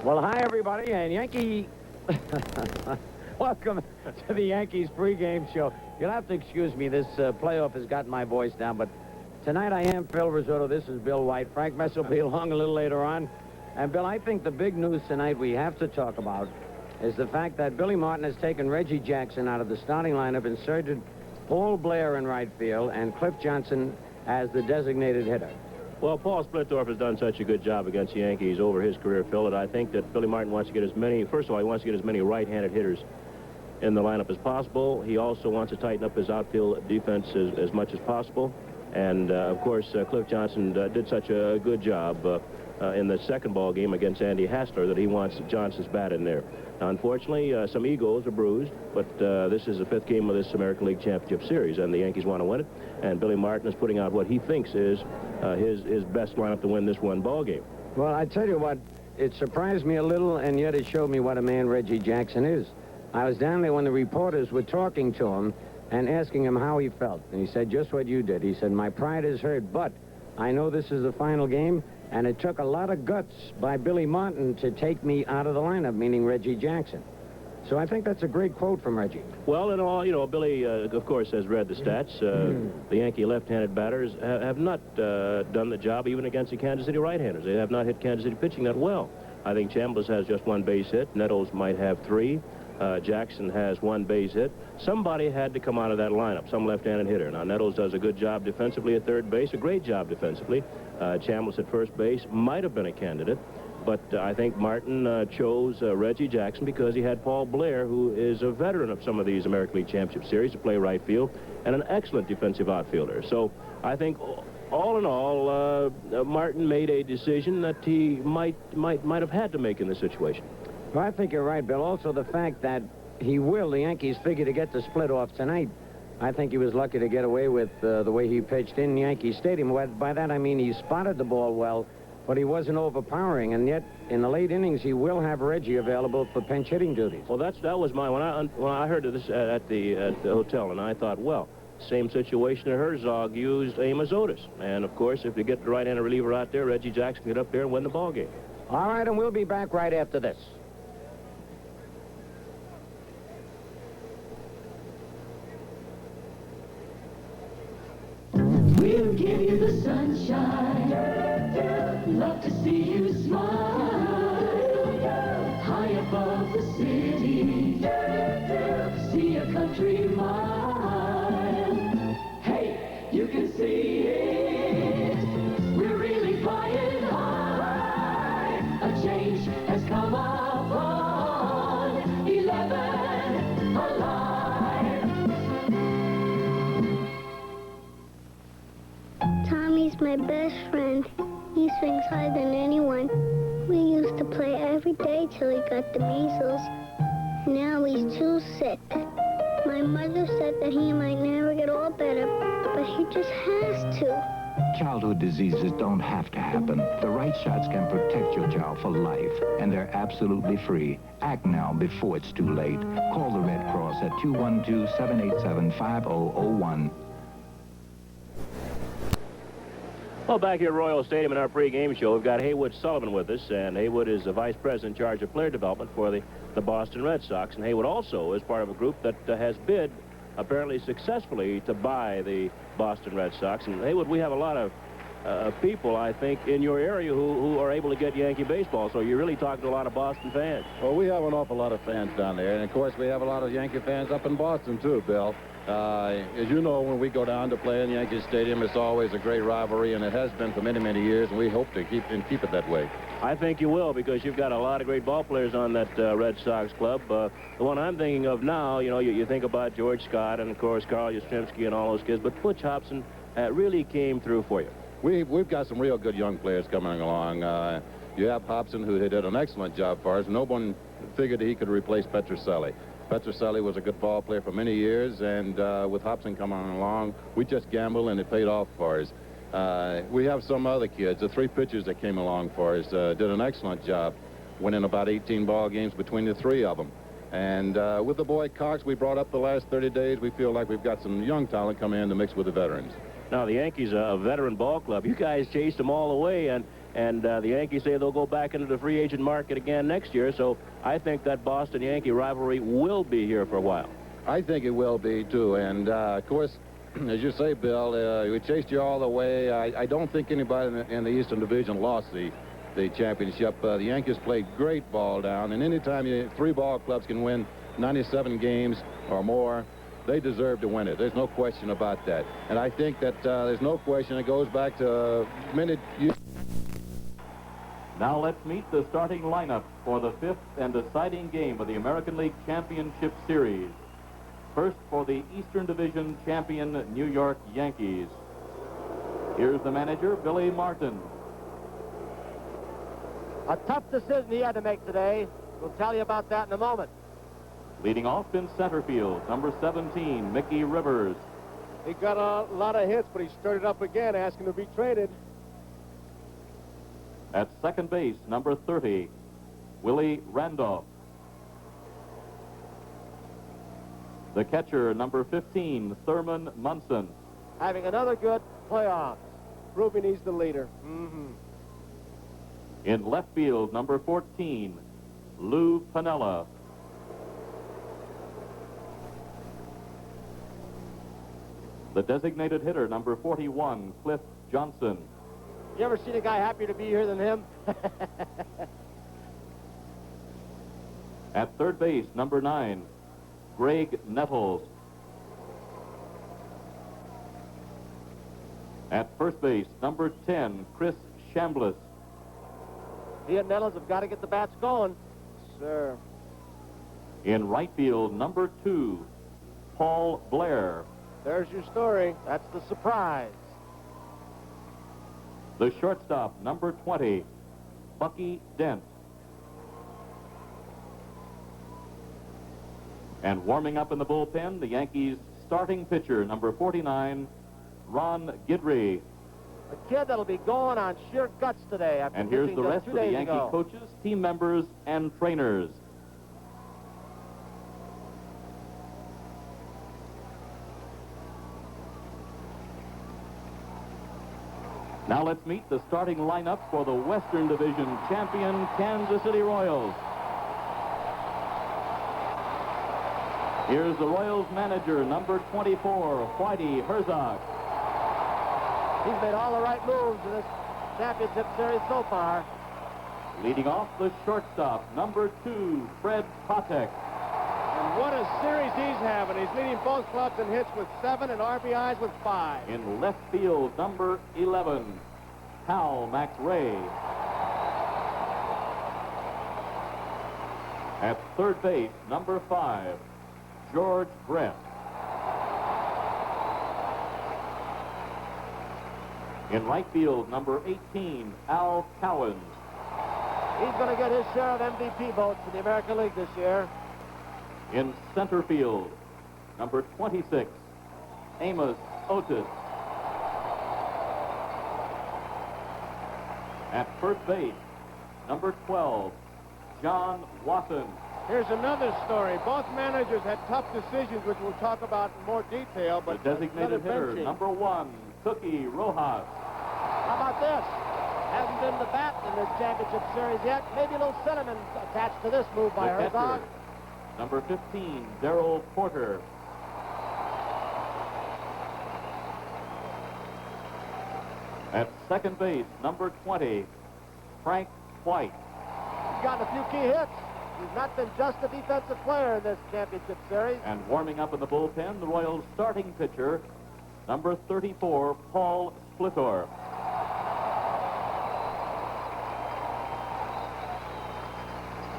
Well, hi, everybody, and Yankee... Welcome to the Yankees pregame show. You'll have to excuse me. This playoff has gotten my voice down, but tonight I am Phil Rizzuto. This is Bill White. Frank Mess will be along a little later on. And, Bill, I think the big news tonight we have to talk about is the fact that Billy Martin has taken Reggie Jackson out of the starting lineup, inserted Paul Blair in right field, and Cliff Johnson as the designated hitter. Well, Paul Splittorff has done such a good job against the Yankees over his career, Phil, that I think that Billy Martin wants to get as many, first of all, he wants to get as many right-handed hitters in the lineup as possible. He also wants to tighten up his outfield defense as much as possible. And, of course, Cliff Johnson did such a good job in the second ball game against Andy Hassler that he wants Johnson's bat in there. Now, unfortunately, some egos are bruised, but this is the fifth game of this American League Championship Series, and the Yankees want to win it. And Billy Martin is putting out what he thinks is his best lineup to win this one ball game. Well, I tell you what, it surprised me a little, and yet it showed me what a man Reggie Jackson is. I was down there when the reporters were talking to him and asking him how he felt. And he said just what you did. He said, my pride is hurt, but I know this is the final game, and it took a lot of guts by Billy Martin to take me out of the lineup, meaning Reggie Jackson. So I think that's a great quote from Reggie. Well, in all, you know, Billy, of course, has read the stats. The Yankee left-handed batters have not done the job even against the Kansas City right-handers. They have not hit Kansas City pitching that well. I think Chambliss has just one base hit. Nettles might have 3. Jackson has 1 base hit. Somebody had to come out of that lineup, some left-handed hitter. Now, Nettles does a good job defensively at third base, a great job defensively. Chambliss at first base might have been a candidate, but I think Martin chose Reggie Jackson because he had Paul Blair, who is a veteran of some of these American League Championship Series, to play right field, and an excellent defensive outfielder. So I think all in all, Martin made a decision that he might have had to make in this situation. Well, I think you're right, Bill. Also, the fact that the Yankees figure to get the split off tonight, I think he was lucky to get away with the way he pitched in Yankee Stadium. By that, I mean he spotted the ball well, but he wasn't overpowering, and yet in the late innings, he will have Reggie available for pinch hitting duties. Well, that was my when I heard of this at the hotel, and I thought, well, same situation that Herzog used Amos Otis, and of course, if you get the right-handed reliever out there, Reggie Jackson can get up there and win the ball game. All right, and we'll be back right after this. We'll give you the sunshine. Love to see you smile. High above the city. See a country mile. Hey, you can see it. We're really flying high. A change has come upon 11 Alive. Tommy's my best friend. He swings higher than anyone. We used to play every day till he got the measles. Now he's too sick. My mother said that he might never get all better, but he just has to. Childhood diseases don't have to happen. The right shots can protect your child for life, and they're absolutely free. Act now before it's too late. Call the Red Cross at 212-787-5001. Well, back here at Royal Stadium in our pregame show, we've got Haywood Sullivan with us, and Haywood is the vice president in charge of player development for the Boston Red Sox. And Haywood also is part of a group that has bid, apparently successfully, to buy the Boston Red Sox. And Haywood, we have a lot of people, I think, in your area who are able to get Yankee baseball, so you're really talking to a lot of Boston fans. Well, we have an awful lot of fans down there, and of course we have a lot of Yankee fans up in Boston too, Bill. As you know, when we go down to play in Yankee Stadium, it's always a great rivalry, and it has been for many, many years, and we hope to keep it that way. I think you will, because you've got a lot of great ball players on that Red Sox club. The one I'm thinking of now, you know, you think about George Scott and, of course, Carl Yastrzemski and all those kids, but Butch Hobson really came through for you. We've got some real good young players coming along. You have Hobson, who did an excellent job for us. No one figured he could replace Petrocelli. Petrocelli was a good ball player for many years, and with Hobson coming along, we just gambled, and it paid off for us. We have some other kids. The 3 pitchers that came along for us did an excellent job, winning about 18 ball games between the 3 of them. And with the boy Cox we brought up the last 30 days, we feel like we've got some young talent coming in to mix with the veterans. Now, the Yankees are a veteran ball club. You guys chased them all the way, and And the Yankees say they'll go back into the free agent market again next year. So I think that Boston-Yankee rivalry will be here for a while. I think it will be, too. And, of course, as you say, Bill, we chased you all the way. I don't think anybody in the Eastern Division lost the championship. The Yankees played great ball down, and anytime three ball clubs can win 97 games or more, they deserve to win it. There's no question about that. And I think that there's no question it goes back to many years. Now let's meet the starting lineup for the fifth and deciding game of the American League Championship Series. First, for the Eastern Division champion New York Yankees. Here's the manager, Billy Martin. A tough decision he had to make today. We'll tell you about that in a moment. Leading off in center field, number 17, Mickey Rivers. He got a lot of hits, but he started up again, asking to be traded. At second base, number 30, Willie Randolph. The catcher, number 15, Thurman Munson. Having another good playoffs, proving he's the leader. In left field, number 14, Lou Piniella. The designated hitter, number 41, Cliff Johnson. You ever seen a guy happier to be here than him? At third base, number 9, Greg Nettles. At first base, number 10, Chris Chambliss. He and Nettles have got to get the bats going. Sir. In right field, number 2, Paul Blair. There's your story. That's the surprise. The shortstop, number 20, Bucky Dent. And warming up in the bullpen, the Yankees' starting pitcher, number 49, Ron Guidry. A kid that'll be going on sheer guts today. After And here's pitching the just rest 2 of the days Yankee ago. coaches, team members, and trainers. Now let's meet the starting lineup for the Western Division champion Kansas City Royals. Here's the Royals manager, number 24, Whitey Herzog. He's made all the right moves in this championship series so far. Leading off the shortstop, number 2, Fred Patek. And what a series he's having. He's leading both clubs in hits with 7 and RBIs with 5. In left field, number 11, Hal Max Ray. At third base, number 5, George Brett. In right field, number 18, Al Cowens. He's going to get his share of MVP votes in the American League this year. In center field, number 26, Amos Otis. At first base, number 12, John Watson. Here's another story. Both managers had tough decisions, which we'll talk about in more detail. The But designated another hitter, benching. number 1, Cookie Rojas. How about this? Hasn't been the bat in this championship series yet. Maybe a little sentiment attached to this move by The Herzog. catcher, number 15, Darrell Porter. At second base, number 20, Frank White. He's gotten a few key hits. He's not been just a defensive player in this championship series. And warming up in the bullpen, the Royals' starting pitcher, number 34, Paul Splitor.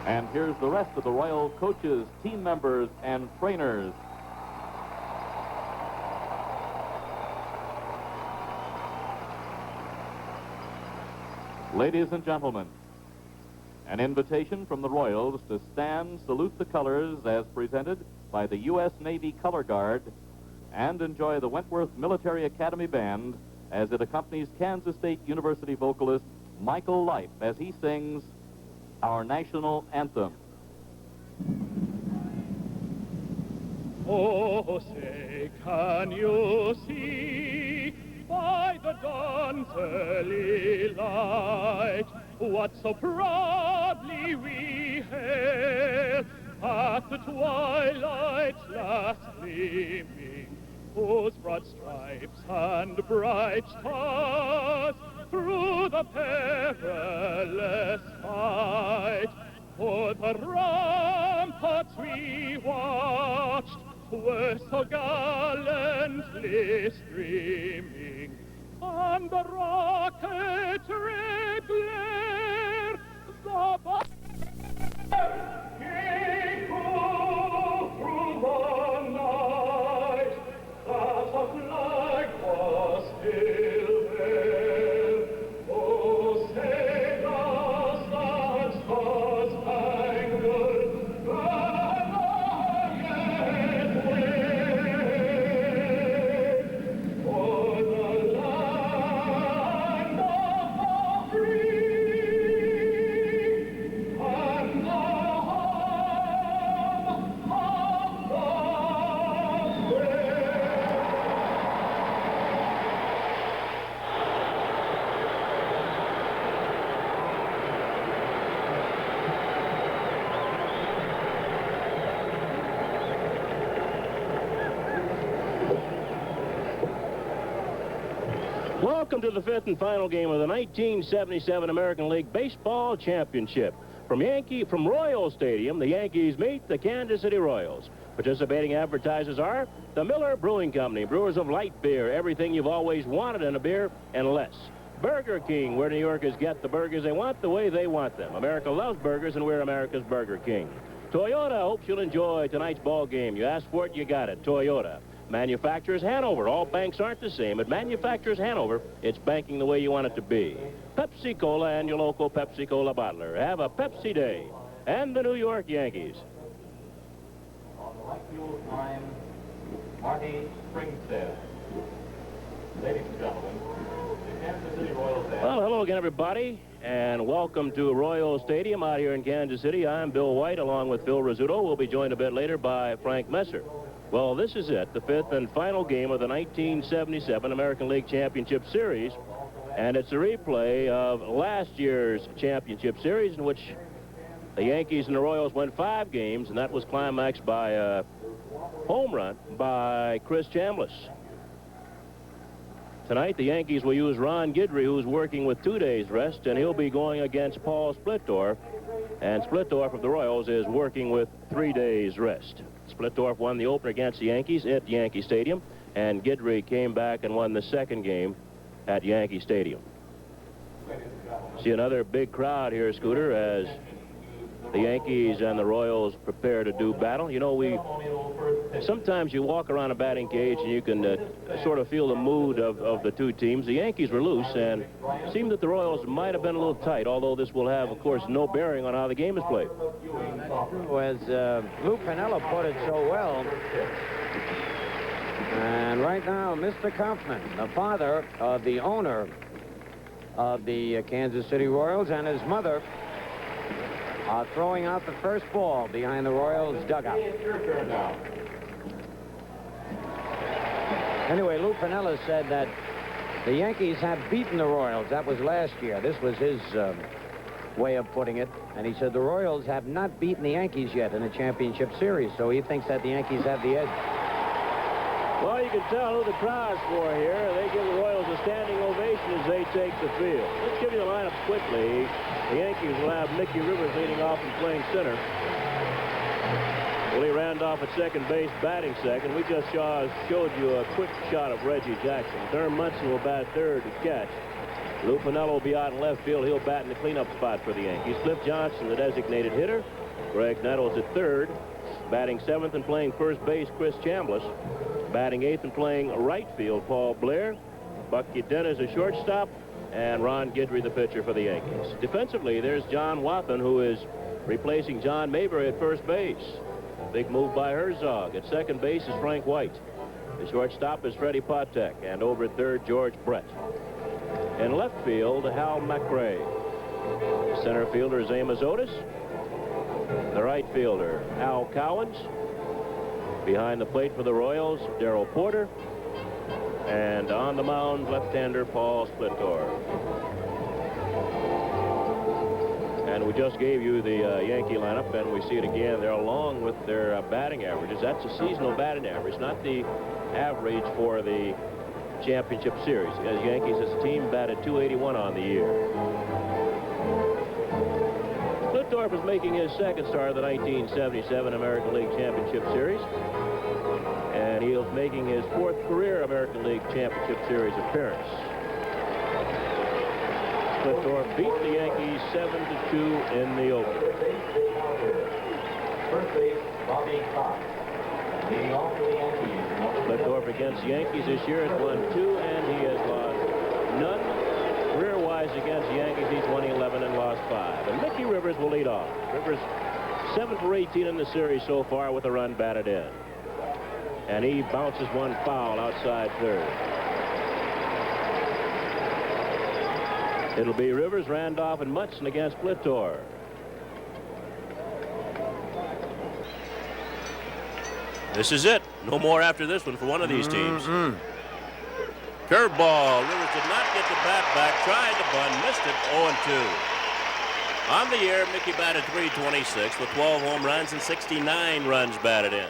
And here's the rest of the Royal coaches, team members, and trainers. Ladies and gentlemen, an invitation from the Royals to stand, salute the colors as presented by the U.S. Navy Color Guard, and enjoy the Wentworth Military Academy Band as it accompanies Kansas State University vocalist Michael Life as he sings our national anthem. Oh, say, can you see by the dawn's early light what so proudly we hailed at the twilight's last gleaming, whose broad stripes and bright stars through the perilous fight, for the ramparts we watched were so gallantly streaming, and the rocket ray glare, the came through the night, that the flag was still there. Oh, say does that star-spangled banner yet wave for the land of the free and the home of the brave? Welcome to the fifth and final game of the 1977 American League Baseball Championship. From Royal Stadium, the Yankees meet the Kansas City Royals. Participating advertisers are the Miller Brewing Company, brewers of light beer, everything you've always wanted in a beer and less. Burger King, where New Yorkers get the burgers they want the way they want them. America loves burgers, and we're America's Burger King. Toyota hopes you'll enjoy tonight's ball game. You asked for it, you got it. Toyota. Manufacturers Hanover. All banks aren't the same. At Manufacturers Hanover, it's banking the way you want it to be. Pepsi-Cola and your local Pepsi-Cola bottler. Have a Pepsi Day. And the New York Yankees. On the right field line, Marty Springstead. Ladies and gentlemen, the Kansas City Royals. Well, hello again, everybody, and welcome to Royal Stadium out here in Kansas City. I'm Bill White, along with Phil Rizzuto. We'll be joined a bit later by Frank Messer. Well, this is it, the fifth and final game of the 1977 American League Championship Series, and it's a replay of last year's championship series in which the Yankees and the Royals won 5 games, and that was climaxed by a home run by Chris Chambliss. Tonight, the Yankees will use Ron Guidry, who's working with 2 days rest, and he'll be going against Paul Splittorff, and Splittorff of the Royals is working with 3 days rest. Splittorff won the opener against the Yankees at Yankee Stadium, and Guidry came back and won the second game at Yankee Stadium. See another big crowd here, Scooter, as the Yankees and the Royals prepare to do battle. You know, sometimes you walk around a batting cage and you can sort of feel the mood of the two teams. The Yankees were loose, and it seemed that the Royals might have been a little tight, although this will have, of course, no bearing on how the game is played. As Lou Piniella put it so well. And right now, Mr. Kaufman, the father of the owner of the Kansas City Royals, and his mother are throwing out the first ball behind the Royals dugout. Anyway, Lou Piniella said that the Yankees have beaten the Royals. That was last year. This was his way of putting it. And he said the Royals have not beaten the Yankees yet in a championship series, so he thinks that the Yankees have the edge. Well, you can tell who the crowd's for here. They give the Royals a standing ovation as they take the field. Let's give you the lineup quickly. The Yankees will have Mickey Rivers leading off and playing center. Willie Randolph at second base, batting second. We just showed you a quick shot of Reggie Jackson. Durham Munson will bat third to catch. Lou Piniella will be out in left field. He'll bat in the cleanup spot for the Yankees. Cliff Johnson, the designated hitter. Greg Nettles at third. Batting seventh and playing first base, Chris Chambliss. Batting eighth and playing right field, Paul Blair. Bucky Dent is a shortstop, and Ron Guidry, the pitcher for the Yankees. Defensively, there's John Wathan, who is replacing John Mayberry at first base. Big move by Herzog. At second base is Frank White. The shortstop is Freddie Patek, and over at third, George Brett. In left field, Hal McRae. Center fielder is Amos Otis. The right fielder, Al Cowens. Behind the plate for the Royals, Darrell Porter. And on the mound, left-hander Paul Splittorff. And we just gave you the Yankee lineup, and we see it again. They're along with their batting averages. That's a seasonal batting average, not the average for the championship series. As Yankees as a team batted .281 on the year. Flittorf is making his second start of the 1977 American League Championship Series. And he's making his fourth career American League Championship Series appearance. Flittorf beat the Yankees 7-2 in the opener. First base, Bobby Cox. Leading off for the Yankees. Flittorf against the Yankees this year has won 2, and he has lost none. Career-wise against the Yankees, he's won 11 and lost 5. And Mickey Rivers will lead off. Rivers 7 for 18 in the series so far with a run batted in. And he bounces one foul outside third. It'll be Rivers, Randolph, and Munson against Flittorf. This is it. No more after this one for one of these teams. Curveball. Rivers did not get the bat back. Tried to bunt. Missed it. 0-2. On the year, Mickey batted .326 with 12 home runs and 69 runs batted in.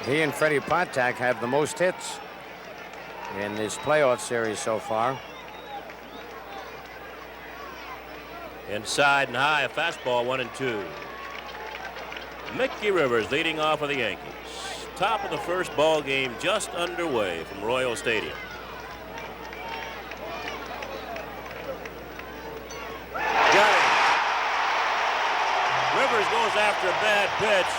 He and Freddie Patak have the most hits in this playoff series so far. Inside and high, a fastball, 1-2. Mickey Rivers leading off for the Yankees. Top of the first ball game just underway from Royal Stadium. Got him. Rivers goes after a bad pitch.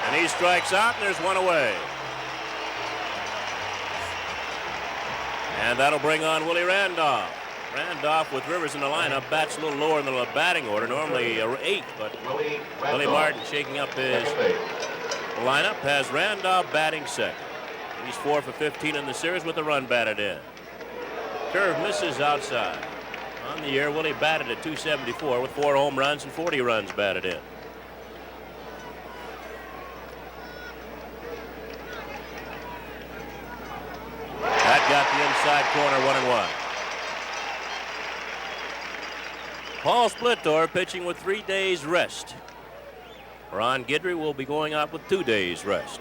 And he strikes out, and there's one away. And that'll bring on Willie Randolph. Randolph with Rivers in the lineup bats a little lower in the batting order, normally 8th, but Willie Martin shaking up his lineup has Randolph batting second. He's 4 for 15 in the series with a run batted in. Curve misses outside. On the year, Willie batted at .274 with 4 home runs and 40 runs batted in. That got the inside corner, 1-1. Paul Flittorf pitching with 3 days rest. Ron Guidry will be going out with 2 days rest.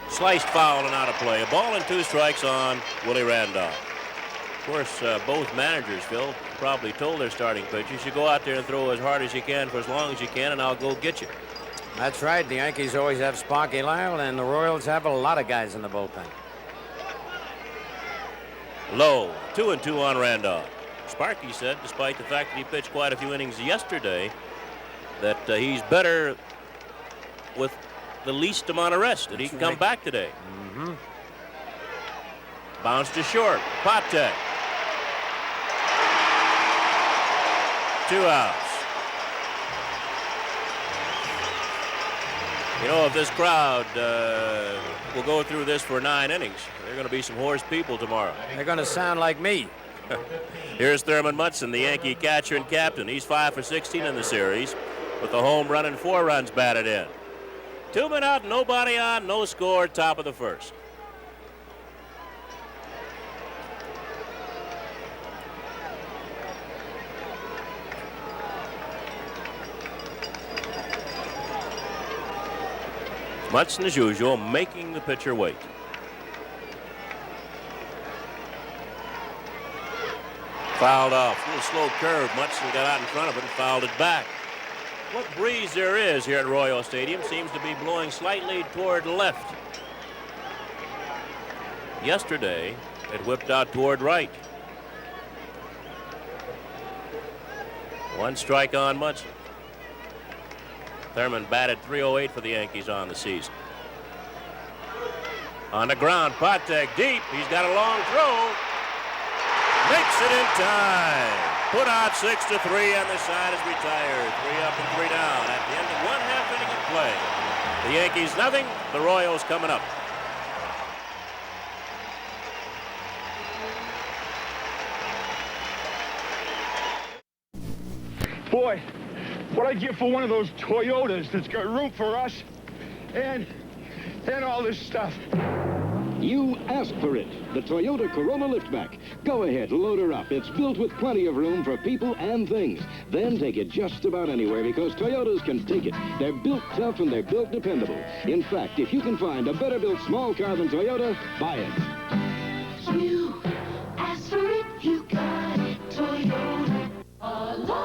Sliced foul and out of play. A ball and 2 strikes on Willie Randolph. Of course, both managers, Phil, probably told their starting pitchers, you go out there and throw as hard as you can for as long as you can, and I'll go get you. That's right. The Yankees always have Sparky Lyle, and the Royals have a lot of guys in the bullpen. Low, 2-2 on Randolph. Sparky said, despite the fact that he pitched quite a few innings yesterday, that he's better with the least amount of rest, that he can come back today. Bounce to short. Patek. 2 outs. You know, if this crowd will go through this for 9 innings, there are going to be some hoarse people tomorrow. They're going to sound like me. Here's Thurman Munson, the Yankee catcher and captain. He's 5 for 16 in the series with a home run and 4 runs batted in. 2 men out, nobody on, no score, top of the first. Munson, as usual, making the pitcher wait. Fouled off. A little slow curve. Munson got out in front of it and fouled it back. What breeze there is here at Royal Stadium seems to be blowing slightly toward left. Yesterday, it whipped out toward right. 1 strike on Munson. Thurman batted .308 for the Yankees on the season. On the ground, Patek deep. He's got a long throw. Makes it in time. Put out 6-3, and the side is retired. 3 up and 3 down at the end of 1/2 inning of play. The Yankees nothing. The Royals coming up. Boy, what I give for one of those Toyotas that's got room for us and and all this stuff. You asked for it. The Toyota Corolla Liftback. Go ahead, load her up. It's built with plenty of room for people and things. Then take it just about anywhere because Toyotas can take it. They're built tough and they're built dependable. In fact, if you can find a better built small car than Toyota, buy it. You asked for it, you got it. Toyota. Alive!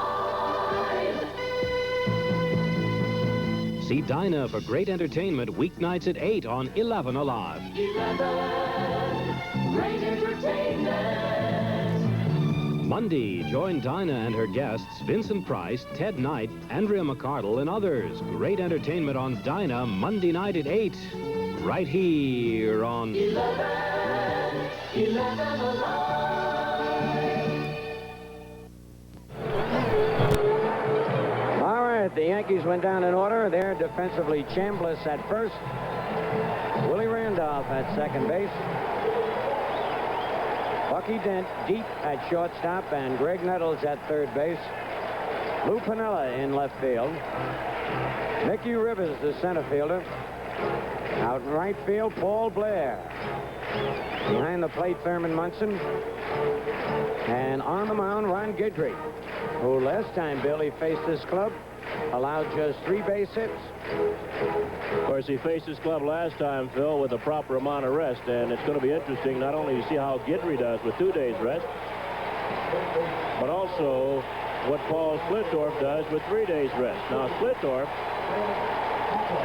See Dinah for great entertainment weeknights at 8 on 11 Alive. 11. Great entertainment. Monday, join Dinah and her guests, Vincent Price, Ted Knight, Andrea McCardle, and others. Great entertainment on Dinah Monday night at 8. Right here on 11 Alive. The Yankees went down in order. They're defensively Chambliss at first. Willie Randolph at second base. Bucky Dent deep at shortstop, and Greg Nettles at third base. Lou Piniella in left field. Mickey Rivers, the center fielder. Out in right field, Paul Blair. Behind the plate, Thurman Munson. And on the mound, Ron Guidry, who last time Billy faced this club allowed just 3 base hits. Of course, he faced his club last time, Phil, with a proper amount of rest, and it's going to be interesting not only to see how Guidry does with 2 days rest, but also what Paul Splittorff does with 3 days rest. Now, Splittorff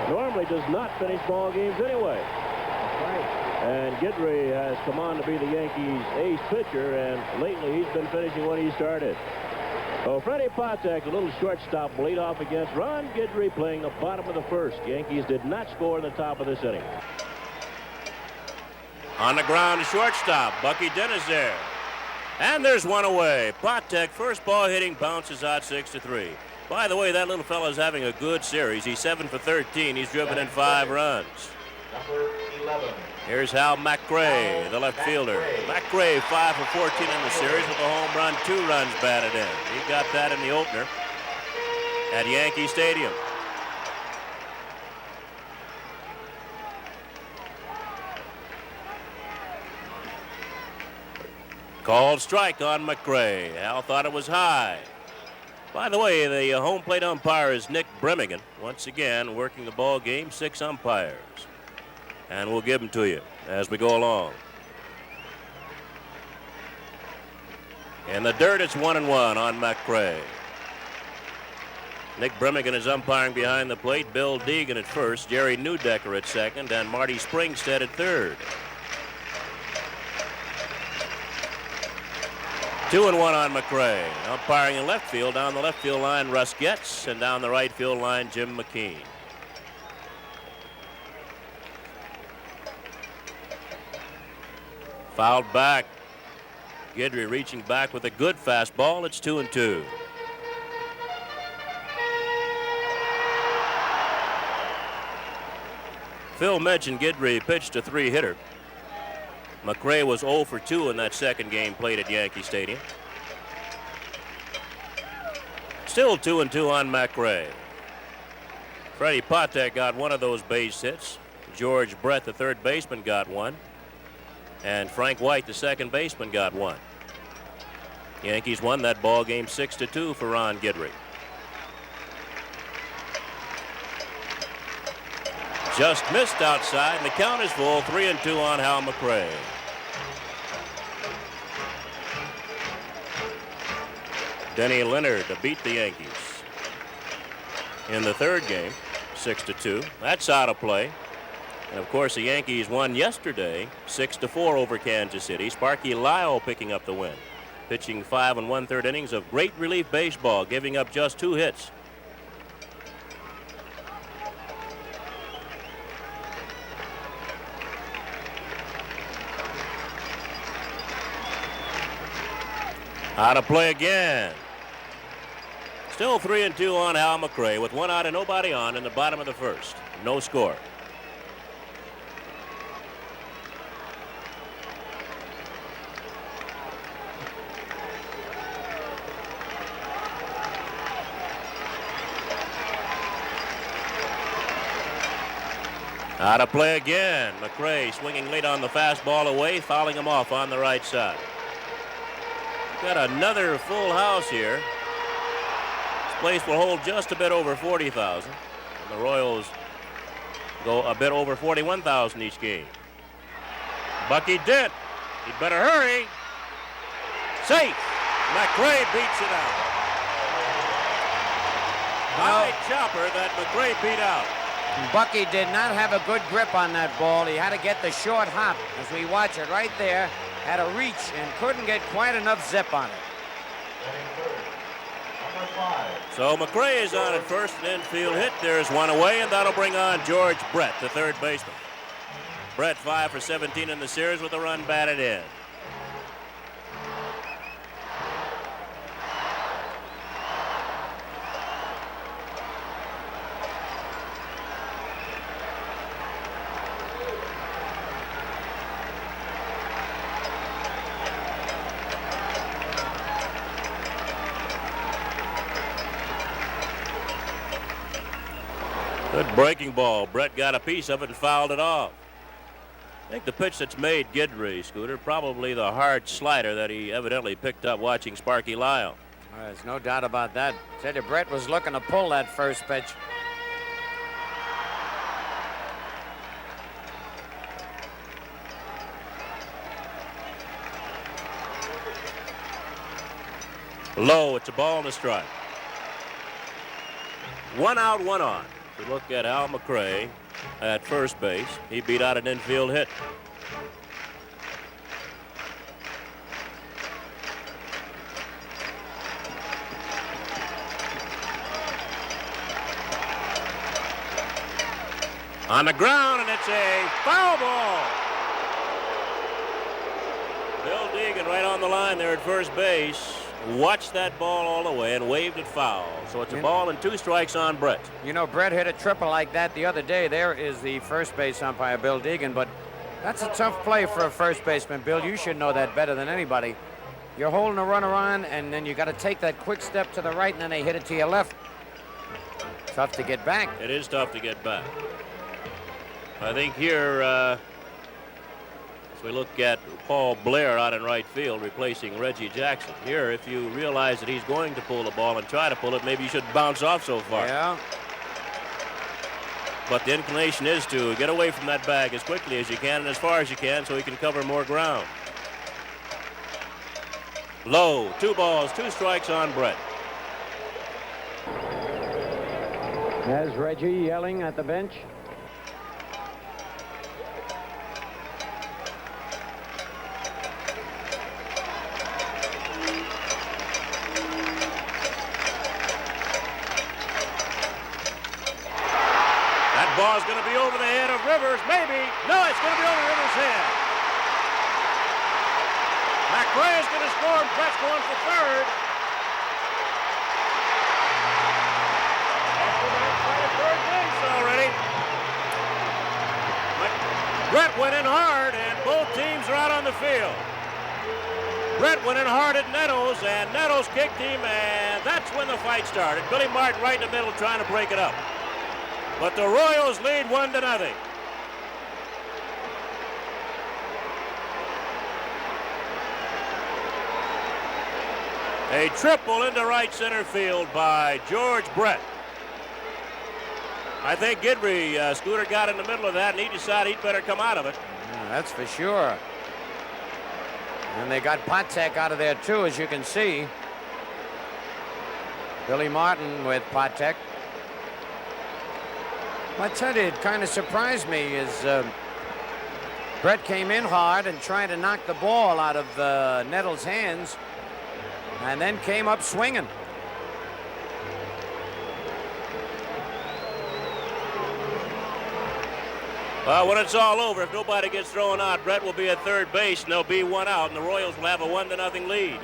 normally does not finish ball games anyway. And Guidry has come on to be the Yankees' ace pitcher, and lately he's been finishing when he started. So Freddie Patek, a little shortstop, lead off against Ron Guidry, playing the bottom of the first. Yankees did not score in the top of this inning. On the ground, shortstop. Bucky Dent is there. And there's one away. Patek, first ball hitting, bounces out 6-3. By the way, that little fellow's having a good series. He's 7 for 13. He's driven in 5 runs. Number 11. Here's Hal McRae, the left fielder. McRae 5 for 14 in the series with a home run, 2 runs batted in. He got that in the opener at Yankee Stadium. Called strike on McRae. Hal thought it was high. By the way, the home plate umpire is Nick Bremigan. Once again, working the ball game, 6 umpires. And we'll give them to you as we go along. In the dirt, it's 1-1 on McRae. Nick Bremigan is umpiring behind the plate. Bill Deegan at first, Jerry Newdecker at second, and Marty Springstead at third. 2-1 on McRae. Umpiring in left field, down the left field line, Russ Getz, and down the right field line, Jim McKean. Fouled back. Guidry reaching back with a good fastball. It's 2-2. Phil mentioned Guidry pitched a 3-hitter. McRae was 0 for 2 in that second game played at Yankee Stadium. Still 2-2 on McRae. Freddie Patek got one of those base hits. George Brett, the third baseman, got one. And Frank White, the second baseman, got one. Yankees won that ball game 6-2 for Ron Guidry. Just missed outside, and the count is full. 3-2 on Hal McRae. Denny Leonard to beat the Yankees in the third game, 6-2. That's out of play. And of course, the Yankees won yesterday, 6-4 over Kansas City. Sparky Lyle picking up the win, pitching 5 1/3 innings of great relief baseball, giving up just 2 hits. Out of play again. Still 3-2 on Hal McRae with 1 out and nobody on in the bottom of the first. No score. Out of play again. McRae swinging late on the fastball away, fouling him off on the right side. Got another full house here. This place will hold just a bit over 40,000. The Royals go a bit over 41,000 each game. Bucky Dent. He'd better hurry. Safe. McRae beats it out. High chopper that McRae beat out. Bucky did not have a good grip on that ball. He had to get the short hop. As we watch it right there, had a reach and couldn't get quite enough zip on it. So McRae is on at first, an infield hit. There's one away, and that'll bring on George Brett, the third baseman. Brett 5 for 17 in the series with a run batted in. Good breaking ball. Brett got a piece of it and fouled it off. I think the pitch that's made Guidry, Scooter, probably the hard slider that he evidently picked up watching Sparky Lyle. There's no doubt about that. Tell you, Brett was looking to pull that first pitch. Low, it's a ball and a strike. 1 out, 1 on. We look at Al McRae at first base. He beat out an infield hit. On the ground, and it's a foul ball. Bill Deegan right on the line there at first base. Watched that ball all the way and waved it foul. So it's a ball and 2 strikes on Brett. You know, Brett hit a triple like that the other day. There is the first base umpire, Bill Deegan, but that's a tough play for a first baseman. Bill, you should know that better than anybody. You're holding a runner on, and then you got to take that quick step to the right, and then they hit it to your left. Tough to get back. It is tough to get back. I think here, as we look at Paul Blair out in right field replacing Reggie Jackson. Here, if you realize that he's going to pull the ball and try to pull it, maybe you should bounce off so far. Yeah. But the inclination is to get away from that bag as quickly as you can and as far as you can so he can cover more ground. Low, 2 balls, 2 strikes on Brett. Has Reggie yelling at the bench? Ball's going to be over the head of Rivers, maybe. No, it's going to be over Rivers' head. McRae is going to score, and Brett's going for third. Third base already. Brett went in hard, and both teams are out on the field. Brett went in hard at Nettles, and Nettles kicked him, and that's when the fight started. Billy Martin right in the middle trying to break it up. But the Royals lead 1-0. A triple into right center field by George Brett. I think Guidry, Scooter, got in the middle of that, and he decided he'd better come out of it. Yeah, that's for sure. And they got Patek out of there, too, as you can see. Billy Martin with Patek. I tell you, it kind of surprised me as Brett came in hard and tried to knock the ball out of Nettles' hands and then came up swinging. Well, when it's all over, if nobody gets thrown out, Brett will be at third base and there'll be 1 out, and the Royals will have a 1-0 lead.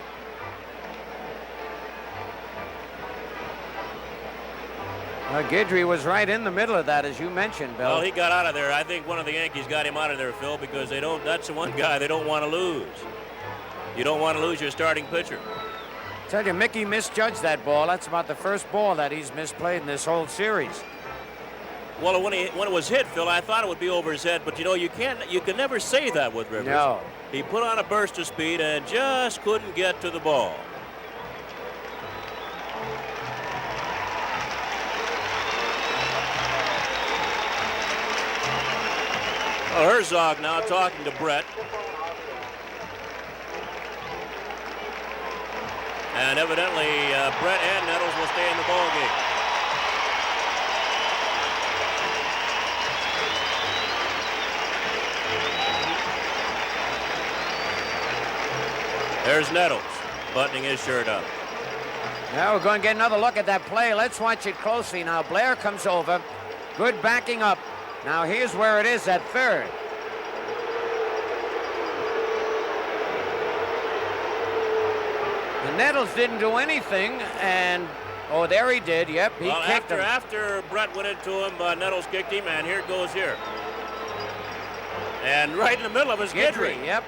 Guidry was right in the middle of that, as you mentioned, Bill. Well, he got out of there. I think one of the Yankees got him out of there, Phil, because that's the one guy they don't want to lose. You don't want to lose your starting pitcher. Tell you, Mickey misjudged that ball. That's about the first ball that he's misplayed in this whole series. Well, when it was hit, Phil, I thought it would be over his head, but you know, you can never say that with Rivers. No. He put on a burst of speed and just couldn't get to the ball. Well, Herzog now talking to Brett. And evidently, Brett and Nettles will stay in the ball game. There's Nettles, buttoning his shirt up. Now we're going to get another look at that play. Let's watch it closely. Now Blair comes over. Good backing up. Now here's where it is at third. And Nettles didn't do anything, and oh, there he did. Yep, he kicked him. After Brett went into him, Nettles kicked him, and here it goes here. And right in the middle of his Guidry. Yep.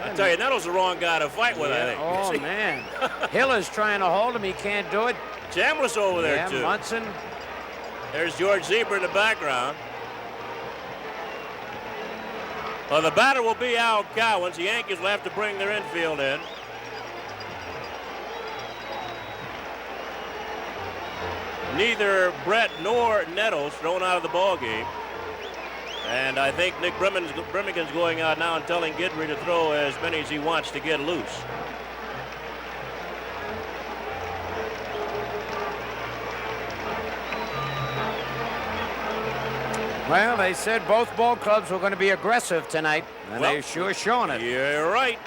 I tell you, Nettles the wrong guy to fight with, I think. Oh, man. Hiller's trying to hold him. He can't do it. Chambliss over there, too. Munson. There's George Zebra in the background. Well, the batter will be Al Cowens. The Yankees will have to bring their infield in. Neither Brett nor Nettles thrown out of the ball game. And I think Nick Brimmigan's going out now and telling Guidry to throw as many as he wants to get loose. Well, they said both ball clubs were going to be aggressive tonight, and they've sure shown it. You're right.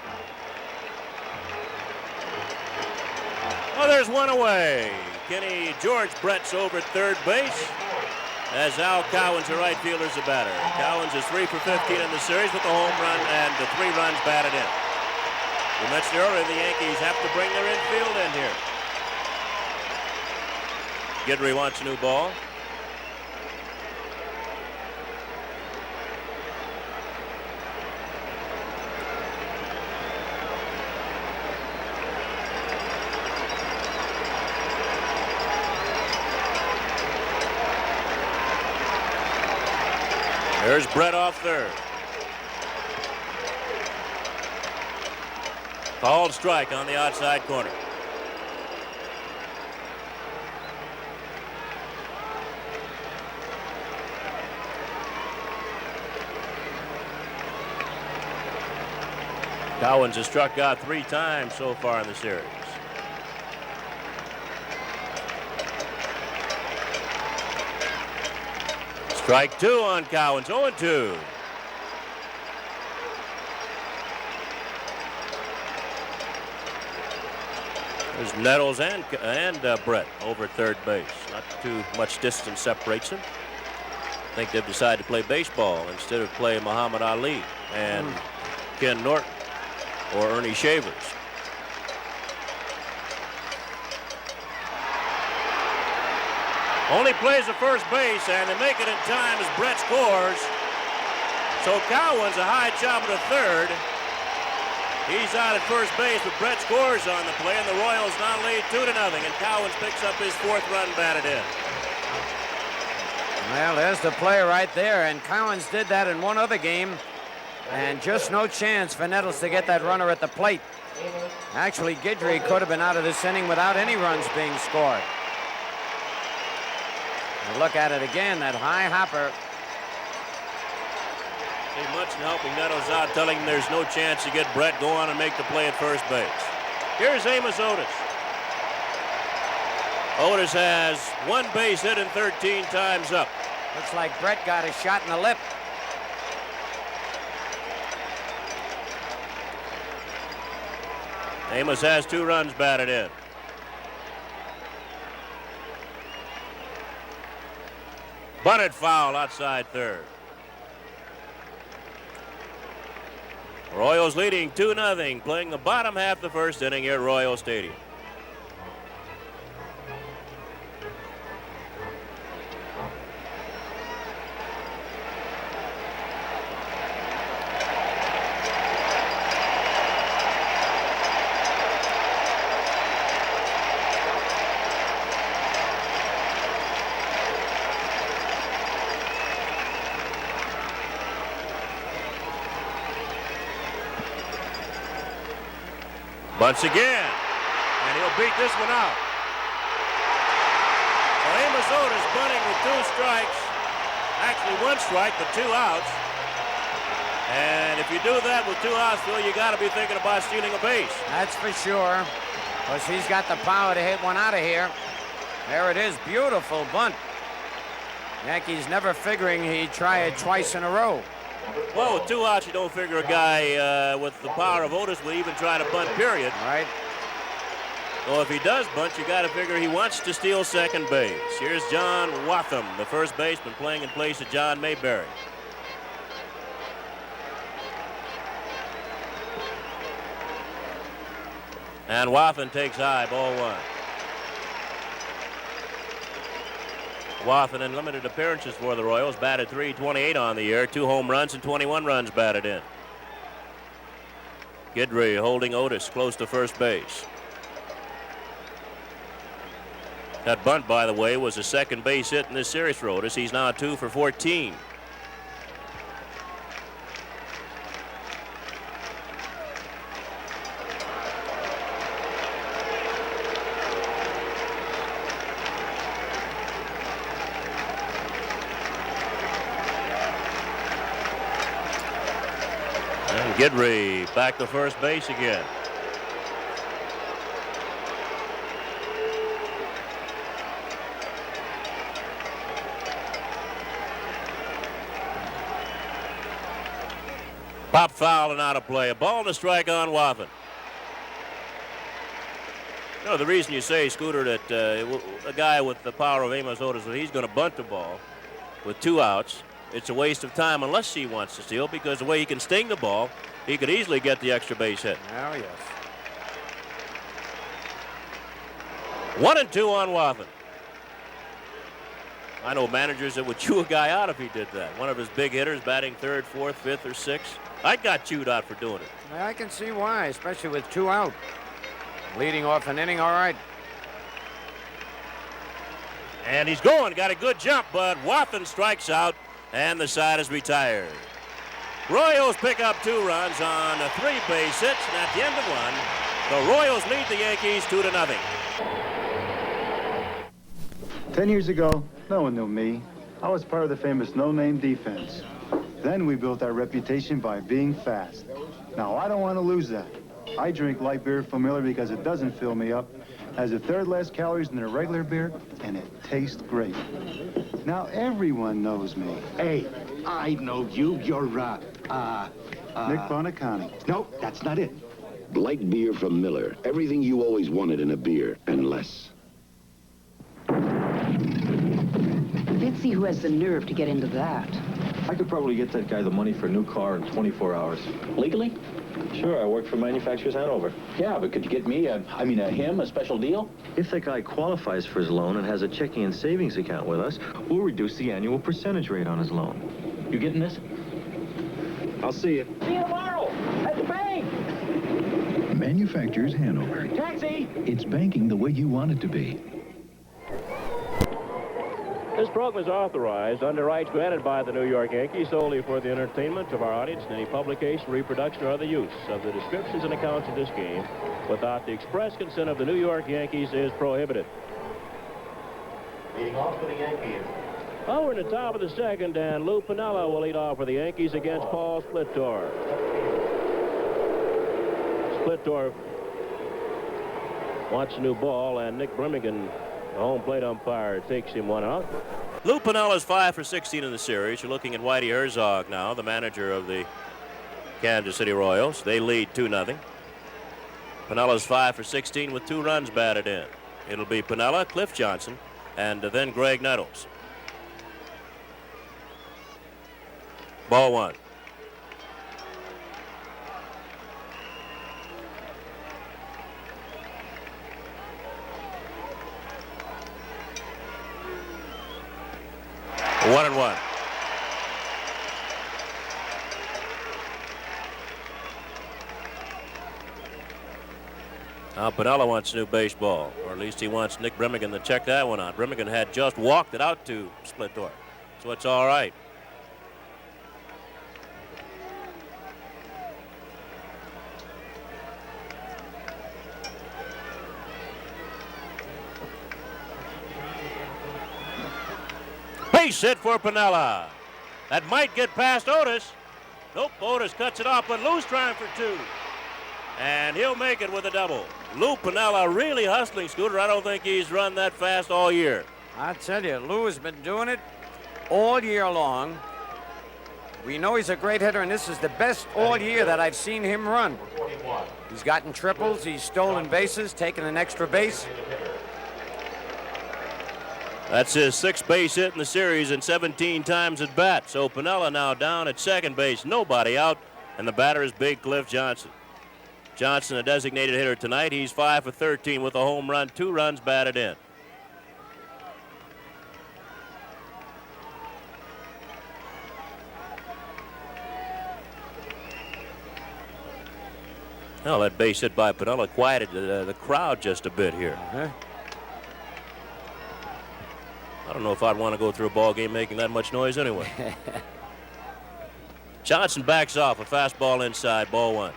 Well, there's one away. Kenny George Brett's over at third base. As Al Cowens, the right fielder, is the batter. Cowens is 3 for 15 in the series with the home run and the 3 runs batted in. We mentioned earlier the Yankees have to bring their infield in here. Guidry wants a new ball. There's Brett off third. Called strike on the outside corner. Cowens has struck out 3 times so far in the series. Strike 2 on Cowens, 0-2. There's Nettles and Brett over at third base. Not too much distance separates them. I think they've decided to play baseball instead of play Muhammad Ali and Ken Norton or Ernie Shavers. Only plays the first base, and they make it in time as Brett scores. So Cowens a high chop to third. He's out at first base, but Brett scores on the play, and the Royals now lead 2-0, and Cowens picks up his 4th run batted in. Well, there's the play right there, and Cowens did that in one other game, and just no chance for Nettles to get that runner at the plate. Actually, Guidry could have been out of this inning without any runs being scored. Look at it again, that high hopper. Hey, Munson helping Nettles out, telling him there's no chance to get Brett go on and make the play at first base. Here's Amos Otis. Otis has 1 base hit and 13 times up. Looks like Brett got a shot in the lip. Amos has 2 runs batted in. Bunted foul outside third. Royals leading 2-0, playing the bottom half of the first inning here at Royal Stadium. Bunts again, and he'll beat this one out. So Amos Otis bunting with 2 strikes. Actually 1 strike, but 2 outs. And if you do that with 2 outs, Phil, you got to be thinking about stealing a base. That's for sure, because he's got the power to hit one out of here. There it is, beautiful bunt. Yankees never figuring he'd try it twice in a row. Well, with 2 outs, you don't figure a guy with the power of Otis will even try to bunt, period. Right. So if he does bunt, you got to figure he wants to steal second base. Here's John Watham, the first baseman, playing in place of John Mayberry. And Watham takes high, ball 1. Watham in limited appearances for the Royals, batted .328 on the year, 2 home runs and 21 runs batted in. Guidry holding Otis close to first base. That bunt, by the way, was a second base hit in this series for Otis. He's now 2 for 14. And Guidry back to first base again. Pop foul and out of play. A ball and a strike on Watham. No, the reason you say, Scooter, that a guy with the power of Amos Otis, that he's going to bunt the ball with 2 outs, it's a waste of time unless he wants to steal, because the way he can sting the ball, he could easily get the extra base hit. Oh, yes. 1-2 on Watham. I know managers that would chew a guy out if he did that. One of his big hitters batting 3rd, 4th, 5th, or 6th. I got chewed out for doing it. I can see why, especially with 2 out. Leading off an inning, all right. And he's going, got a good jump, but Watham strikes out, and the side is retired. Royals pick up 2 runs on 3 base hits, and at the end of 1, the Royals lead the Yankees 2-0. 10 years ago, no one knew me. I was part of the famous no-name defense. Then we built our reputation by being fast. Now, I don't want to lose that. I drink light beer from Miller because it doesn't fill me up, has the 3rd less calories than a regular beer, and it tastes great. Now, everyone knows me. Hey, I know you. You're, Nick Bonacani. No, that's not it. Light beer from Miller. Everything you always wanted in a beer, and less. Let's see who has the nerve to get into that. I could probably get that guy the money for a new car in 24 hours. Legally? Sure, I work for Manufacturers Hanover. Yeah, but could you get me, him, a special deal? If that guy qualifies for his loan and has a checking and savings account with us, we'll reduce the annual percentage rate on his loan. You getting this? I'll see you. See you tomorrow at the bank. Manufacturers Hanover. Taxi! It's banking the way you want it to be. This program is authorized under rights granted by the New York Yankees solely for the entertainment of our audience, and any publication, reproduction, or other use of the descriptions and accounts of this game without the express consent of the New York Yankees is prohibited. Leading off for the Yankees. Oh, we're in the top of the 2nd, and Lou Piniella will lead off for the Yankees against Paul Splittorff. Splittorff wants a new ball, and Nick Birmingham, the home plate umpire, takes him 1 out. Lou Piniella's 5 for 16 in the series. You're looking at Whitey Herzog now, the manager of the Kansas City Royals. They lead 2-0. Piniella's 5 for 16 with 2 runs batted in. It'll be Piniella, Cliff Johnson, and then Greg Nettles. Ball 1. A 1-1. Now Piniella wants a new baseball, or at least he wants Nick Birmingham to check that one out. Birmingham had just walked it out to Splittorff, so it's all right. Base hit for Piniella. That might get past Otis. Nope, Otis cuts it off, but Lou's trying for 2. And he'll make it with a double. Lou Piniella really hustling, Scooter. I don't think he's run that fast all year. I tell you, Lou has been doing it all year long. We know he's a great hitter, and this is the best all year that I've seen him run. He's gotten triples, he's stolen bases, taken an extra base. That's his 6th base hit in the series and 17 times at bat. So Piniella now down at second base, nobody out, and the batter is Big Cliff Johnson. Johnson, a designated hitter tonight. He's 5 for 13 with a home run, 2 runs batted in. Well, that base hit by Piniella quieted the crowd just a bit here. I don't know if I'd want to go through a ball game making that much noise anyway. Johnson backs off, a fastball inside, ball 1.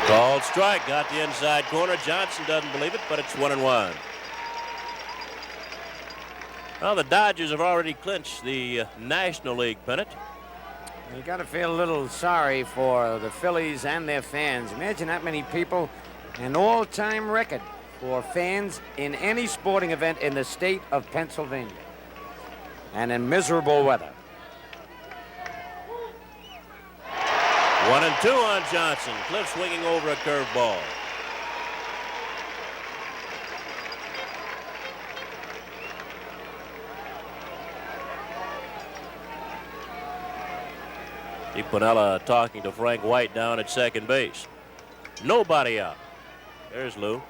Called strike, got the inside corner. Johnson doesn't believe it, but it's 1-1. Well, the Dodgers have already clinched the National League pennant. You got to feel a little sorry for the Phillies and their fans. Imagine that many people, an all-time record for fans in any sporting event in the state of Pennsylvania, and in miserable weather. 1-2 on Johnson. Cliff swinging over a curveball. Piniella talking to Frank White down at second base. Nobody out. There's Lou.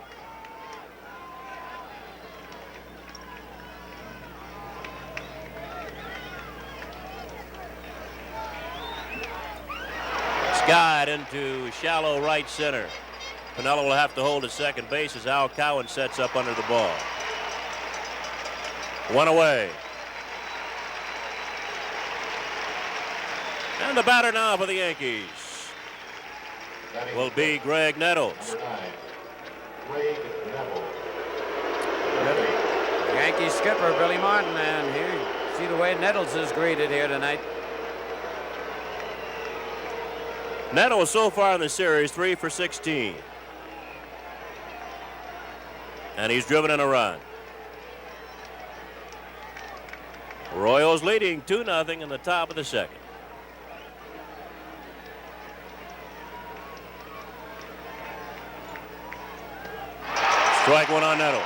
Skied into shallow right center. Piniella will have to hold at second base as Al Cowan sets up under the ball. 1 away. And the batter now for the Yankees will be Greg Nettles. The Yankee skipper, Billy Martin, and here, see the way Nettles is greeted here tonight. Nettles so far in the series, 3 for 16. And he's driven in a run. Royals leading 2-0 in the top of the second. Strike 1 on Nettles.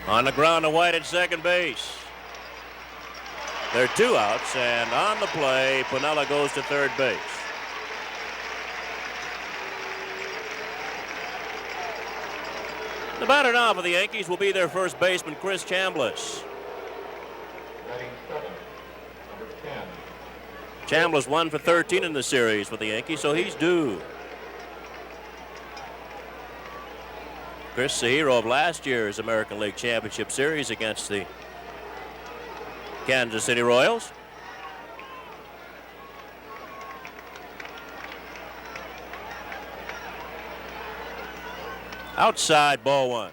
On the ground to White at second base. There are 2 outs, and on the play, Piniella goes to third base. The batter now for the Yankees will be their first baseman, Chris Chambliss. Chambliss 1 for 13 in the series for the Yankees, so he's due. Chris, the hero of last year's American League Championship Series against the Kansas City Royals. Outside, ball 1.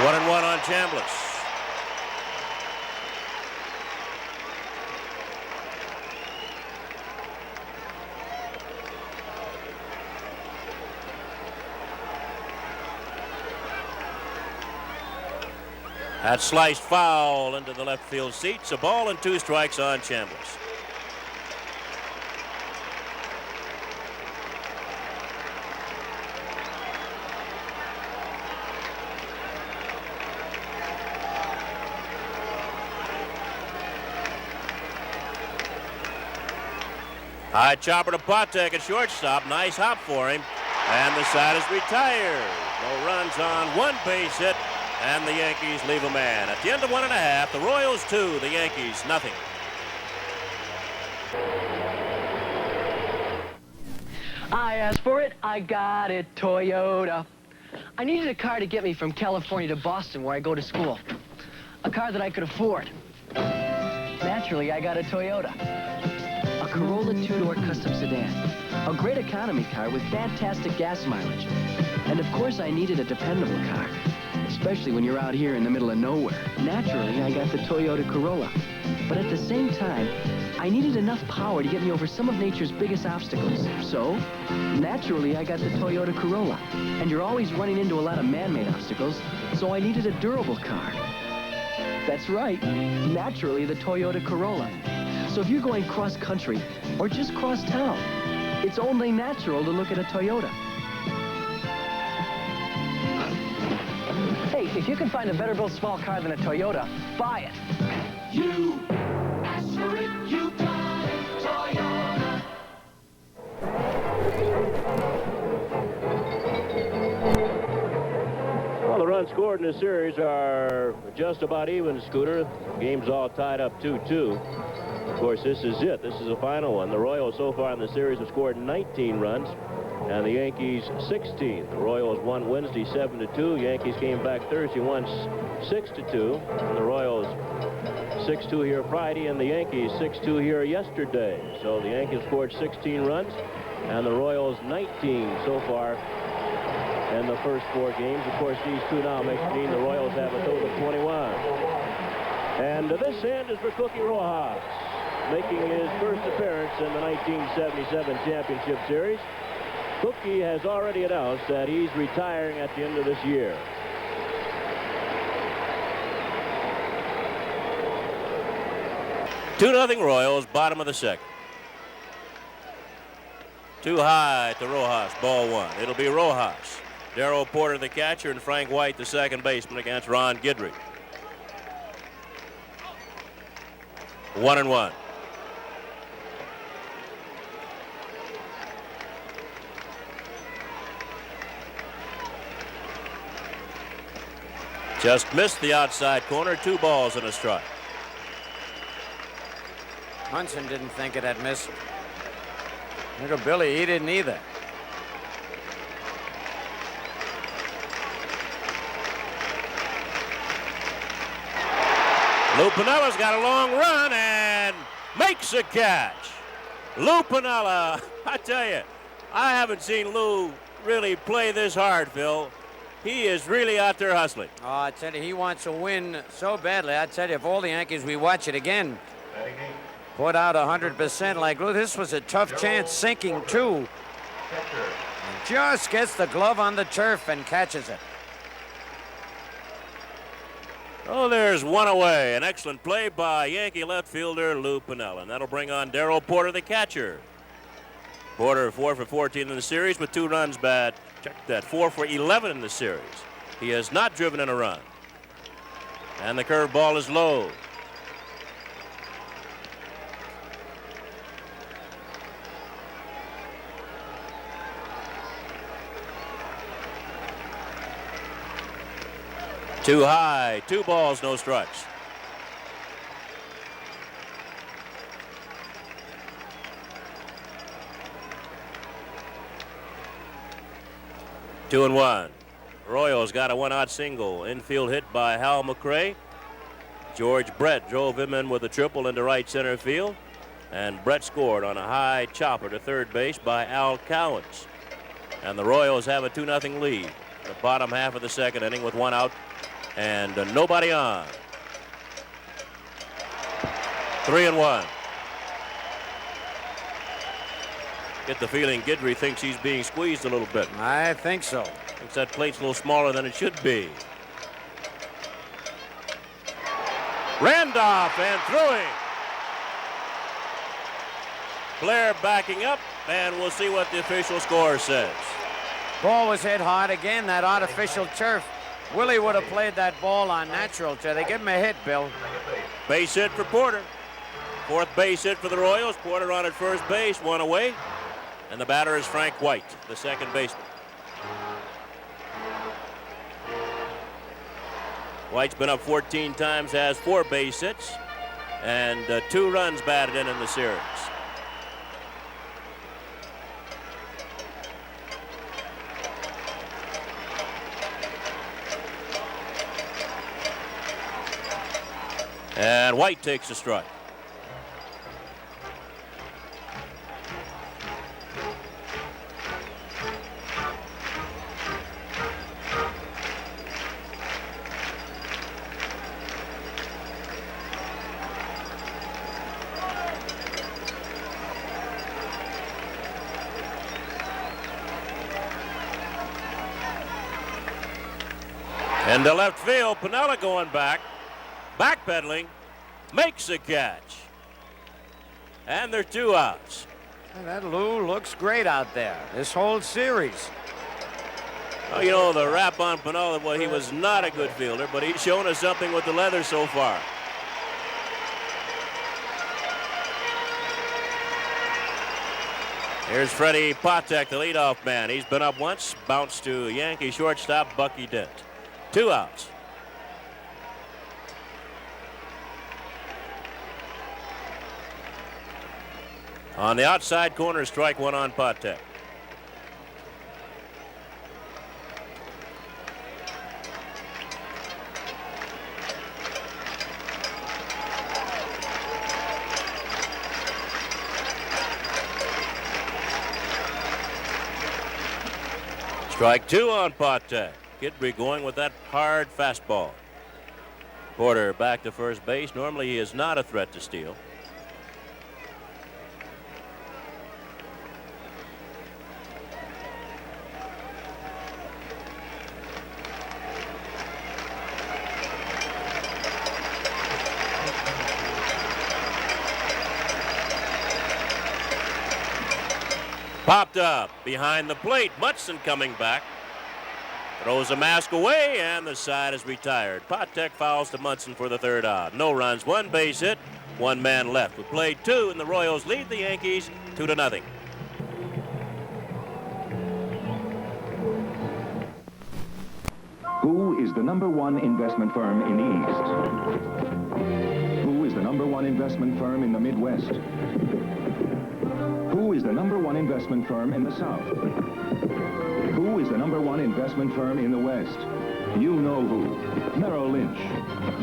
One and 1 on Chambliss. That sliced foul into the left field seats. A ball and 2 strikes on Chambliss. High chopper to Patek at shortstop. Nice hop for him. And the side is retired. No runs on, one base hit, and the Yankees leave a man. At the end of 1.5, the Royals 2, the Yankees nothing. I asked for it, I got it, Toyota. I needed a car to get me from California to Boston, where I go to school. A car that I could afford. Naturally, I got a Toyota. A Corolla two-door custom sedan. A great economy car with fantastic gas mileage. And of course, I needed a dependable car, especially when you're out here in the middle of nowhere. Naturally, I got the Toyota Corolla. But at the same time, I needed enough power to get me over some of nature's biggest obstacles. So, naturally, I got the Toyota Corolla. And you're always running into a lot of man-made obstacles, so I needed a durable car. That's right, naturally, the Toyota Corolla. So if you're going cross-country or just cross-town, it's only natural to look at a Toyota. Hey, if you can find a better-built small car than a Toyota, buy it. You asked for it, you got it, Toyota. Well, the runs scored in this series are just about even, Scooter. Game's all tied up 2-2. Of course, this is it. This is the final one. The Royals so far in the series have scored 19 runs, and the Yankees 16. The Royals won Wednesday 7-2. Yankees came back Thursday, won 6-2. And the Royals 6-2 here Friday, and the Yankees 6-2 here yesterday. So the Yankees scored 16 runs, and the Royals 19 so far in the first 4 games. Of course, these two now make it mean the Royals have a total of 21. And this end is for Cookie Rojas, making his first appearance in the 1977 Championship Series. Cookie has already announced that he's retiring at the end of this year. Two nothing Royals, bottom of the second. Too high to Rojas, ball 1. It'll be Rojas. Darrell Porter, the catcher, and Frank White, the second baseman, against Ron Guidry. 1-1. Just missed the outside corner. 2 balls and a strike. Munson didn't think it had missed. Look at Billy, he didn't either. Lou Pinella's got a long run and makes a catch. Lou Piniella, I tell you, I haven't seen Lou really play this hard, Phil. He is really out there hustling. Oh, I tell you, he wants to win so badly. I tell you, if all the Yankees, we watch it again, put out 100% like Lou. This was a tough chance, sinking too. And just gets the glove on the turf and catches it. Oh, there's one away. An excellent play by Yankee left fielder Lou Piniella. And that'll bring on Darrell Porter, the catcher. Porter 4 for 14 in the series with 2 runs bad. Check that, 4 for 11 in the series. He has not driven in a run. And the curveball is low. Too high, 2 balls, no strikes. Two and 1. Royals got a 1-out single. Infield hit by Hal McRae. George Brett drove him in with a triple into right center field. And Brett scored on a high chopper to third base by Al Cowens. And the Royals have a 2-0 lead. The bottom half of the second inning with 1 out and nobody on. 3 and 1. Get the feeling Guidry thinks he's being squeezed a little bit. I think so. Thinks that plate's a little smaller than it should be. Randolph and throwing. Blair backing up, and we'll see what the official score says. Ball was hit hard again, that artificial turf. Willie would have played that ball on natural turf. They give him a hit, Bill. Base hit for Porter. Fourth base hit for the Royals. Porter on at first base, one away. And the batter is Frank White, the second baseman. White's been up 14 times, has 4 base hits, and 2 runs batted in the series. And White takes a strike. Into left field, Pinella going back, backpedaling, makes a catch. And there are 2 outs. And that Lou looks great out there this whole series. Well, you know, the rap on Pinella, well, he was not a good fielder, but he's shown us something with the leather so far. Here's Freddie Patek, the leadoff man. He's been up once, bounced to Yankee shortstop Bucky Dent. 2 outs. On the outside corner, strike 1 on Patek. Strike 2 on Patek. Kidby going with that hard fastball. Porter back to first base. Normally he is not a threat to steal. Popped up behind the plate. Mutson coming back. Throws a mask away, and the side is retired. Patek fouls to Munson for the 3rd out. No runs, 1 base hit, 1 man left. We played 2, and the Royals lead the Yankees 2-0. Who is the #1 investment firm in the East? Who is the #1 investment firm in the Midwest? Who is the #1 investment firm in the South? Who is the #1 investment firm in the West? You know who. Merrill Lynch.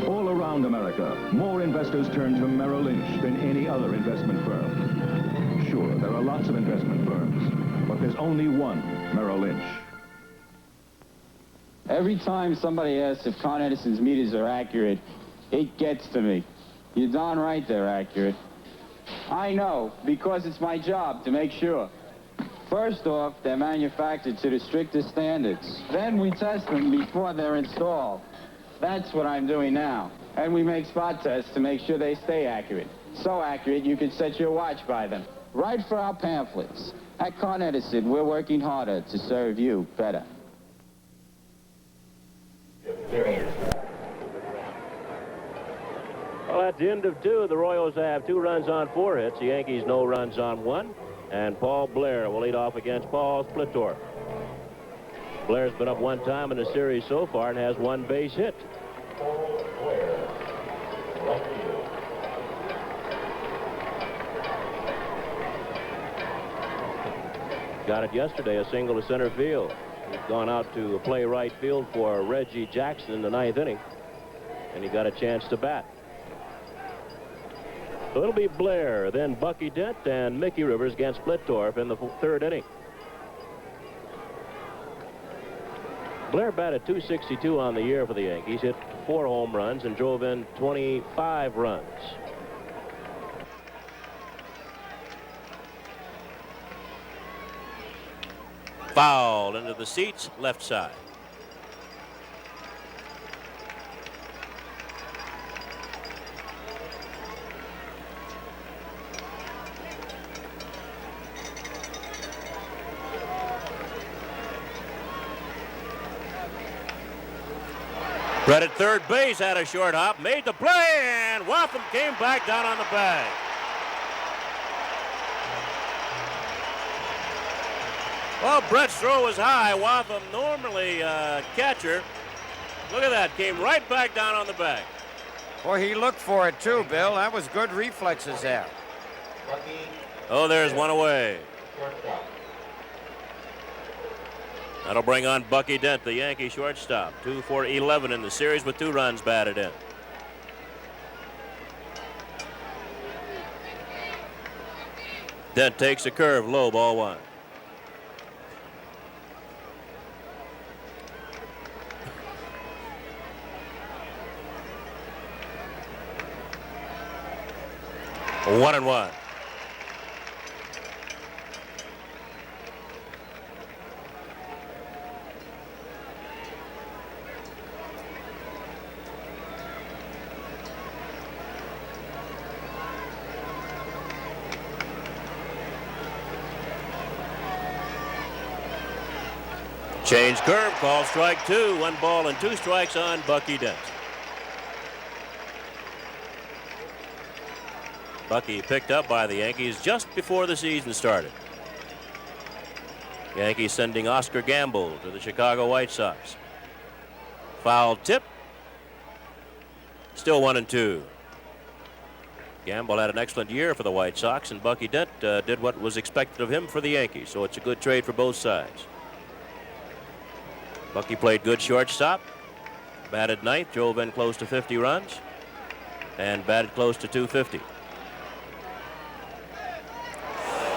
All around America, more investors turn to Merrill Lynch than any other investment firm. Sure, there are lots of investment firms, but there's only one Merrill Lynch. Every time somebody asks if Con Edison's meters are accurate, it gets to me. You're darn right they're accurate. I know, because it's my job to make sure. First off, they're manufactured to the strictest standards. Then we test them before they're installed. That's what I'm doing now. And we make spot tests to make sure they stay accurate. So accurate you could set your watch by them. Right for our pamphlets. At Con Edison, we're working harder to serve you better. Well, at the end of 2, the Royals have 2 runs on 4 hits. The Yankees no runs on 1. And Paul Blair will lead off against Paul Splittorff. Blair's been up 1 time in the series so far and has 1 base hit. Got it yesterday, a single to center field. He's gone out to play right field for Reggie Jackson in the 9th inning, and he got a chance to bat. So it'll be Blair, then Bucky Dent, and Mickey Rivers against Splittorff in the 3rd inning. Blair batted .262 on the year for the Yankees, hit 4 home runs, and drove in 25 runs. Foul into the seats, left side. Brett at third base had a short hop, made the play, and Watham came back down on the bag. Well, Brett's throw was high. Watham, normally catcher. Look at that. Came right back down on the bag. Well, he looked for it, too, Bill. That was good reflexes there. Oh, there's one away. That'll bring on Bucky Dent, the Yankee shortstop. 2 for 11 in the series with 2 runs batted in. Dent takes a curve, low, ball 1. One and one. Change curve, call strike 2. 1 ball and 2 strikes on Bucky Dent. Bucky picked up by the Yankees just before the season started. Yankees sending Oscar Gamble to the Chicago White Sox. Foul tip. Still 1 and 2. Gamble had an excellent year for the White Sox, and Bucky Dent did what was expected of him for the Yankees, so it's a good trade for both sides. Bucky played good shortstop, batted ninth, drove in close to 50 runs, and batted close to 250.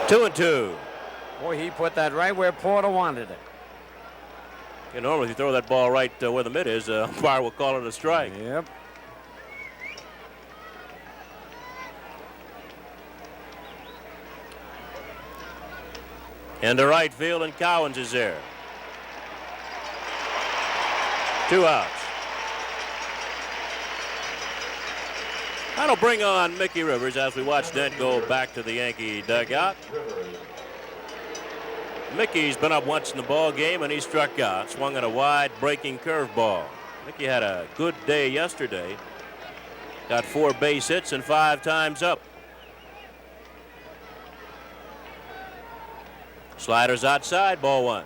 2 and 2. Boy, he put that right where Porter wanted it. You know, normally if you throw that ball right where the mid is, umpire will call it a strike. Yep. Into right field, and Cowens is there. 2 outs. That'll bring on Mickey Rivers as we watch Dent go back to the Yankee dugout. Mickey's been up once in the ball game, and he struck out. Swung at a wide breaking curveball. Mickey had a good day yesterday. Got 4 base hits and 5 times up. Sliders outside, ball 1.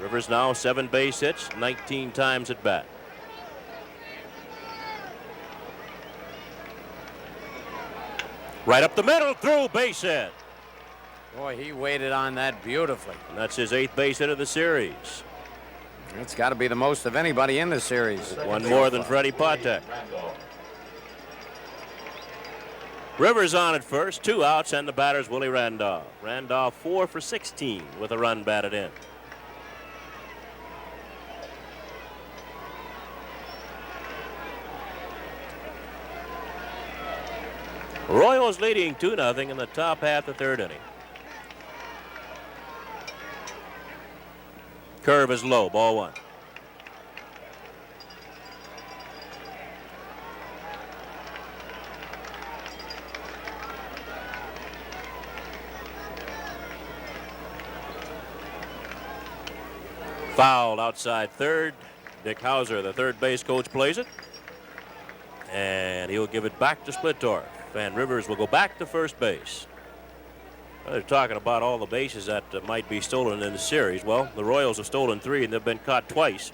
Rivers now 7 base hits, 19 times at bat. Right up the middle, through, base hit. Boy, he waited on that beautifully. And that's his 8th base hit of the series. It's got to be the most of anybody in the series. 1 more than Freddie Patek. Rivers on at first, 2 outs, and the batter's Willie Randolph. Randolph 4 for 16 with a run batted in. Royals leading 2-0 in the top half of the 3rd inning. Curve is low, ball 1. Fouled outside third. Dick Hauser, the third base coach, plays it. And he'll give it back to Splittorff. And Rivers will go back to first base. Well, they're talking about all the bases that might be stolen in the series. Well, the Royals have stolen 3, and they've been caught twice.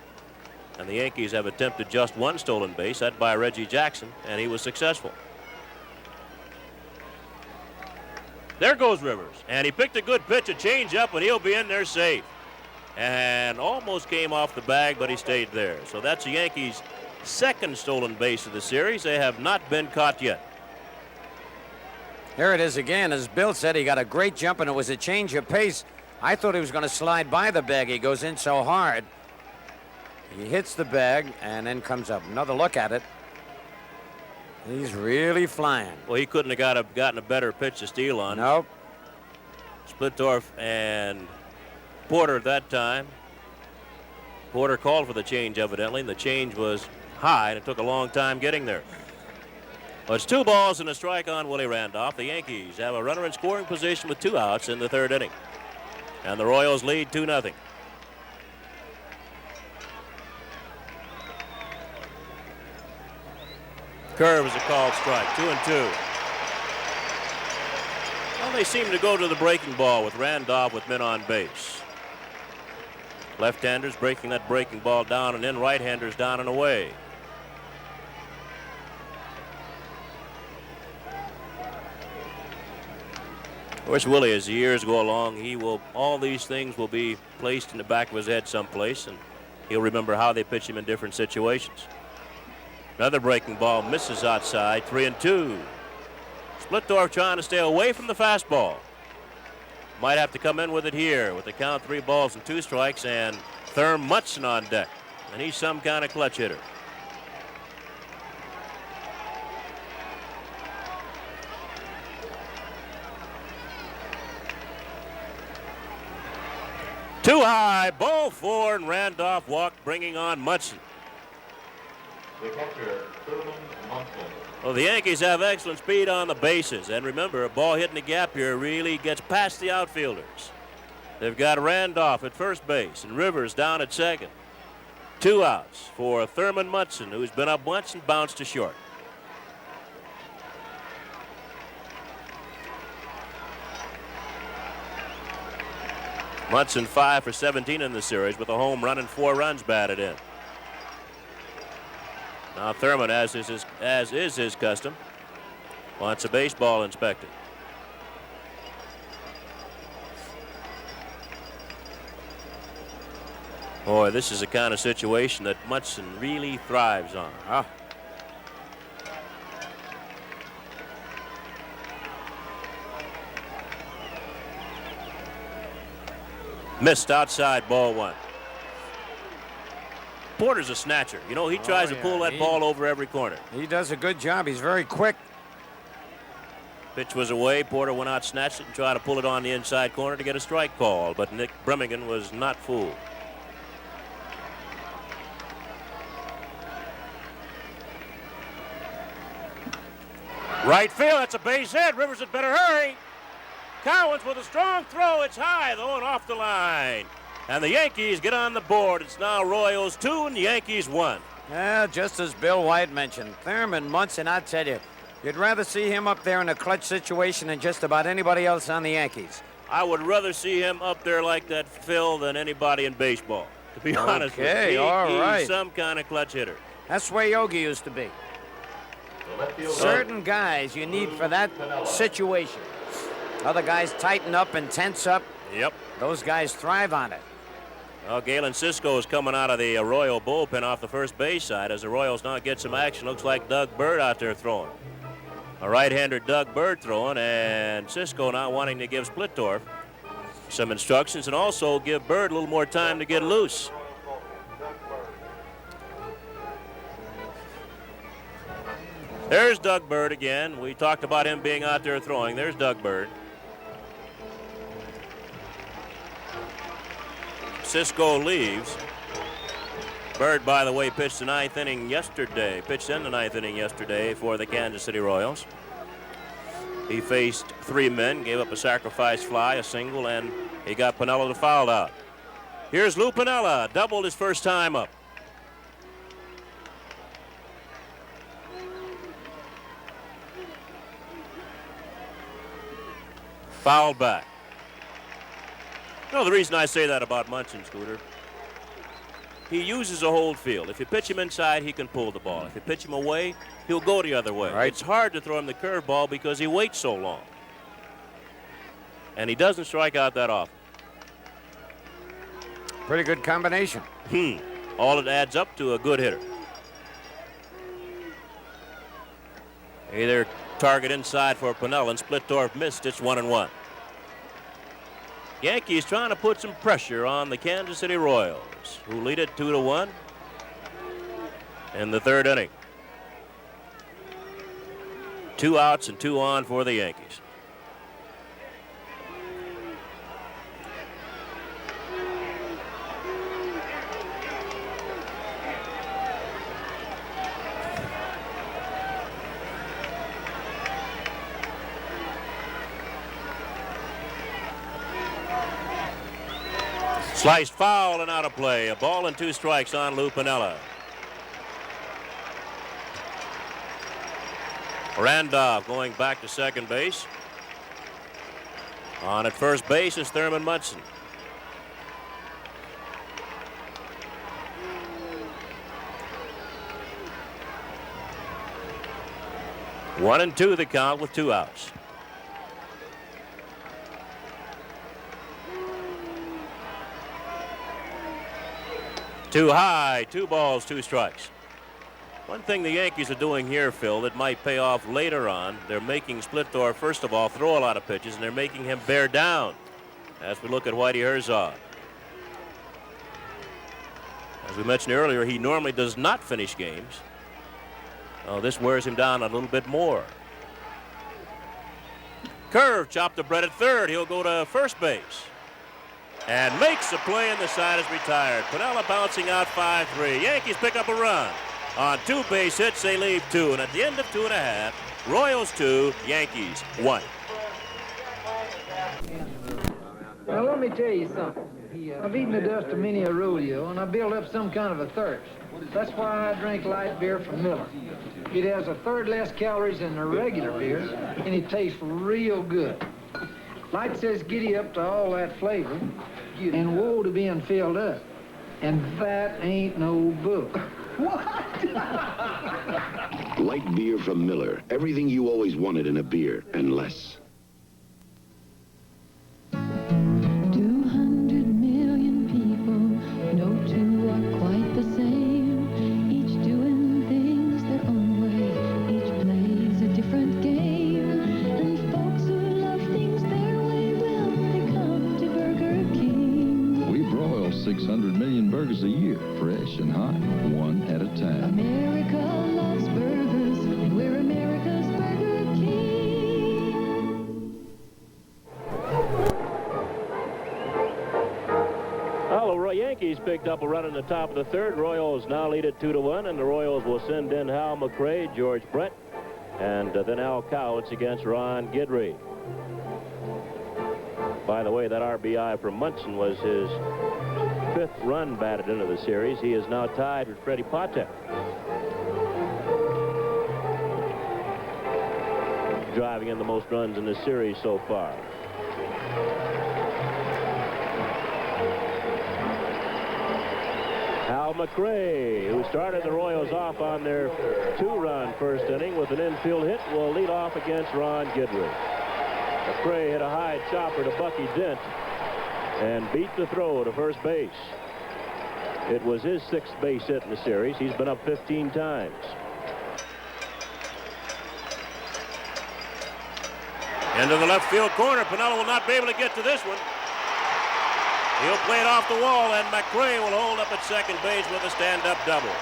And the Yankees have attempted just 1 stolen base, that by Reggie Jackson, and he was successful. There goes Rivers. And he picked a good pitch, a changeup, and he'll be in there safe. And almost came off the bag, but he stayed there. So that's the Yankees' 2nd stolen base of the series. They have not been caught yet. Here it is again. As Bill said, he got a great jump, and it was a change of pace. I thought he was going to slide by the bag. He goes in so hard. He hits the bag and then comes up. Another look at it. He's really flying. Well, he couldn't have gotten a better pitch to steal on. Nope. Splittorff and Porter at that time. Porter called for the change, evidently, and the change was high, and it took a long time getting there. Well, it's 2 balls and a strike on Willie Randolph. The Yankees have a runner in scoring position with 2 outs in the 3rd inning. And the Royals lead 2-0. Curve is a called strike, 2-2. Well, they seem to go to the breaking ball with Randolph with men on base. Left-handers breaking that breaking ball down, and then right-handers down and away. Of course, Willie, as the years go along, all these things will be placed in the back of his head someplace, and he'll remember how they pitch him in different situations. Another breaking ball misses outside, 3-2. Splittorff trying to stay away from the fastball. Might have to come in with it here with the count 3 balls and 2 strikes, and Therm Munson on deck. And he's some kind of clutch hitter. Too high, ball 4, and Randolph walked, bringing on Munson. The catcher, Thurman Munson. Well, the Yankees have excellent speed on the bases. And remember, a ball hitting the gap here really gets past the outfielders. They've got Randolph at first base and Rivers down at second. 2 outs for Thurman Munson, who's been up once and bounced to short. Munson 5 for 17 in the series with a home run and 4 runs batted in. Now Thurman, as is his custom, wants a baseball inspected. Boy, this is the kind of situation that Munson really thrives on. Missed outside, ball 1. Porter's a snatcher. You know, he tries to pull that ball over every corner. He does a good job. He's very quick. Pitch was away. Porter went out, snatched it, and tried to pull it on the inside corner to get a strike call. But Nick Birmingham was not fooled. Right field. That's a base hit. Rivers had better hurry. Cowens with a strong throw. It's high, though, and off the line. And the Yankees get on the board. It's now Royals 2 and the Yankees 1. Yeah, just as Bill White mentioned, Thurman Munson, I tell you, you'd rather see him up there in a clutch situation than just about anybody else on the Yankees. I would rather see him up there like that, Phil, than anybody in baseball, to be honest with you. Okay, all right. He's some kind of clutch hitter. That's the way Yogi used to be. Certain guys you need for that situation. Other guys tighten up and tense up. Yep. Those guys thrive on it. Well, Galen Cisco is coming out of the Royal bullpen off the first base side as the Royals now get some action. Looks like Doug Bird out there throwing. A right-hander Doug Bird throwing, and Cisco now wanting to give Splittorff some instructions and also give Bird a little more time to get loose. There's Doug Bird again. We talked about him being out there throwing. There's Doug Bird. Cisco leaves. Bird, by the way, pitched the 9th inning yesterday. Pitched in the 9th inning yesterday for the Kansas City Royals. He faced 3 men, gave up a sacrifice fly, a single, and he got Piniella to foul out. Here's Lou Piniella, doubled his first time up. Fouled back. No, the reason I say that about Munson, Scooter, he uses a whole field. If you pitch him inside, he can pull the ball. If you pitch him away, he'll go the other way. Right. It's hard to throw him the curveball because he waits so long. And he doesn't strike out that often. Pretty good combination. All it adds up to a good hitter. Either target inside for Piniella, and Splittorff missed. It's 1-1. Yankees trying to put some pressure on the Kansas City Royals, who lead it 2-1 in the 3rd inning. 2 outs and 2 on for the Yankees. Sliced foul and out of play. A ball and 2 strikes on Lou Piniella. Randolph going back to second base. On at first base is Thurman Munson. One and two the count with 2 outs. Too high, 2 balls, 2 strikes. One thing the Yankees are doing here, Phil, that might pay off later on, they're making Splittor, first of all, throw a lot of pitches, and they're making him bear down as we look at Whitey Herzog. As we mentioned earlier, he normally does not finish games. Oh, this wears him down a little bit more. Curve, chopped to Brett at third. He'll go to first base. And makes a play, and the side is retired. Pinella bouncing out 5-3. Yankees pick up a run. On 2 base hits, they leave 2. And at the end of 2.5, Royals 2, Yankees 1. Now, let me tell you something. I've eaten the dust of many a rodeo, and I built up some kind of a thirst. That's why I drink light beer from Miller. It has 1/3 less calories than the regular beer, and it tastes real good. Light says giddy up to all that flavor, and woe to being filled up. And that ain't no book. What? Light beer from Miller. Everything you always wanted in a beer, and less. 200 million people, no two are quite the same. Each doing things their own way, each plays a different game. And folks who love things their way, well, they come to Burger King. We broil 600 million burgers a year, fresh and hot, one at a time. America loves burgers, and we're America's Burger King. Well, the Yankees picked up a run in the top of the third. Royals now lead it 2-1, and the Royals will send in Hal McRae, George Brett, and then Al Cowitz against Ron Guidry. By the way, that RBI from Munson was his 5th run batted into the series. He is now tied with Freddie Patek. Driving in the most runs in this series so far. Hal McRae, who started the Royals off on their 2-run first inning with an infield hit, will lead off against Ron Guidry. McRae hit a high chopper to Bucky Dent and beat the throw to first base. It was his 6th base hit in the series. He's been up 15 times. Into the left field corner. Pinella will not be able to get to this one. He'll play it off the wall, and McRae will hold up at second base with a stand-up double.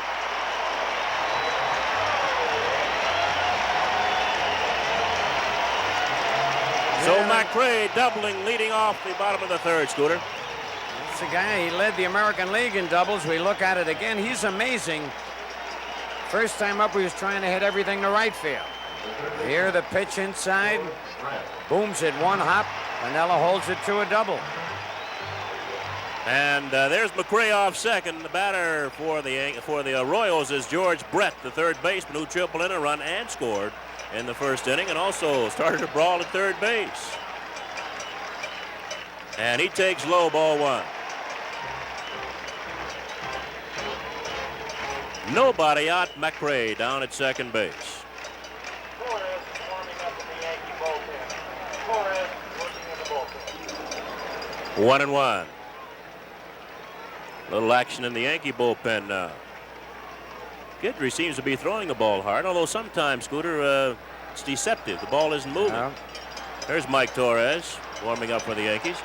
So McRae doubling, leading off the bottom of the third, Scooter. That's the guy. He led the American League in doubles. We look at it again. He's amazing. First time up, he was trying to hit everything to right field. Here, the pitch inside. Booms it 1 hop. Pinella holds it to a double. And there's McRae off second. The batter for the Royals is George Brett, the third baseman, who tripled in a run and scored in the first inning, and also started a brawl at third base. And he takes low, ball 1. Nobody out. McRae down at second base. 1-1. Little action in the Yankee bullpen now. Guidry seems to be throwing the ball hard, although sometimes, Scooter, it's deceptive. The ball isn't moving. No. There's Mike Torres warming up for the Yankees.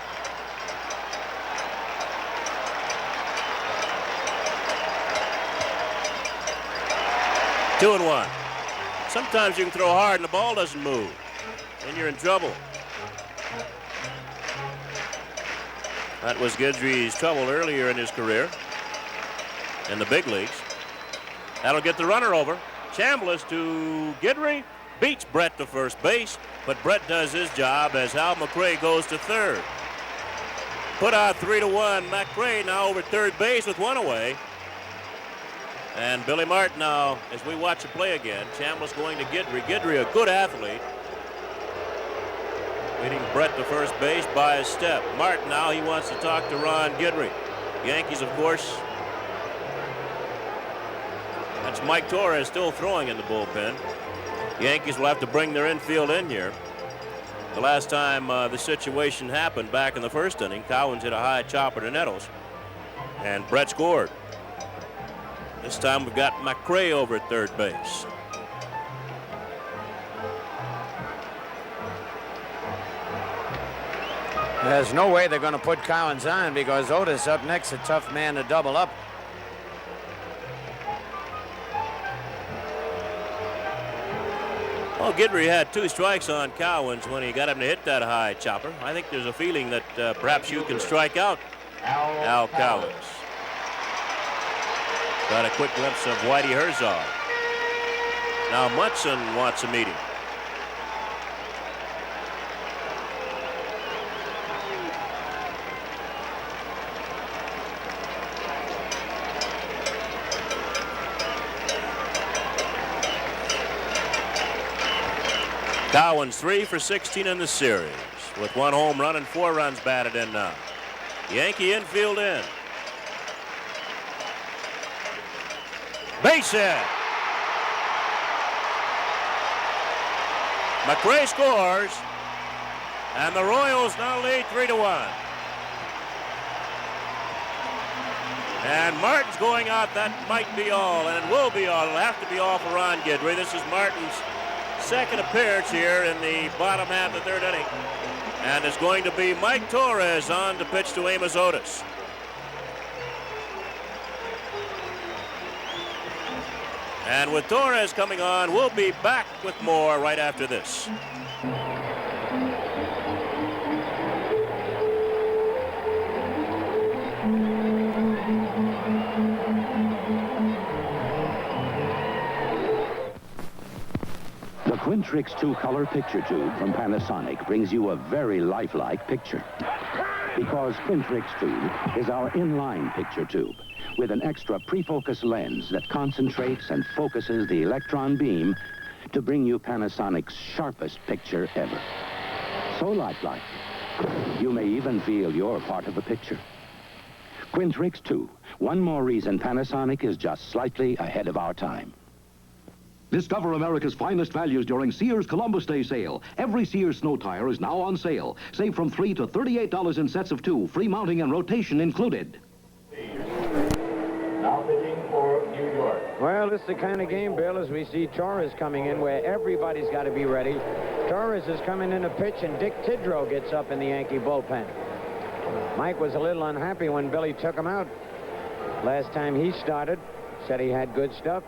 Two and 1. Sometimes you can throw hard and the ball doesn't move, and you're in trouble. That was Guidry's trouble earlier in his career in the big leagues. That'll get the runner over. Chambliss to Guidry, beats Brett to first base, but Brett does his job as Hal McRae goes to third. Put out 3-1. McRae now over third base with 1 away. And Billy Martin now, as we watch the play again, Chambliss going to Guidry. Guidry, a good athlete. leading Brett to first base by a step. Martin now, he wants to talk to Ron Guidry. Yankees, of course. That's Mike Torres still throwing in the bullpen. Yankees will have to bring their infield in here. The last time the situation happened back in the first inning, Cowens hit a high chopper to Nettles, and Brett scored. This time we've got McRae over at third base. There's no way they're going to put Cowens on because Otis up next, a tough man to double up. Well, Guidry had 2 strikes on Cowens when he got him to hit that high chopper. I think there's a feeling that perhaps you can strike out Al Cowens. Got a quick glimpse of Whitey Herzog. Now Munson wants a meeting. Cowens 3 for 16 in the series with 1 home run and 4 runs batted in now. Yankee infield in. Base hit. McRae scores, and the Royals now lead 3-1. And Martin's going out. That might be all, and it will be all. It'll have to be all for Ron Guidry. This is Martin's second appearance here in the bottom half of the 3rd inning. And it's going to be Mike Torres on to pitch to Amos Otis. And with Torres coming on, we'll be back with more right after this. The Quintrix 2-color picture tube from Panasonic brings you a very lifelike picture. Because Quintrix 2 is our inline picture tube with an extra pre-focus lens that concentrates and focuses the electron beam to bring you Panasonic's sharpest picture ever. So lifelike, you may even feel you're part of the picture. Quintrix 2, one more reason Panasonic is just slightly ahead of our time. Discover America's finest values during Sears Columbus Day sale. Every Sears snow tire is now on sale. Save from $3 to $38 in sets of 2, free mounting and rotation included. Now pitching for New York. Well, this is the kind of game, Bill, as we see Torres coming in where everybody's got to be ready. Torres is coming in to pitch, and Dick Tidrow gets up in the Yankee bullpen. Mike was a little unhappy when Billy took him out. Last time he started, said he had good stuff.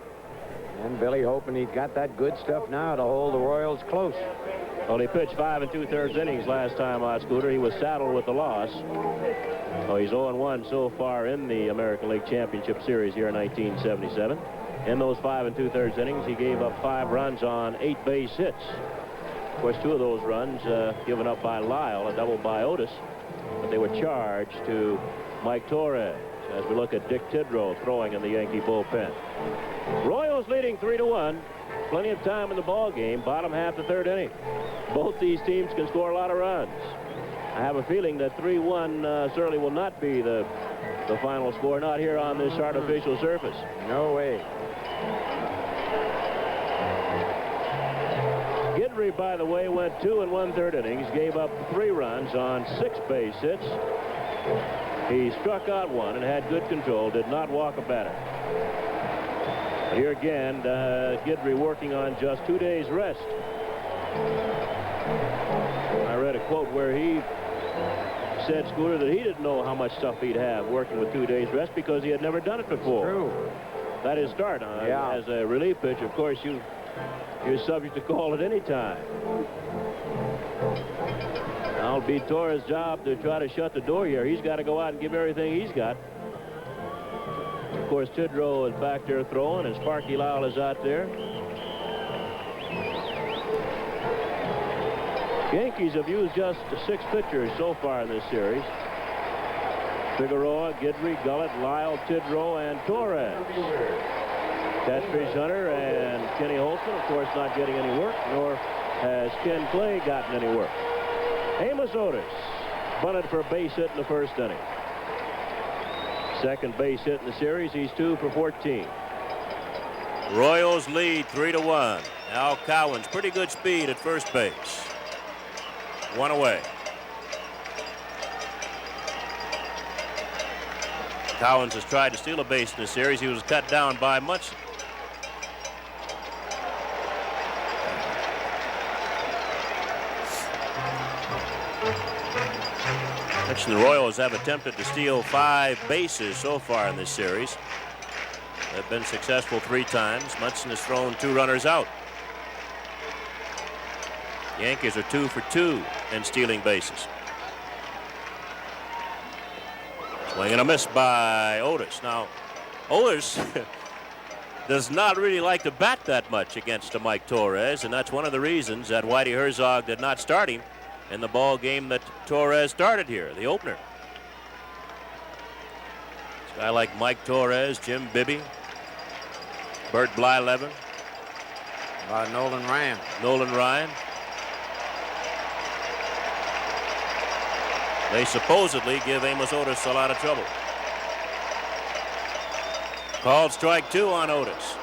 And Billy hoping he's got that good stuff now to hold the Royals close. Well, he pitched 5 2/3 innings last time out, Scooter. He was saddled with the loss. So he's 0-1 so far in the American League Championship Series here in 1977. In those 5 2/3 innings, he gave up 5 runs on 8 base hits. Of course, 2 of those runs given up by Lyle, a double by Otis. But they were charged to Mike Torres as we look at Dick Tidrow throwing in the Yankee bullpen. Royals leading 3-1. Plenty of time in the ball game. Bottom half the 3rd inning. Both these teams can score a lot of runs. I have a feeling that 3-1 certainly will not be the final score, not here on this artificial surface. No way. Guidry, by the way, went 2 1/3 innings, gave up 3 runs on 6 base hits. He struck out 1 and had good control, did not walk a batter. But here again, Guidry working on just 2 days rest. I read a quote where he said, Scooter, that he didn't know how much stuff he'd have working with 2 days rest because he had never done it before. True. That is start. Yeah. As a relief pitch, of course, you're subject to call at any time. Now it'll be Torres' job to try to shut the door here. He's got to go out and give everything he's got. Of course, Tidrow is back there throwing, and Sparky Lyle is out there. Yankees have used just 6 pitchers so far in this series. Figueroa, Guidry, Gullett, Lyle, Tidrow, and Torres. Catfish Hunter and Kenny Holtzman, of course, not getting any work, nor has Ken Clay gotten any work. Amos Otis bunted for a base hit in the first inning. Second base hit in the series. He's 2 for 14. Royals lead 3-1. Al Cowens, pretty good speed at first base. 1 away. Cowens has tried to steal a base in the series. He was cut down by Munson. The Royals have attempted to steal 5 bases so far in this series. They've been successful 3 times. Munson has thrown 2 runners out. Yankees are 2 for 2 in stealing bases. Swing and a miss by Otis. Now, Otis does not really like to bat that much against Mike Torres, and that's one of the reasons that Whitey Herzog did not start him in the ball game that Torres started here, the opener. A guy like Mike Torres, Jim Bibby, Bert Blyleven, Nolan Ryan. Nolan Ryan. They supposedly give Amos Otis a lot of trouble. Called strike 2 on Otis.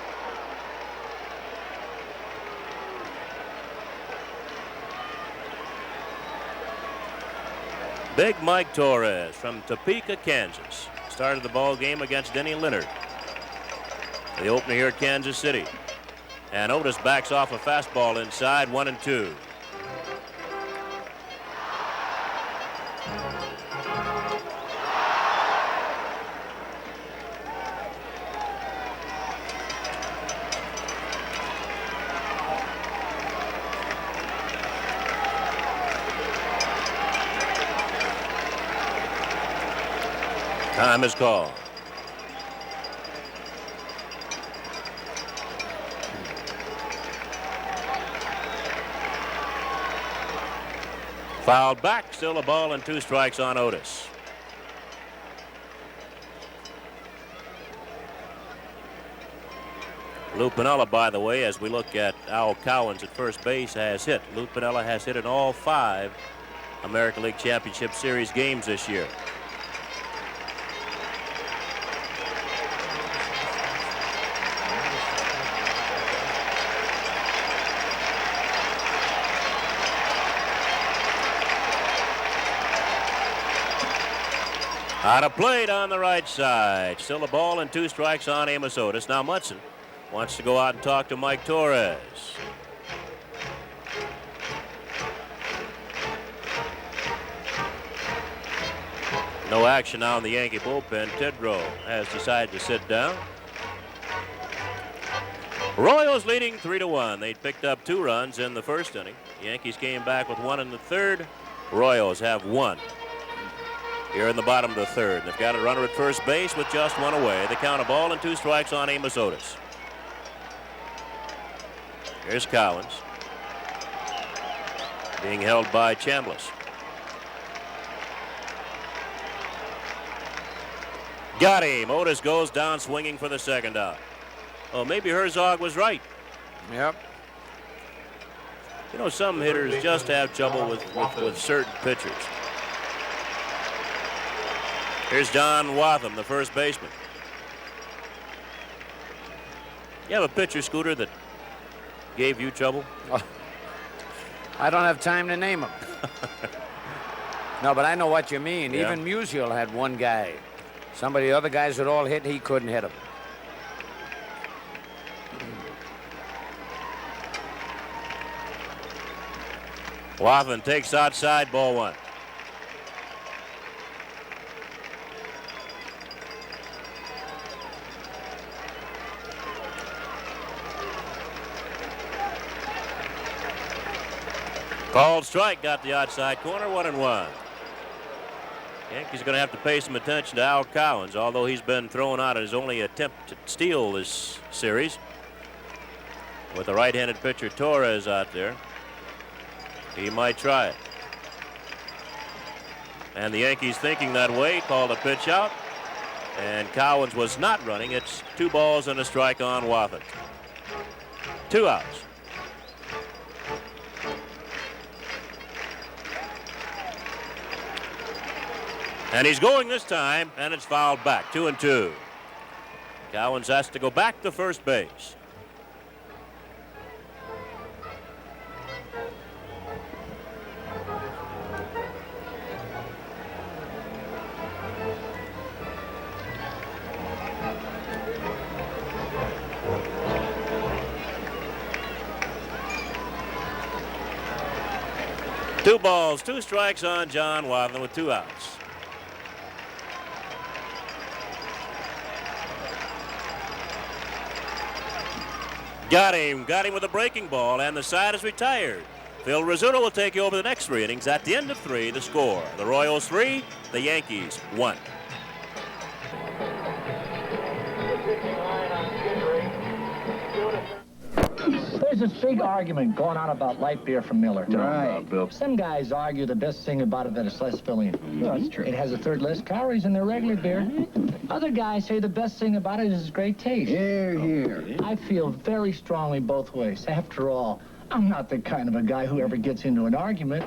Big Mike Torres from Topeka, Kansas, started the ball game against Denny Leonard, the opener here at Kansas City. And Otis backs off a fastball inside, 1-2. Time is called. Fouled back, still a ball and 2 strikes on Otis. Lou Piniella, by the way, as we look at Al Cowens at first base, has hit. Lou Piniella has hit in all 5 American League Championship Series games this year. Out of plate on the right side. Still a ball and 2 strikes on Amos Otis. Now Munson wants to go out and talk to Mike Torres. No action now in the Yankee bullpen. Tidrow has decided to sit down. Royals leading 3-1. They picked up 2 runs in the first inning. The Yankees came back with 1 in the third. Royals have 1. Here in the bottom of the third. They've got a runner at first base with just 1 away. They count a ball and 2 strikes on Amos Otis. Here's Cowens, being held by Chambliss. Got him. Otis goes down swinging for the second out. Oh, maybe Herzog was right. Yep. You know, some hitters just have trouble with certain pitchers. Here's John Watham, the first baseman. You have a pitcher, Scooter, that gave you trouble? Oh, I don't have time to name them. No, but I know what you mean. Yeah. Even Musial had 1 guy. Some of the other guys that all hit, he couldn't hit him. Watham takes outside, ball 1. Called strike, got the outside corner, 1-1. Yankees are going to have to pay some attention to Al Cowens, although he's been thrown out in his only attempt to steal this series. With the right-handed pitcher Torres out there, he might try it. And the Yankees, thinking that way, called a pitch out, and Cowens was not running. It's 2 balls and a strike on Watham. 2 outs. And he's going this time, and it's fouled back. 2-2. Cowens has to go back to first base. Two balls, 2 strikes on John Wadlin with 2 outs. Got him with a breaking ball, and the side is retired. Phil Rizzuto will take you over the next 3 innings. At the end of 3, the score: the Royals 3, the Yankees 1. There's this big argument going on about light beer from Miller. Right. Some guys argue the best thing about it that it's less filling. No, that's true. It has a third less calories than their regular beer. Other guys say the best thing about it is its great taste. Here, here. I feel very strongly both ways. After all, I'm not the kind of a guy who ever gets into an argument.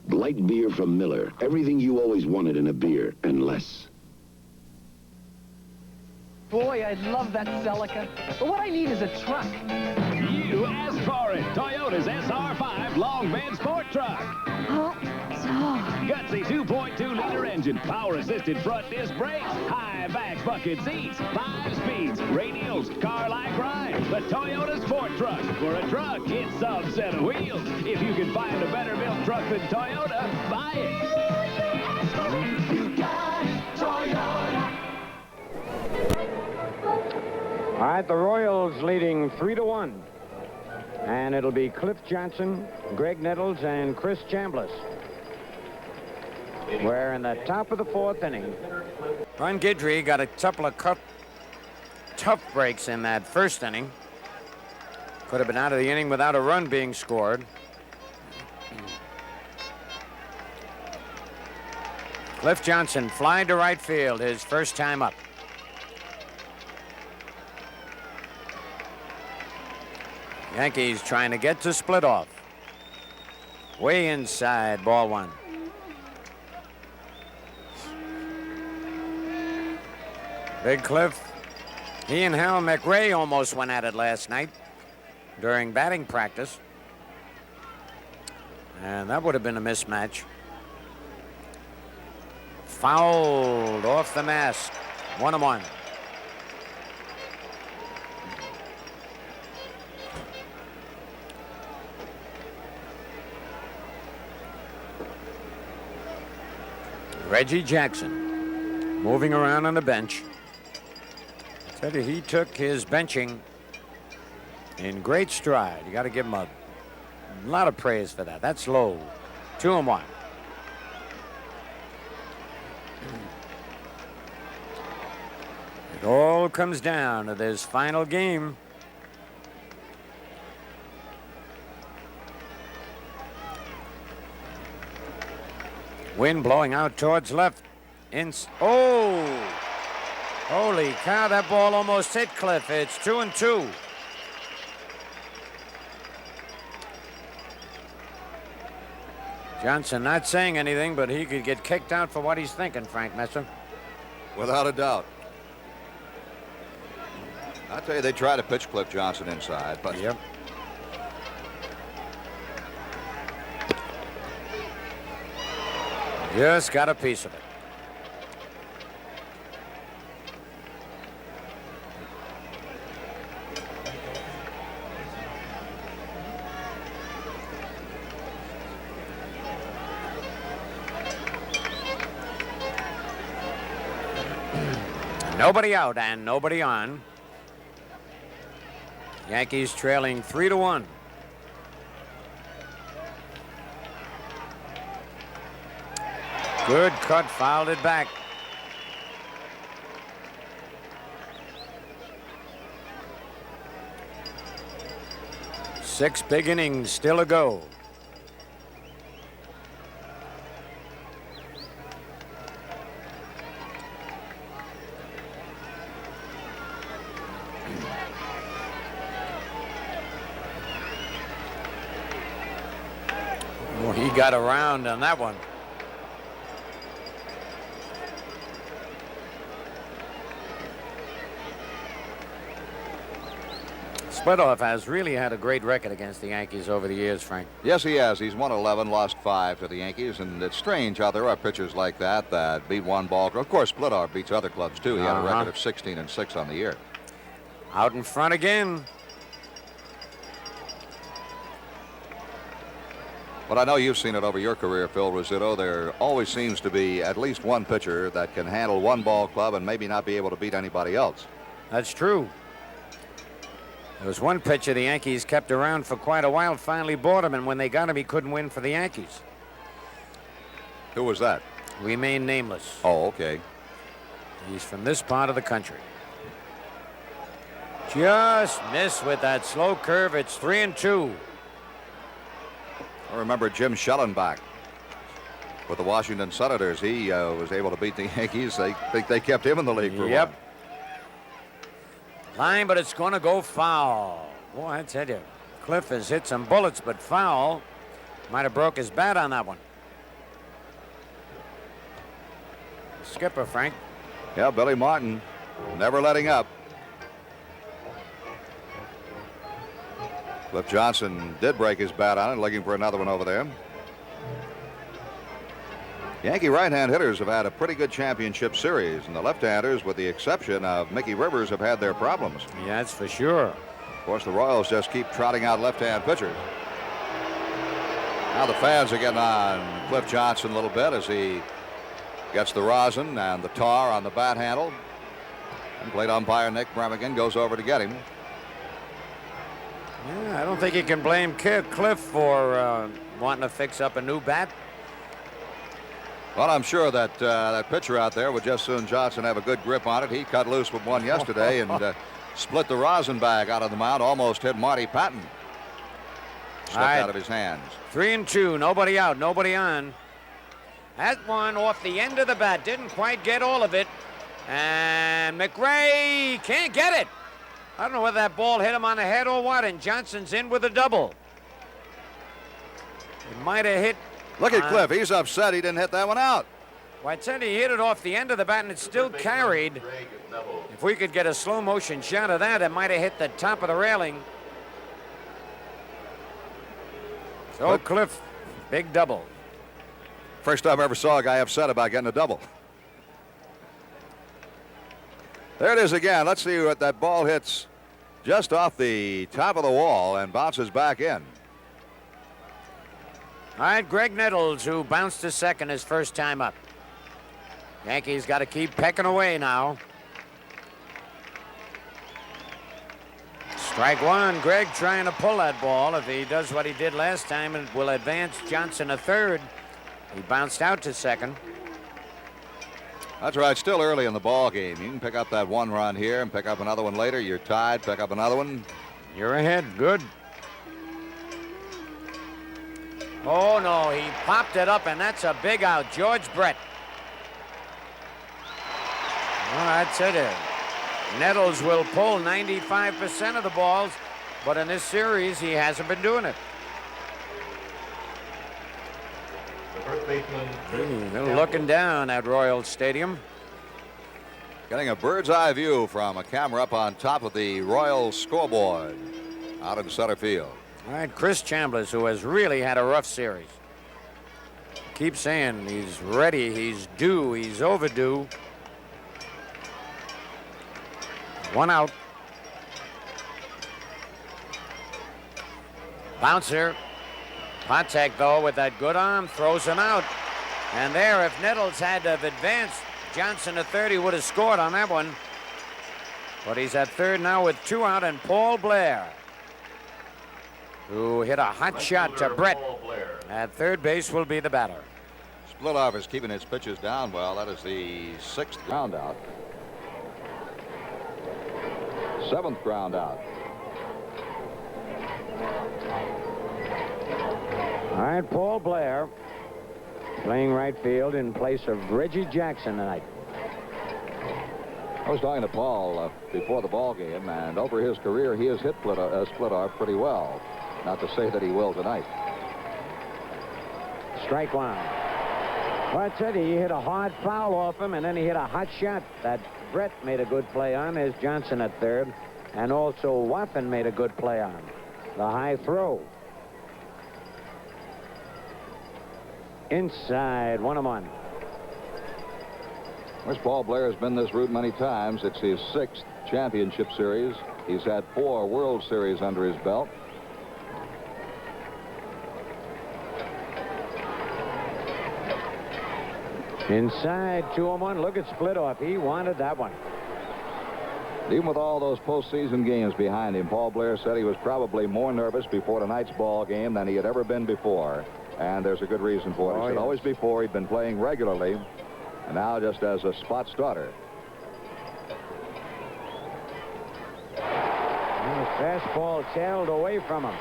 Light beer from Miller. Everything you always wanted in a beer, and less. Boy, I love that Celica. But what I need is a truck. You asked for it. Toyota's SR5 long bed sport truck. Oh, Gutsy 2.2-liter engine, power-assisted front disc brakes, high back bucket seats, 5 speeds, radials, car-like ride. The Toyota Sport Truck. For a truck, it's some set of wheels. If you can find a better-built truck than Toyota, buy it. You got it, Toyota. All right, the Royals leading 3-1. And it'll be Cliff Johnson, Greg Nettles, and Chris Chambliss. We're in the top of the 4th inning. Ron Guidry got a couple of tough breaks in that first inning. Could have been out of the inning without a run being scored. Cliff Johnson flying to right field, his first time up. Yankees trying to get to split off. Way inside, ball 1. Big Cliff, he and Hal McRae almost went at it last night during batting practice. And that would have been a mismatch. Fouled off the mask. 1-1. Reggie Jackson moving around on the bench. I tell you, he took his benching in great stride. You got to give him a lot of praise for that. That's low. 2-1. It all comes down to this final game. Wind blowing out towards left. Oh! Holy cow, that ball almost hit Cliff. It's 2-2. Johnson not saying anything, but he could get kicked out for what he's thinking, Frank Messer. Without a doubt. I'll tell you, they try to pitch Cliff Johnson inside, but... Yep. Just got a piece of it. Nobody out and nobody on. Yankees trailing 3-1. Good cut, fouled it back. Six big innings still to go. Well, he got around on that one. Splitoff has really had a great record against the Yankees over the years, Frank. Yes, he has. He's won 11, lost 5 to the Yankees, and it's strange how there are pitchers like that that beat one ball. Of course, Splitoff beats other clubs, too. He had a record of 16-6 on the year. Out in front again. But I know you've seen it over your career, Phil Rizzuto. There always seems to be at least one pitcher that can handle one ball club and maybe not be able to beat anybody else. That's true. There was one pitcher the Yankees kept around for quite a while, finally bought him, and when they got him, he couldn't win for the Yankees. Who was that? Remain nameless. Oh, okay. He's from this part of the country. Just missed with that slow curve. It's 3-2. I remember Jim Schellenbach with the Washington Senators. He was able to beat the Yankees. They think they kept him in the league for a while. Line, but it's going to go foul. Boy, I tell you, Cliff has hit some bullets, but foul. Might have broke his bat on that one. Skipper, Frank. Yeah, Billy Martin, never letting up. Cliff Johnson did break his bat on it, looking for another one over there. Yankee right-hand hitters have had a pretty good championship series, and the left-handers, with the exception of Mickey Rivers, have had their problems. Yeah, that's for sure. Of course, the Royals just keep trotting out left-hand pitchers. Now the fans are getting on Cliff Johnson a little bit as he gets the rosin and the tar on the bat handle. And plate umpire Nick Bremigan goes over to get him. Yeah, I don't think you can blame Cliff for wanting to fix up a new bat. Well, I'm sure that that pitcher out there would just soon Johnson have a good grip on it. He cut loose with one yesterday and split the rosin bag out of the mound, almost hit Marty Patton. Slipped out of his hands. 3-2, nobody out, nobody on. That one off the end of the bat, didn't quite get all of it. And McRae can't get it. I don't know whether that ball hit him on the head or what, and Johnson's in with a double. It might have hit. Look at Cliff. He's upset he didn't hit that one out. Well, I tell you, he hit it off the end of the bat, and it still carried. If we could get a slow motion shot of that, it might have hit the top of the railing. So Cliff, big double. First time I ever saw a guy upset about getting a double. There it is again. Let's see what that ball hits just off the top of the wall and bounces back in. All right, Greg Nettles, who bounced to second his first time up. Yankees got to keep pecking away now. Strike one. Greg trying to pull that ball. If he does what he did last time, it will advance Johnson to third. He bounced out to second. That's right. Still early in the ball game. You can pick up that one run here and pick up another one later. You're tied. Pick up another one. You're ahead. Good. Oh, no, he popped it up, and that's a big out. George Brett. Well, that's it. Nettles will pull 95% of the balls, but in this series, he hasn't been doing it. They're looking down at Royals Stadium. Getting a bird's eye view from a camera up on top of the Royals scoreboard out in center field. All right, Chris Chambliss, who has really had a rough series. Keep saying he's ready, he's due, he's overdue. One out. Bouncer. Contact, though, with that good arm, throws him out. And there, if Nettles had to have advanced, Johnson at third, he would have scored on that one. But he's at third now with two out, and Paul Blair, who hit a hot shot to Brett at third base, will be the batter. Splitoff is keeping his pitches down well. That is the 6th ground out. 7th ground out. All right, Paul Blair playing right field in place of Reggie Jackson tonight. I was talking to Paul before the ball game, and over his career, he has hit Splitoff pretty well. Not to say that he will tonight. Strike one. Well, I said he hit a hard foul off him, and then he hit a hot shot that Brett made a good play on. There's Johnson at third, and also Waffen made a good play on the high throw. Inside, 1-1. This ball player has been this route many times. It's his 6th championship series. He's had 4 World Series under his belt. Inside, 2-1. Look at split off. He wanted that one. Even with all those postseason games behind him, Paul Blair said he was probably more nervous before tonight's ball game than he had ever been before. And there's a good reason for it. He said always before he'd been playing regularly, and now just as a spot starter. Fastball sailed away from him.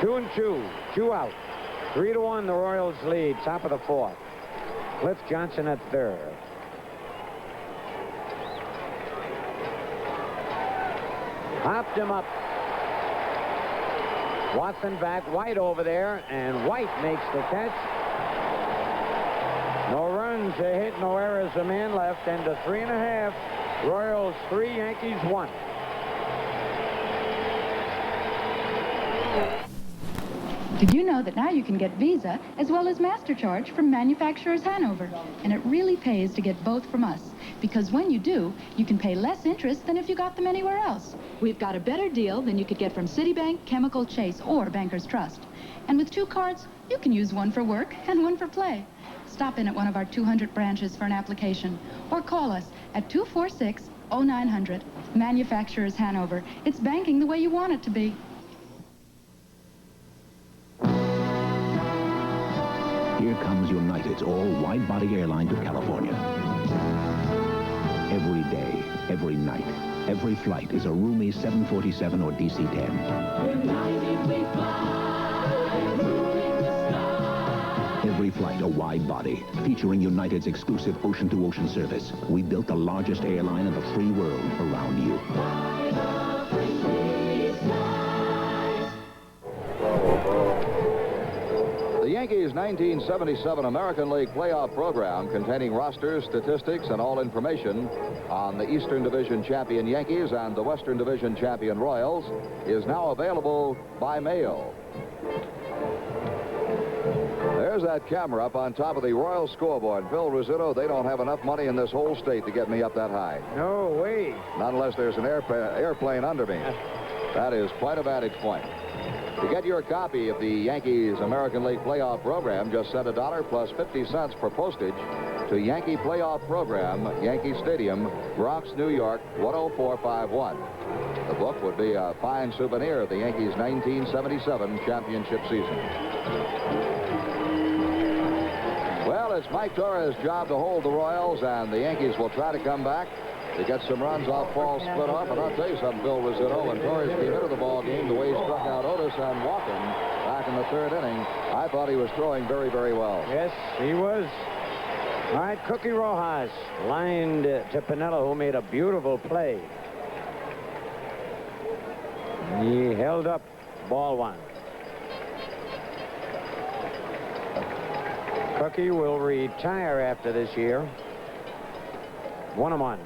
2-2. 2 out. 3-1 the Royals lead. Top of the 4th. Cliff Johnson at third. Hopped him up. Watson back. White over there, and White makes the catch. No runs, a hit, no errors, a man left, and to 3.5. Royals 3, Yankees 1. Did you know that now you can get Visa as well as MasterCharge from manufacturers Hanover? And it really pays to get both from us, because when you do, you can pay less interest than if you got them anywhere else. We've got a better deal than you could get from Citibank, Chemical, Chase, or Bankers Trust. And with 2 cards, you can use one for work and one for play. Stop in at one of our 200 branches for an application, or call us at 246-0900. Manufacturers Hanover. It's banking the way you want it to be. Here comes United's all-wide-body airline to California. Every day, every night, every flight is a roomy 747 or DC-10. United we fly, ruling the sky. Every flight a wide body, featuring United's exclusive ocean-to-ocean service. We built the largest airline in the free world around you. The Yankees' 1977 American League playoff program, containing rosters, statistics, and all information on the Eastern Division champion Yankees and the Western Division champion Royals, is now available by mail. There's that camera up on top of the Royals scoreboard. Phil Rizzuto, they don't have enough money in this whole state to get me up that high. No way. Not unless there's an airplane under me. That is quite a vantage point. To get your copy of the Yankees American League playoff program, just send $1 plus 50 cents per postage to Yankee Playoff Program, Yankee Stadium, Bronx, New York, 10451. The book would be a fine souvenir of the Yankees' 1977 championship season. Well, it's Mike Torres' job to hold the Royals, and the Yankees will try to come back to get some runs off Paul's split off. And I'll tell you something, Phil Rizzuto, when Torres came into the ball game, the way he struck out Otis and Walken back in the 3rd inning, I thought he was throwing very, very well. Yes, he was. All right, Cookie Rojas lined to Piniella, who made a beautiful play. He held up ball 1. Cookie will retire after this year. 1-1.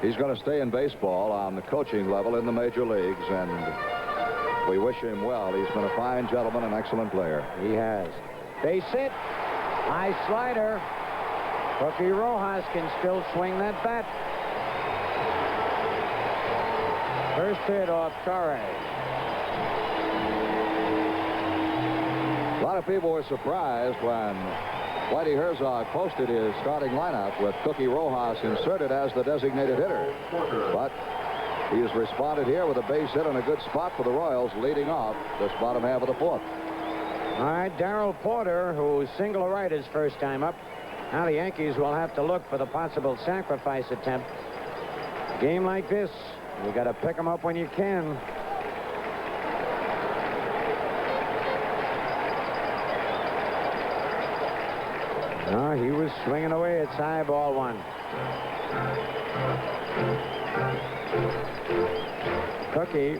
He's going to stay in baseball on the coaching level in the major leagues, and we wish him well. He's been a fine gentleman, an excellent player. He has. Base hit. High slider. Cookie Rojas can still swing that bat. First hit off Torres. A lot of people were surprised when Whitey Herzog posted his starting lineup with Cookie Rojas inserted as the designated hitter. But he has responded here with a base hit and a good spot for the Royals, leading off this bottom half of the 4th. All right, Darrell Porter, who single right his first time up. Now the Yankees will have to look for the possible sacrifice attempt. A game like this, you got to pick them up when you can. No, he was swinging away. It's high, ball 1. Cookie,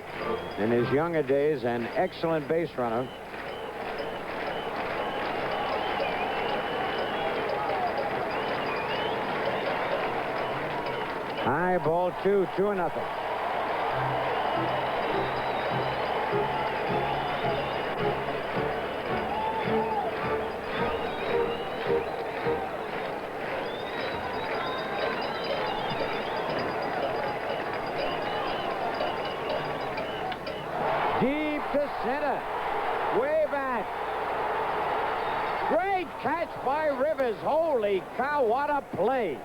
in his younger days, an excellent base runner. high, ball 2, 2-0. Deep to center. Way back. Great catch by Rivers. Holy cow, what a play.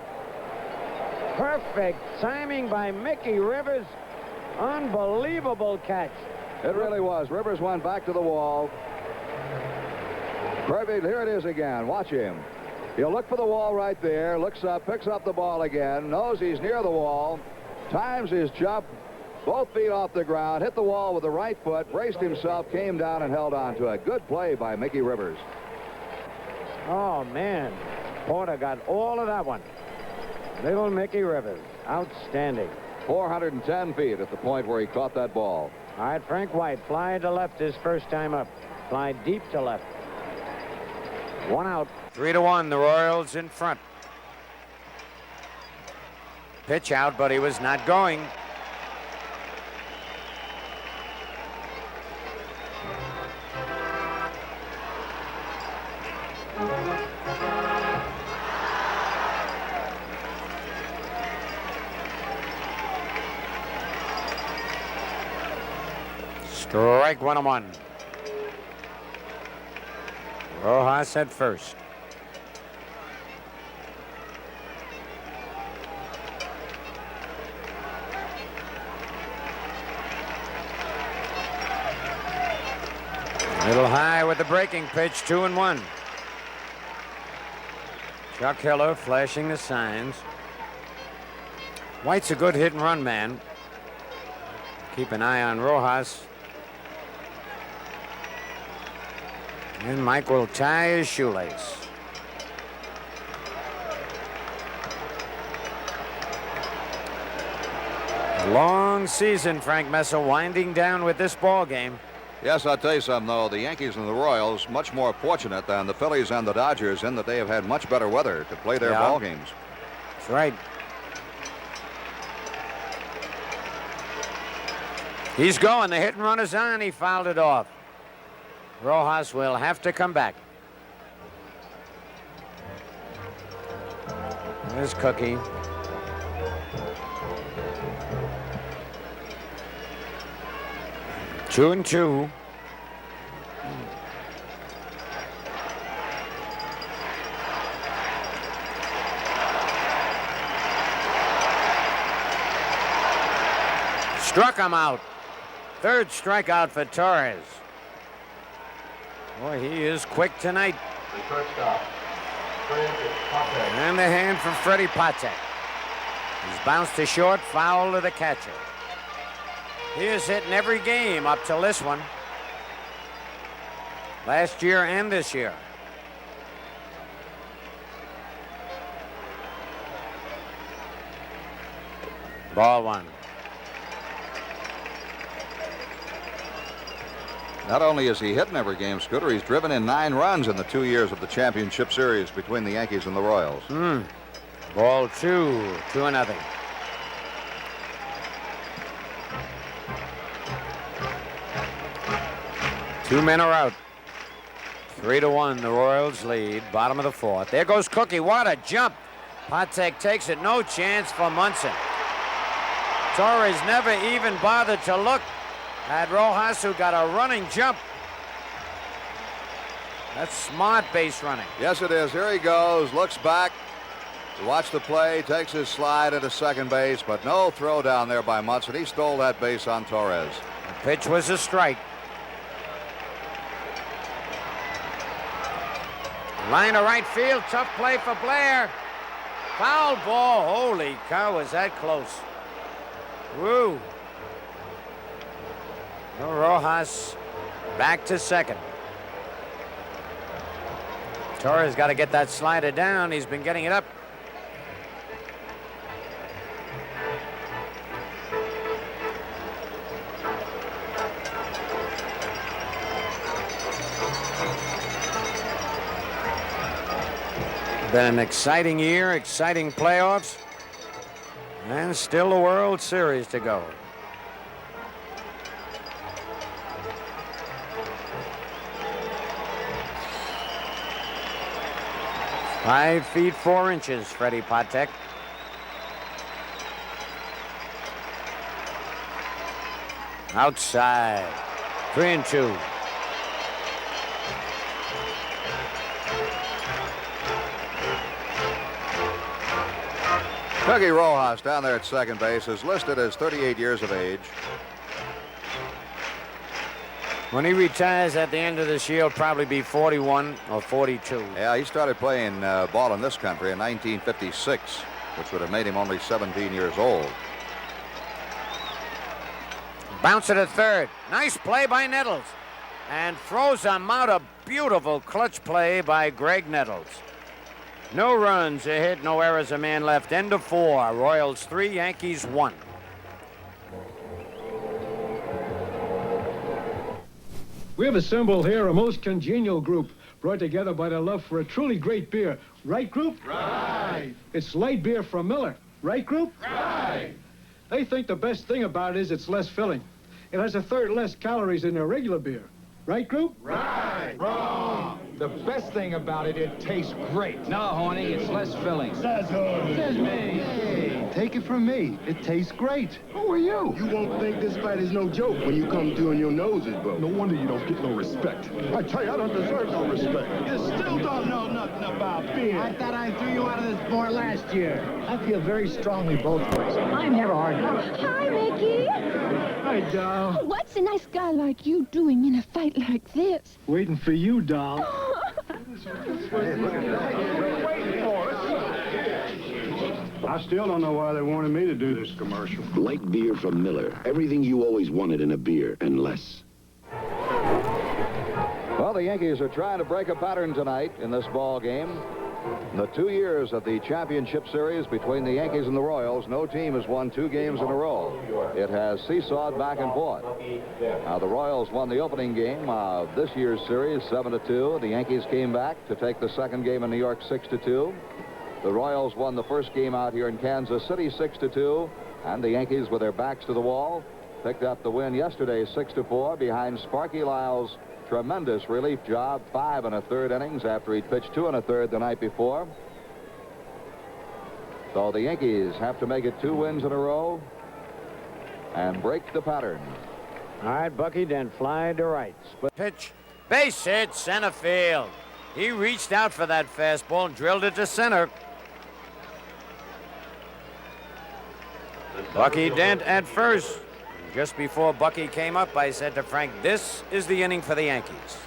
Perfect timing by Mickey Rivers. Unbelievable catch. It really was. Rivers went back to the wall. Perfect. Here it is again. Watch him. He'll look for the wall right there. Looks up, picks up the ball again. Knows he's near the wall. Times his jump. Both feet off the ground. Hit the wall with the right foot. Braced himself. Came down and held on to it. Good play by Mickey Rivers. Oh, man. Porter got all of that one. Little Mickey Rivers. Outstanding. 410 feet at the point where he caught that ball. All right, Frank White. Fly to left his first time up. Fly deep to left. 1 out. 3-1. The Royals in front. Pitch out, but he was not going. Strike 1-1. Rojas at first. Little high with the breaking pitch, 2-1. Chuck Hiller flashing the signs. White's a good hit and run man. Keep an eye on Rojas. And Mike will tie his shoelace. A long season, Frank Mesa, winding down with this ball game. Yes, I'll tell you something, though. The Yankees and the Royals much more fortunate than the Phillies and the Dodgers in that they have had much better weather to play their ball games. That's right. He's going. The hit and run is on. He fouled it off. Rojas will have to come back. There's Cookie. Two and two. Struck him out. Third strikeout for Torres. Boy, he is quick tonight. The shortstop, And the hand from Freddie Patek. He's bounced to short, foul to the catcher. He is hitting every game up till this one. Last year and this year. Ball one. Not only is he hitting every game, Scooter, he's driven in 9 runs in the 2 years of the championship series between the Yankees and the Royals. Ball 2, 2-0. Two men are out. 3-1, the Royals lead. Bottom of the 4th. There goes Cookie. What a jump. Patek takes it. No chance for Munson. Torres never even bothered to look at Rojas, who got a running jump. That's smart base running. Yes, it is. Here he goes. Looks back. To watch the play. Takes his slide into second base, but no throw down there by Munson. He stole that base on Torres. The pitch was a strike. Line of right field. Tough play for Blair. Foul ball. Holy cow, was that close. Woo. Rojas back to second. Torres got to get that slider down. He's been getting it up. Been an exciting year, exciting playoffs. And still the World Series to go. Five feet 4 inches, Freddie Patek. Outside. 3-2. Dougie Rojas down there at second base is listed as 38 years of age. When he retires at the end of this year, he'll probably be 41 or 42. Yeah, he started playing ball in this country in 1956, which would have made him only 17 years old. Bounce it to third. Nice play by Nettles. And throws him out. A beautiful clutch play by Greg Nettles. No runs, a hit, no errors, a man left. End of 4. Royals 3, Yankees 1. We have assembled here a most congenial group brought together by their love for a truly great beer. Right, group? Right. It's light beer from Miller. Right, group? Right. They think the best thing about it is it's less filling. It has 1/3 less calories than their regular beer. Right, group? Right. Wrong. The best thing about it, it tastes great. No, Horny, it's less filling. Says who? Says me. Hey, take it from me. It tastes great. Who are you? You won't think this fight is no joke when you come to and your nose is broke. No wonder you don't get no respect. I tell you, I don't deserve no respect. You still don't know nothing about beer. I thought I threw you out of this sport last year. I feel very strongly both ways. I never argue. Hi, Mickey. Hi, doll. What's a nice guy like you doing in a fight like this? Waiting for you, doll. I still don't know why they wanted me to do this commercial. Light beer from Miller. Everything you always wanted in a beer and less. Well, the Yankees are trying to break a pattern tonight in this ball game. In the 2 years of the championship series between the Yankees and the Royals, no team has won 2 games in a row. It has seesawed back and forth. Now, the Royals won the opening game of this year's series 7-2. The Yankees came back to take the second game in New York 6-2. The Royals won the first game out here in Kansas City 6-2. And the Yankees, with their backs to the wall, picked up the win yesterday 6-4 behind Sparky Lyle's tremendous relief job, 5 1/3 innings after he'd pitched 2 1/3 the night before. So the Yankees have to make it 2 wins in a row and break the pattern. All right, Bucky, then fly to right. Split pitch, base hit, center field. He reached out for that fastball and drilled it to center. Bucky Dent at first. Just before Bucky came up, I said to Frank, this is the inning for the Yankees.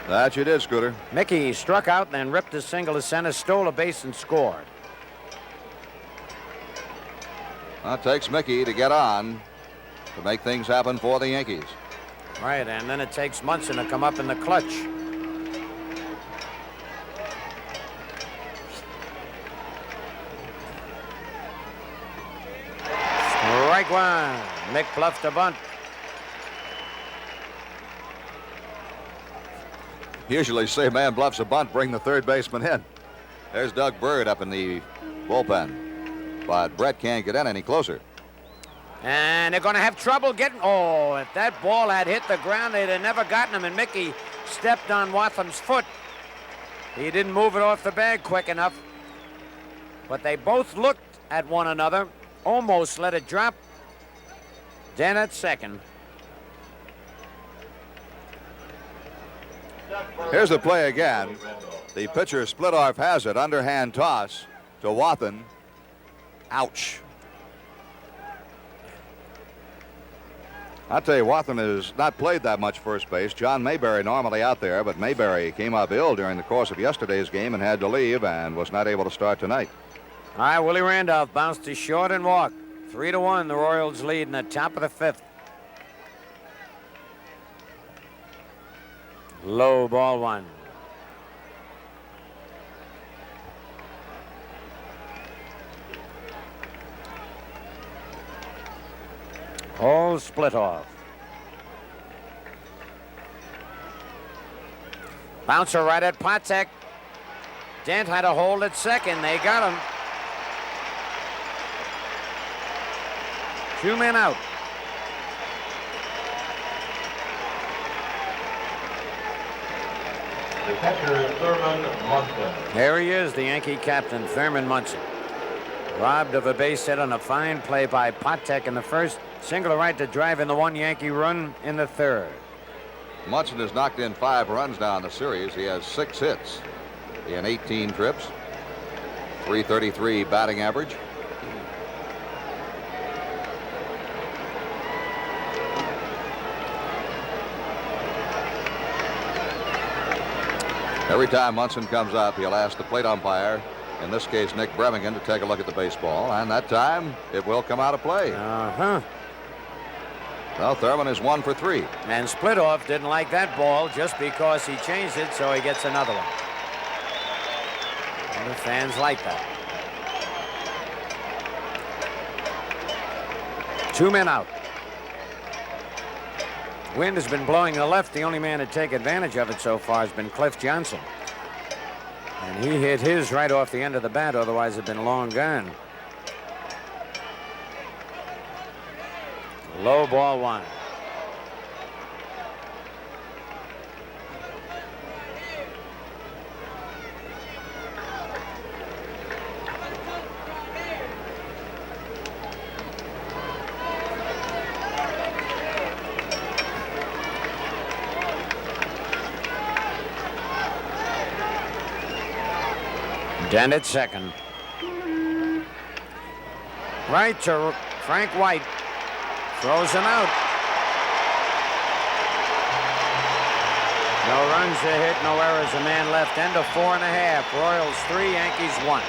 That you did, Scooter. Mickey struck out, then ripped a single to center, stole a base, and scored. That takes Mickey to get on to make things happen for the Yankees. Right, and then it takes Munson to come up in the clutch. Strike one. Mick bluffed a bunt. Usually say man bluffs a bunt, bring the third baseman in. There's Doug Bird up in the bullpen. But Brett can't get in any closer. And they're going to have trouble getting... Oh, if that ball had hit the ground, they'd have never gotten him. And Mickey stepped on Watham's foot. He didn't move it off the bag quick enough. But they both looked at one another, almost let it drop. Then at second. Here's the play again. The pitcher Splitoff has it. Underhand toss to Wathan. Ouch. I'll tell you, Wathan has not played that much first base. John Mayberry normally out there, but Mayberry came up ill during the course of yesterday's game and had to leave and was not able to start tonight. All right, Willie Randolph bounced to short and walked. 3-1, the Royals lead in the top of the 5th. Low ball one. All split off. Bouncer right at Patek. Dent had a hold at second. They got him. 2 men out. The catcher, Thurman Munson. There he is, the Yankee captain, Thurman Munson. Robbed of a base hit on a fine play by Patek in the first. Single to right to drive in the 1 Yankee run in the third. Munson has knocked in 5 runs now in the series. He has 6 hits in 18 trips. .333 batting average. Every time Munson comes up, he'll ask the plate umpire, in this case Nick Bremigan, to take a look at the baseball, and that time it will come out of play. Well, Thurman is 1 for 3. And Splitoff didn't like that ball just because he changed it, so he gets another one. And the fans like that. 2 men out. Wind has been blowing to the left. The only man to take advantage of it so far has been Cliff Johnson. And he hit his right off the end of the bat, otherwise it'd been long gone. Low ball 1. Dent at second. Right to Frank White. Throws him out. No runs, a hit, no errors, a man left. End of 4 1/2. Royals 3, Yankees 1.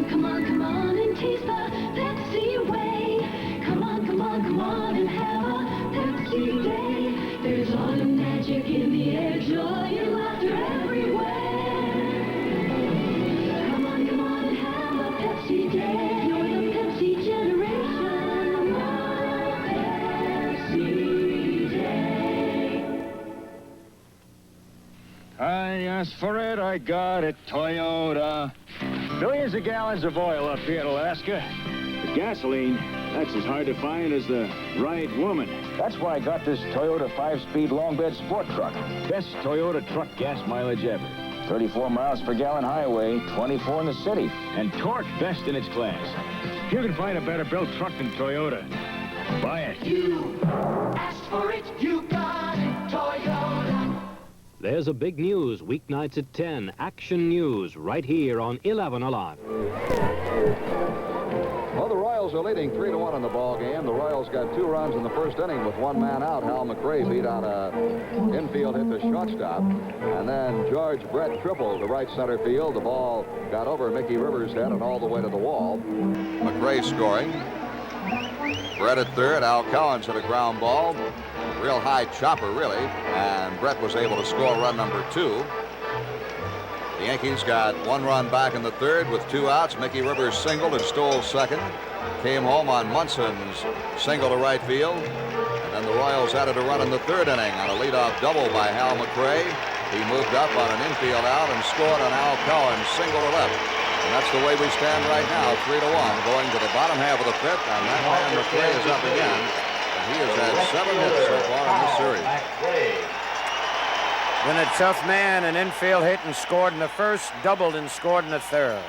Come on and taste the Pepsi way. Come on and have a Pepsi day. There's all the magic in the air, joy and laughter everywhere. Come on and have a Pepsi day. You're the Pepsi generation. Pepsi day. I asked for it, I got it, Toyota. Billions of gallons of oil up here in Alaska. But gasoline, that's as hard to find as the right woman. That's why I got this Toyota 5-speed long bed sport truck. Best Toyota truck gas mileage ever. 34 miles per gallon highway, 24 in the city. And torque best in its class. You can find a better built truck than Toyota. Buy it. You asked for it, you got it, Toyota. There's a big news weeknights at 10. Action News right here on 11 Alive. Well, the Royals are leading 3-1 in the ball game. The Royals got 2 runs in the first inning with 1 man out. Hal McRae beat on a infield hit to shortstop. And then George Brett tripled to right center field. The ball got over Mickey Rivers' head and all the way to the wall. McRae scoring. Brett at third. Al Collins hit a ground ball. Real high chopper, really. And Brett was able to score run number 2. The Yankees got 1 run back in the third with 2 outs. Mickey Rivers singled and stole second. Came home on Munson's single to right field. And then the Royals added a run in the third inning on a leadoff double by Hal McRae. He moved up on an infield out and scored on Al Collins' single to left. And that's the way we stand right now, 3-1, going to the bottom half of the 5th. And that man McRae is up again. And he has had 7 hits so far in this series. Been a tough man, an infield hit and scored in the first, doubled and scored in the third.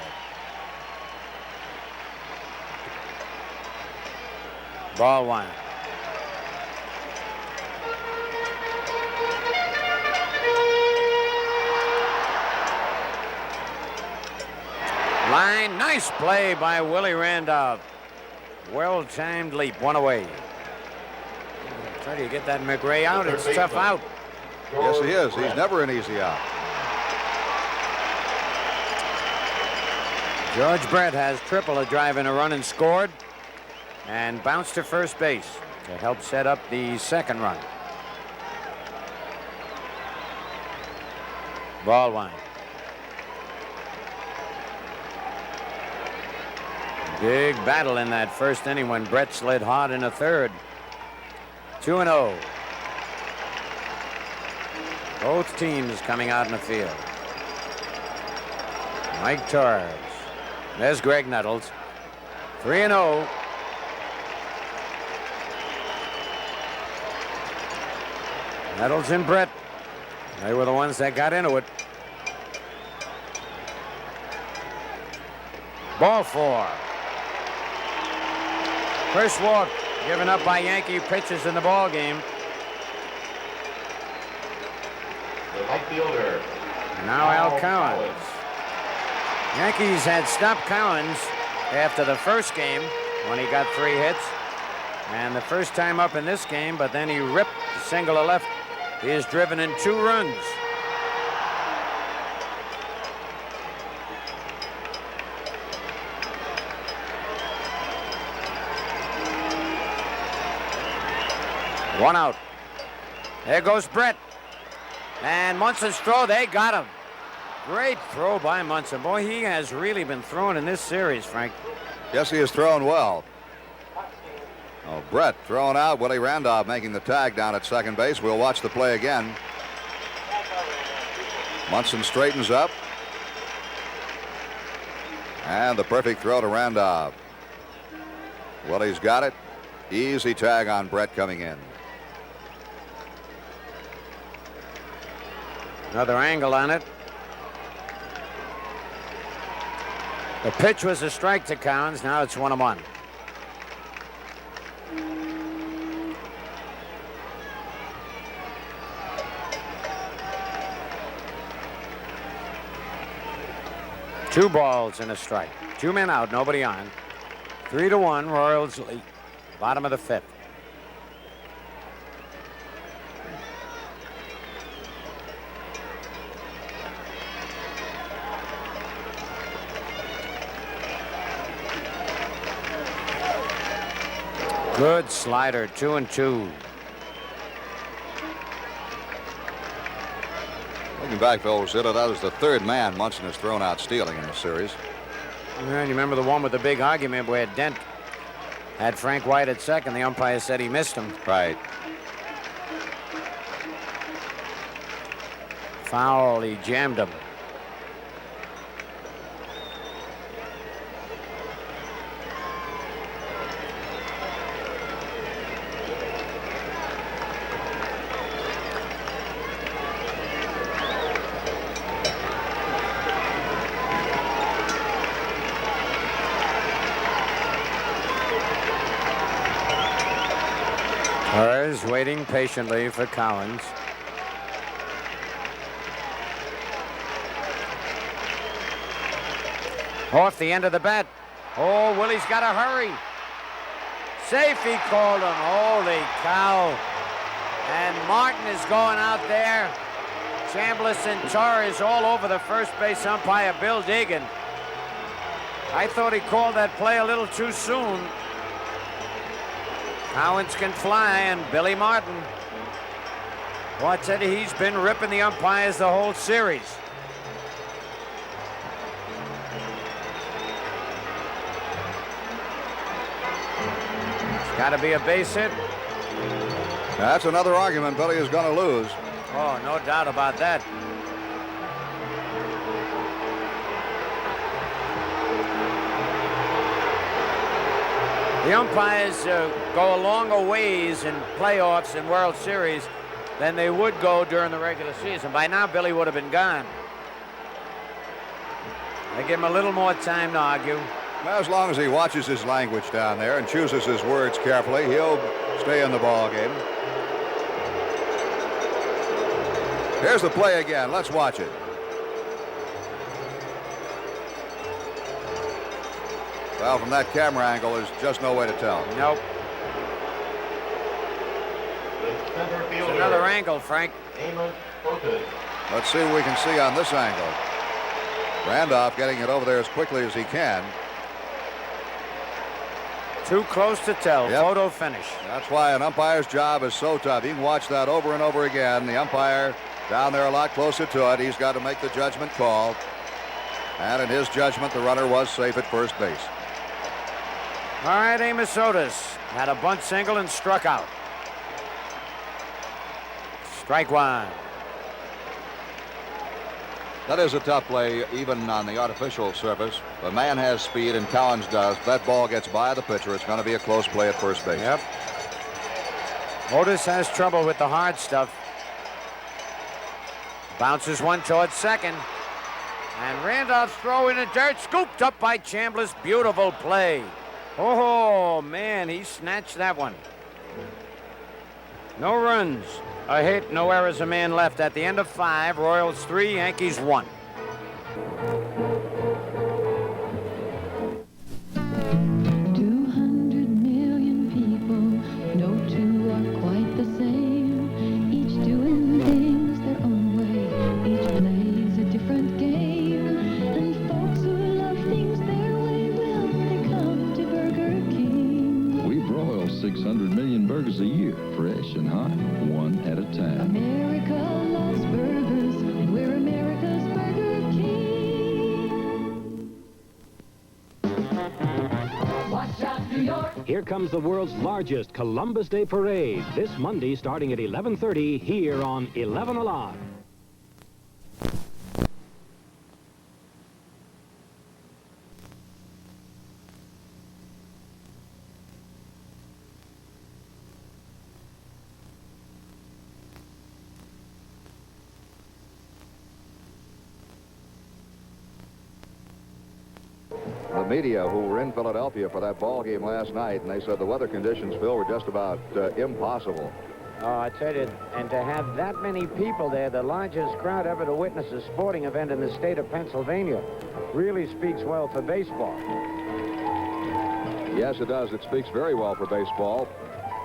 Ball 1. Line, nice play by Willie Randolph. Well-timed leap, 1 away. Try to get that McRae out, it's tough out. Yes, he is. He's never an easy out. George Brett has tripled a drive in a run and scored, and bounced to first base to help set up the second run. Ball 1. Big battle in that first inning when Brett slid hard in the third. 2-0. Both teams coming out in the field. Mike Torres. There's Greg Nettles. 3-0. Nettles and Brett. They were the ones that got into it. Ball 4. First walk given up by Yankee pitchers in the ball game. The right fielder. Now Al Cowens. Yankees had stopped Cowens after the first game when he got 3 hits. And the first time up in this game, but then he ripped the single to left. He has driven in 2 runs. One out. There goes Brett. And Munson's throw, they got him. Great throw by Munson. Boy, he has really been throwing in this series, Frank. Yes, he has thrown well. Oh, Brett throwing out. Willie Randolph making the tag down at second base. We'll watch the play again. Munson straightens up. And the perfect throw to Randolph. Willie's got it. Easy tag on Brett coming in. Another angle on it. The pitch was a strike to Cowens. Now it's 1-1. Two balls and a strike. 2 men out, nobody on. 3-1, Royals lead. Bottom of the 5th. Good slider, 2-2. Looking back, Phil Rizzuto, that was the 3rd man Munson has thrown out stealing in this series. Yeah, you remember the one with the big argument where Dent had Frank White at second. The umpire said he missed him. Right. Foul, he jammed him. Torres waiting patiently for Cowens. Off the end of the bat. Oh, Willie's got to hurry. Safe, he called him. Holy cow. And Martin is going out there. Chambliss and Torres all over the first base umpire, Bill Deegan. I thought he called that play a little too soon. Cowens can fly, and Billy Martin. Well, I tell you, he's been ripping the umpires the whole series. It's got to be a base hit. That's another argument Billy is going to lose. Oh, no doubt about that. The umpires go a longer ways in playoffs and World Series than they would go during the regular season. By now, Billy would have been gone. They give him a little more time to argue. As long as he watches his language down there and chooses his words carefully, he'll stay in the ball game. Here's the play again. Let's watch it. Well, from that camera angle, there's just no way to tell. Nope. It's another angle, Frank. Let's see what we can see on this angle. Randolph getting it over there as quickly as he can. Too close to tell. Yep. Photo finish. That's why an umpire's job is so tough. You can watch that over and over again. The umpire down there a lot closer to it. He's got to make the judgment call. And in his judgment, the runner was safe at first base. All right, Amos Otis had a bunt single and struck out. Strike 1. That is a tough play, even on the artificial surface. The man has speed, and Cowens does. That ball gets by the pitcher. It's going to be a close play at first base. Yep. Otis has trouble with the hard stuff. Bounces one towards second. And Randolph's throw in the dirt, scooped up by Chambliss. Beautiful play. Oh, man, he snatched that one. No runs, a hit, no errors, a man left. At the end of 5, Royals 3, Yankees 1. 200 million people, no two are quite the same. Each doing things their own way, each plays a different game. And folks who love things their way, well, they come to Burger King. We broil 600 million burgers a year, fresh and hot, one at a time. America loves burgers, and we're America's Burger King. Watch out, New York. Here comes the world's largest Columbus Day Parade, this Monday starting at 11:30 here on 11 Alive. The media who were in Philadelphia for that ball game last night, and they said the weather conditions, Phil, were just about impossible. Oh, I tell you, and to have that many people there, the largest crowd ever to witness a sporting event in the state of Pennsylvania, really speaks well for baseball. Yes, it does. It speaks very well for baseball.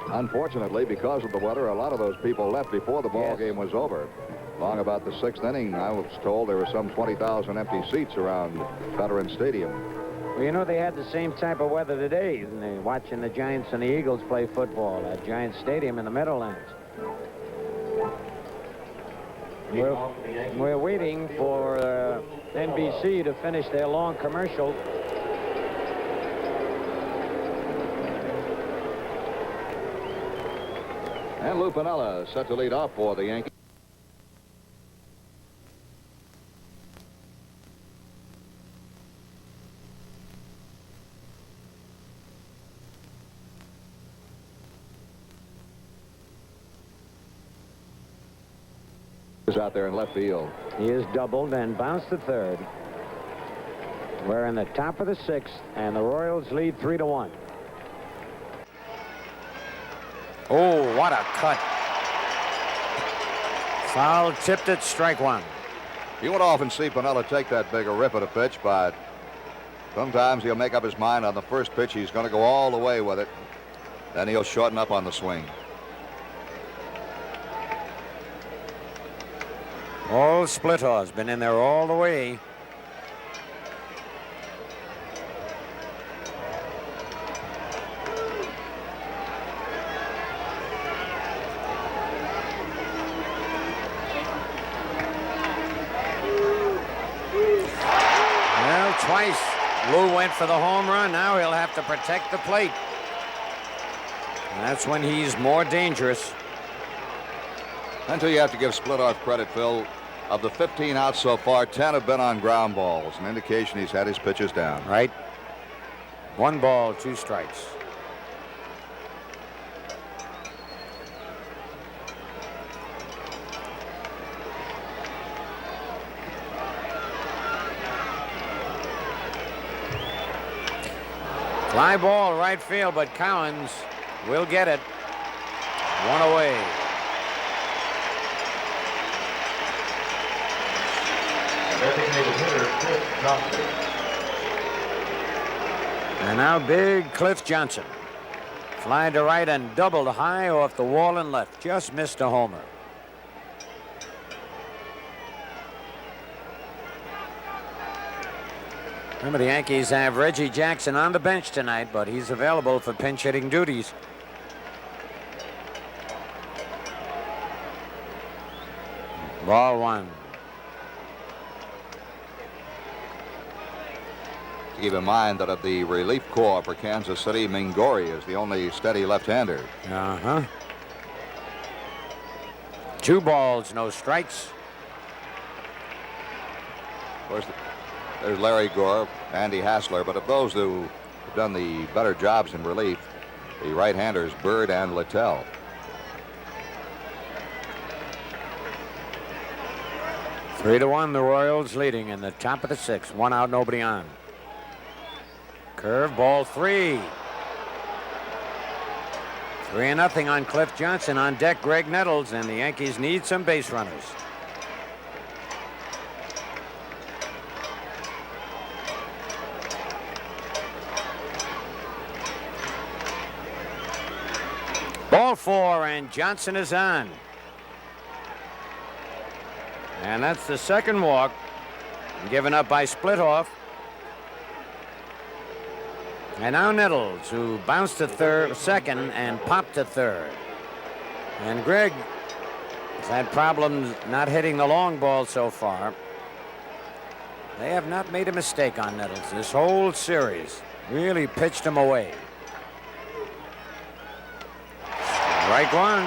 Unfortunately, because of the weather, a lot of those people left before the ball game was over. Long about the 6th inning, I was told there were some 20,000 empty seats around Veterans Stadium. Well, you know, they had the same type of weather today, and they're watching the Giants and the Eagles play football at Giants Stadium in the Meadowlands. We're waiting for NBC to finish their long commercial. And Lou Piniella set to lead off for the Yankees. Is out there in left field. He is doubled and bounced to third. We're in the top of the 6th, and the Royals lead 3-1. Oh, what a cut. Foul tipped it, strike one. You won't often see Piniella take that big a rip at a pitch, but sometimes he'll make up his mind on the first pitch. He's going to go all the way with it. Then he'll shorten up on the swing. Old Splitter's been in there all the way. Well, twice Lou went for the home run. Now he'll have to protect the plate. And that's when he's more dangerous. Until you have to give Splittoff credit, Phil. Of the 15 outs so far, 10 have been on ground balls, an indication he's had his pitches down. Right. 1 ball, 2 strikes. Fly ball, right field, but Cowens will get it. 1 away. Designated hitter, Cliff Johnson. And now big Cliff Johnson. Fly to right and doubled high off the wall and left. Just missed a homer. Remember, the Yankees have Reggie Jackson on the bench tonight, but he's available for pinch hitting duties. Ball 1. Keep in mind that of the relief corps for Kansas City, Mingori is the only steady left-hander. Uh-huh. 2 balls, no strikes. course, there's Larry Gore, Andy Hassler, but of those who have done the better jobs in relief, the right-handers Bird and Littell. Three to 1, the Royals leading in the top of the 6th. 1 out, nobody on. Curve ball 3. 3-0 on Cliff Johnson. On deck, Greg Nettles, and the Yankees need some base runners. Ball 4, and Johnson is on. And that's the second walk given up by Splitoff. And now Nettles, who bounced to second and popped to third. And Greg has had problems not hitting the long ball so far. They have not made a mistake on Nettles this whole series. Really pitched him away. Strike 1.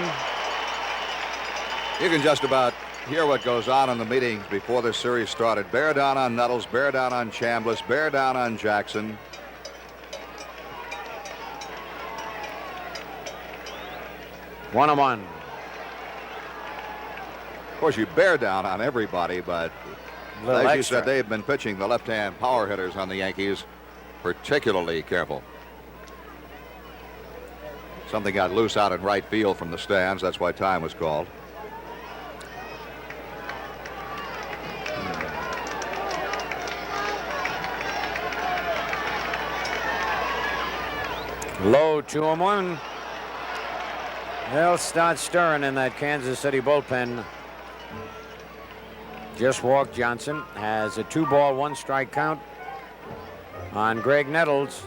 You can just about hear what goes on in the meetings before this series started. Bear down on Nettles, bear down on Chambliss, bear down on Jackson. One on one. Of course, you bear down on everybody, but as you said, they've been pitching the left-hand power hitters on the Yankees particularly careful. Something got loose out in right field from the stands. That's why time was called. Low 2-1. They'll start stirring in that Kansas City bullpen. Just walked Johnson. Has a 2-ball, 1-strike count on Greg Nettles.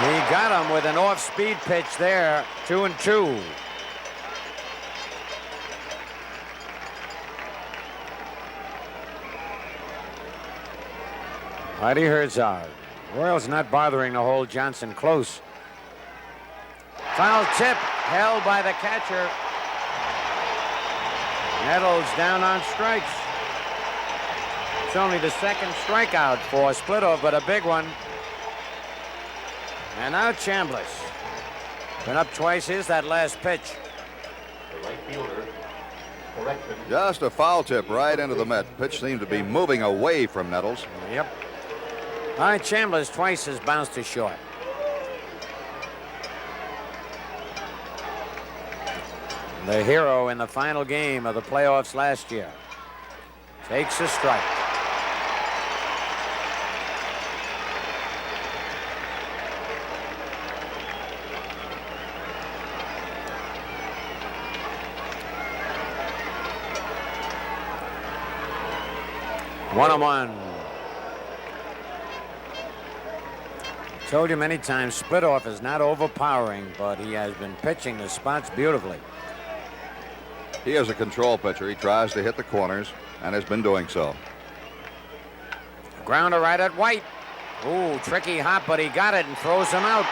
He got him with an off-speed pitch there. 2-2. Whitey Herzog. Royals not bothering to hold Johnson close. Foul tip held by the catcher. Nettles down on strikes. It's only the second strikeout for Splitoff, but a big one. And now Chambliss. Been up twice. Here's that last pitch. The right fielder. Correction. Just a foul tip right into the mitt. Pitch seemed to be moving away from Nettles. Yep. All right, Chambliss twice has bounced to short. The hero in the final game of the playoffs last year takes a strike. One on one. Told you many times, Splitoff is not overpowering, but he has been pitching the spots beautifully. He is a control pitcher. He tries to hit the corners and has been doing so. Grounder right at White. Ooh, tricky hop, but he got it and throws him out.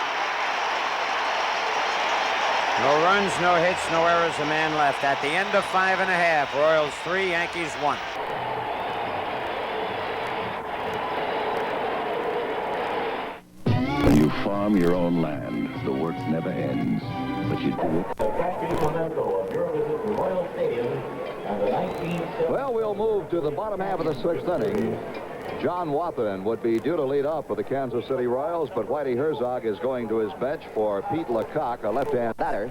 No runs, no hits, no errors, a man left. At the end of 5.5, Royals 3, Yankees 1. When you farm your own land, the work never ends. But you do it. Well, we'll move to the bottom half of the 6th inning. John Wathan would be due to lead off for the Kansas City Royals, but Whitey Herzog is going to his bench for Pete Lecoq, a left-hand batter.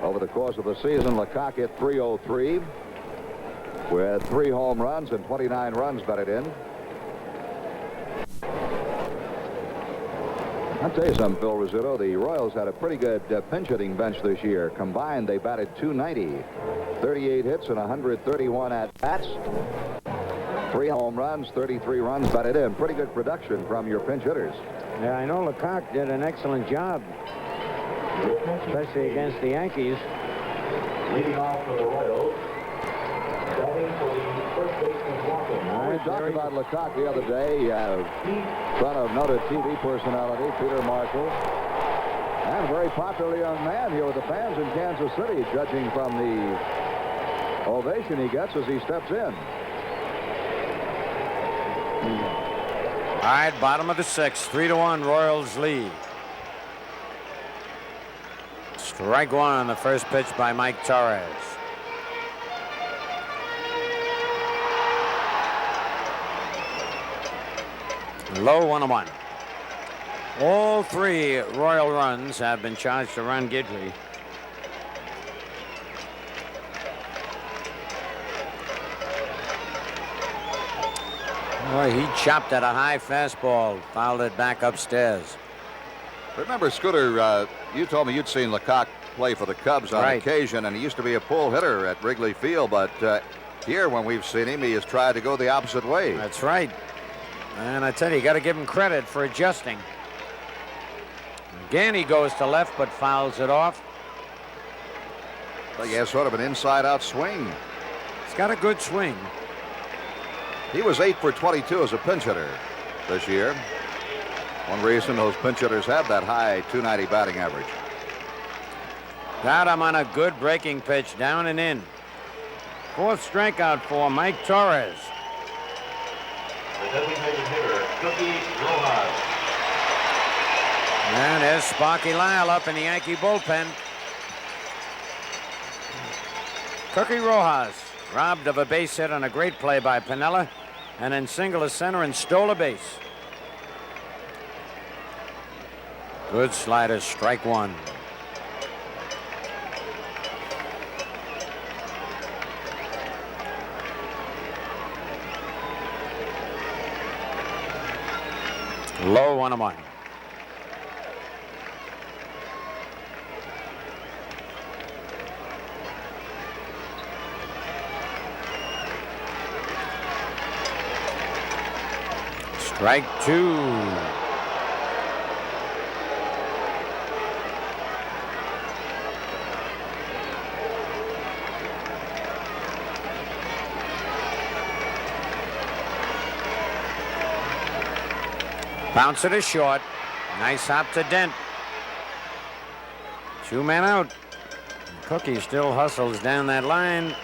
Over the course of the season, Lecoq hit .303 with 3 home runs and 29 runs batted in. I'll tell you something, Phil Rizzuto. The Royals had a pretty good pinch hitting bench this year. Combined, they batted .290, 38 hits and 131 at-bats, 3 home runs, 33 runs batted in. Pretty good production from your pinch hitters. Yeah, I know Lecoq did an excellent job, especially against the Yankees. Leading off for the Royals. Batting for the first baseman Walker. All right, talked about Lecoq the other day, son of noted TV personality Peter Marshall, and a very popular young man here with the fans in Kansas City, judging from the ovation he gets as he steps in. All right, bottom of the sixth, 3-1 Royals lead. Strike one on the first pitch by Mike Torres. Low 1-1. All three Royal runs have been charged to Ron Guidry. Boy, he chopped at a high fastball, fouled it back upstairs. Remember, Scooter, you told me you'd seen Lecoq play for the Cubs on occasion, and he used to be a pull hitter at Wrigley Field, but here, when we've seen him, he has tried to go the opposite way. That's right. And I tell you got to give him credit for adjusting. Again, he goes to left, but fouls it off. Well, he has sort of an inside-out swing. He's got a good swing. He was 8 for 22 as a pinch hitter this year. One reason those pinch hitters have that high 290 batting average. Got him on a good breaking pitch, down and in. Fourth strikeout for Mike Torres. The designated hitter, Cookie Rojas. And there's Sparky Lyle up in the Yankee bullpen. Cookie Rojas robbed of a base hit on a great play by Piniella, and then singled to center and stole a base. Good slider, strike one. Low 1-1. Strike two. Bounce it to short. Nice hop to Dent. 2 men out. Cookie still hustles down that line.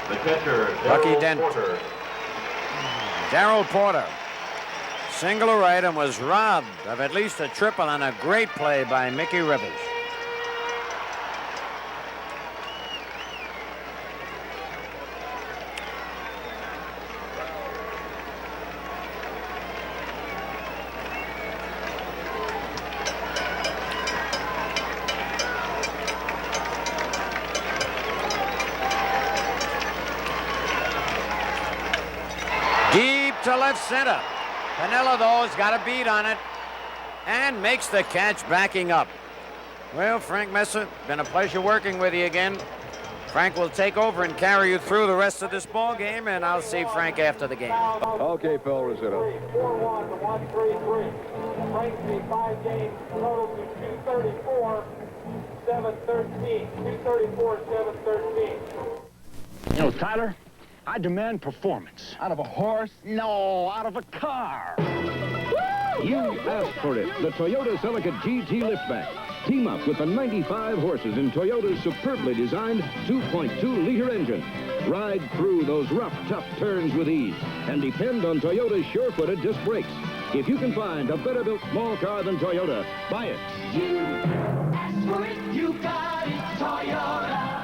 The catcher, Lucky Darryl Dent. Porter. Darryl Porter. Single to right and was robbed of at least a triple on a great play by Mickey Rivers. To left center. Piniella, though, has got a beat on it and makes the catch backing up. Well, Frank Messer, been a pleasure working with you again. Frank will take over and carry you through the rest of this ball game, and I'll see Frank after the game. Okay, Phil Rizzuto. 4-1 to 1-3-3. Brings the 5 games total to 234-713. 234-713. You know, Tyler, I demand performance. Out of a horse? No, out of a car. You asked for it. The Toyota Celica GT Liftback. Team up with the 95 horses in Toyota's superbly designed 2.2-liter engine. Ride through those rough, tough turns with ease and depend on Toyota's sure-footed disc brakes. If you can find a better-built small car than Toyota, buy it. You asked for it, you got it, Toyota.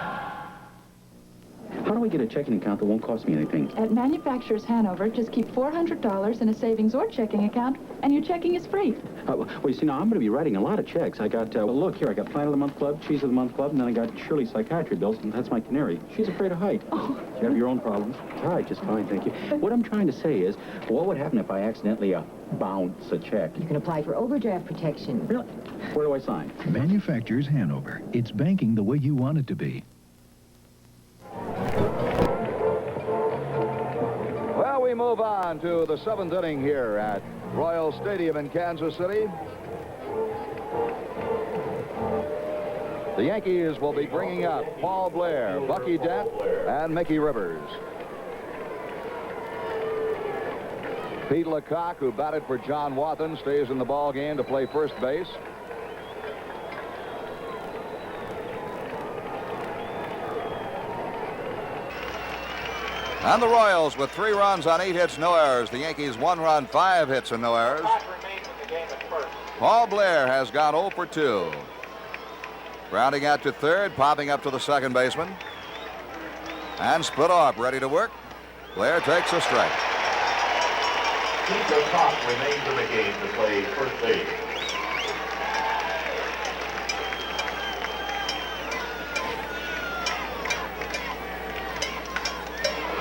How do I get a checking account that won't cost me anything? At Manufacturers Hanover, just keep $400 in a savings or checking account, and your checking is free. Well, you see, now I'm going to be writing a lot of checks. I got, look here, I got Plant of the Month Club, Cheese of the Month Club, and then I got Shirley's psychiatry bills, and that's my canary. She's afraid of height. Oh. You have your own problems? All right, just fine, thank you. What I'm trying to say is, what would happen if I accidentally bounce a check? You can apply for overdraft protection. Really? Where do I sign? Manufacturers Hanover. It's banking the way you want it to be. Well, we move on to the 7th inning here at Royal Stadium in Kansas City. The Yankees will be bringing up Paul Blair, Bucky Dent, and Mickey Rivers. Pete Lecoq, who batted for John Wathen, stays in the ball game to play first base. And the Royals with 3 runs on 8 hits, no errors. The Yankees 1 run, 5 hits, and no errors. Paul Blair has gone 0 for 2. Grounding out to third, popping up to the second baseman. And split off, ready to work. Blair takes a strike. Pete Lecoq remains in the game to play first base.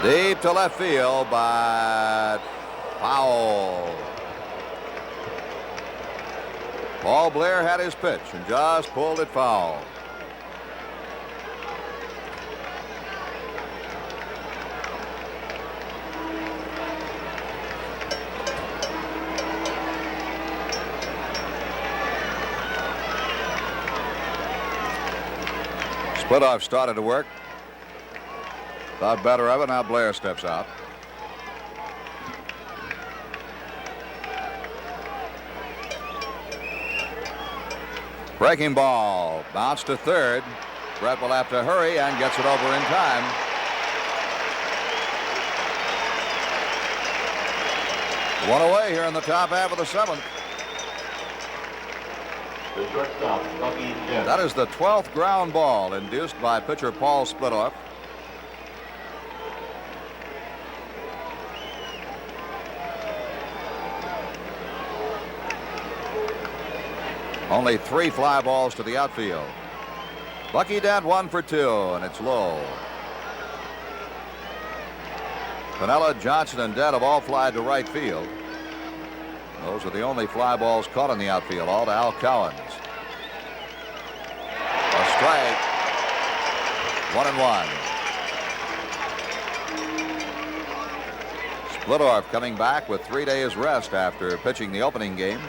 Deep to left field, but foul. Paul Blair had his pitch and just pulled it foul. Splitoff started to work. Thought better of it. Now Blair steps out. Breaking ball. Bounce to third. Brett will have to hurry and gets it over in time. One away here in the top half of the 7th. The shortstop, Bucky Dent. That is the 12th ground ball induced by pitcher Paul Splitoff. Only 3 fly balls to the outfield. Bucky Dent 1 for 2, and it's low. Piniella, Johnson, and Dent have all flied to right field. Those are the only fly balls caught in the outfield, all to Al Cowens. A strike. 1-1. Splitoff, coming back with 3 days rest after pitching the opening game,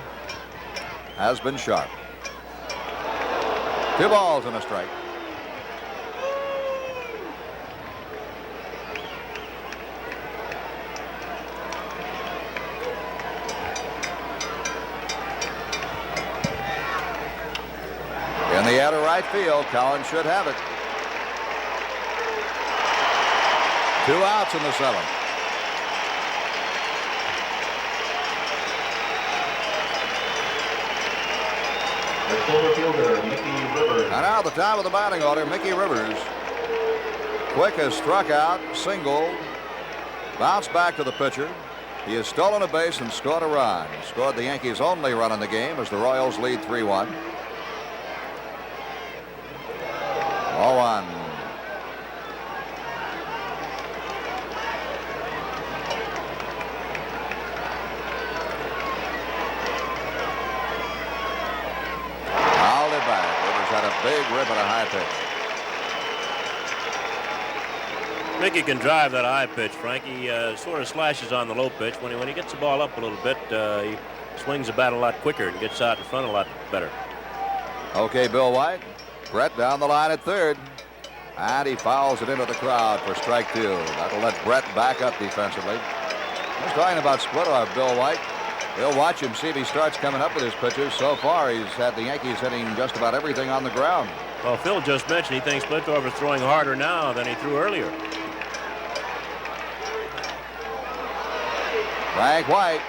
has been sharp. 2 balls and a strike. In the air to right field, Cowan should have it. 2 outs in the 7th. And now the top of the batting order, Mickey Rivers. Quick has struck out, singled, bounced back to the pitcher. He has stolen a base and scored a run. Scored the Yankees' only run in the game as the Royals lead 3-1. 0-1. Had a big rip and a high pitch. Mickey can drive that high pitch, Frank. He sort of slashes on the low pitch. When he gets the ball up a little bit, he swings the bat a lot quicker and gets out in front a lot better. Okay, Bill White. Brett down the line at third. And he fouls it into the crowd for strike 2. That'll let Brett back up defensively. I was talking about Splitoff, Bill White. We'll watch him, see if he starts coming up with his pitches. So far, he's had the Yankees hitting just about everything on the ground. Well, Phil just mentioned he thinks Splitoff is throwing harder now than he threw earlier. Frank White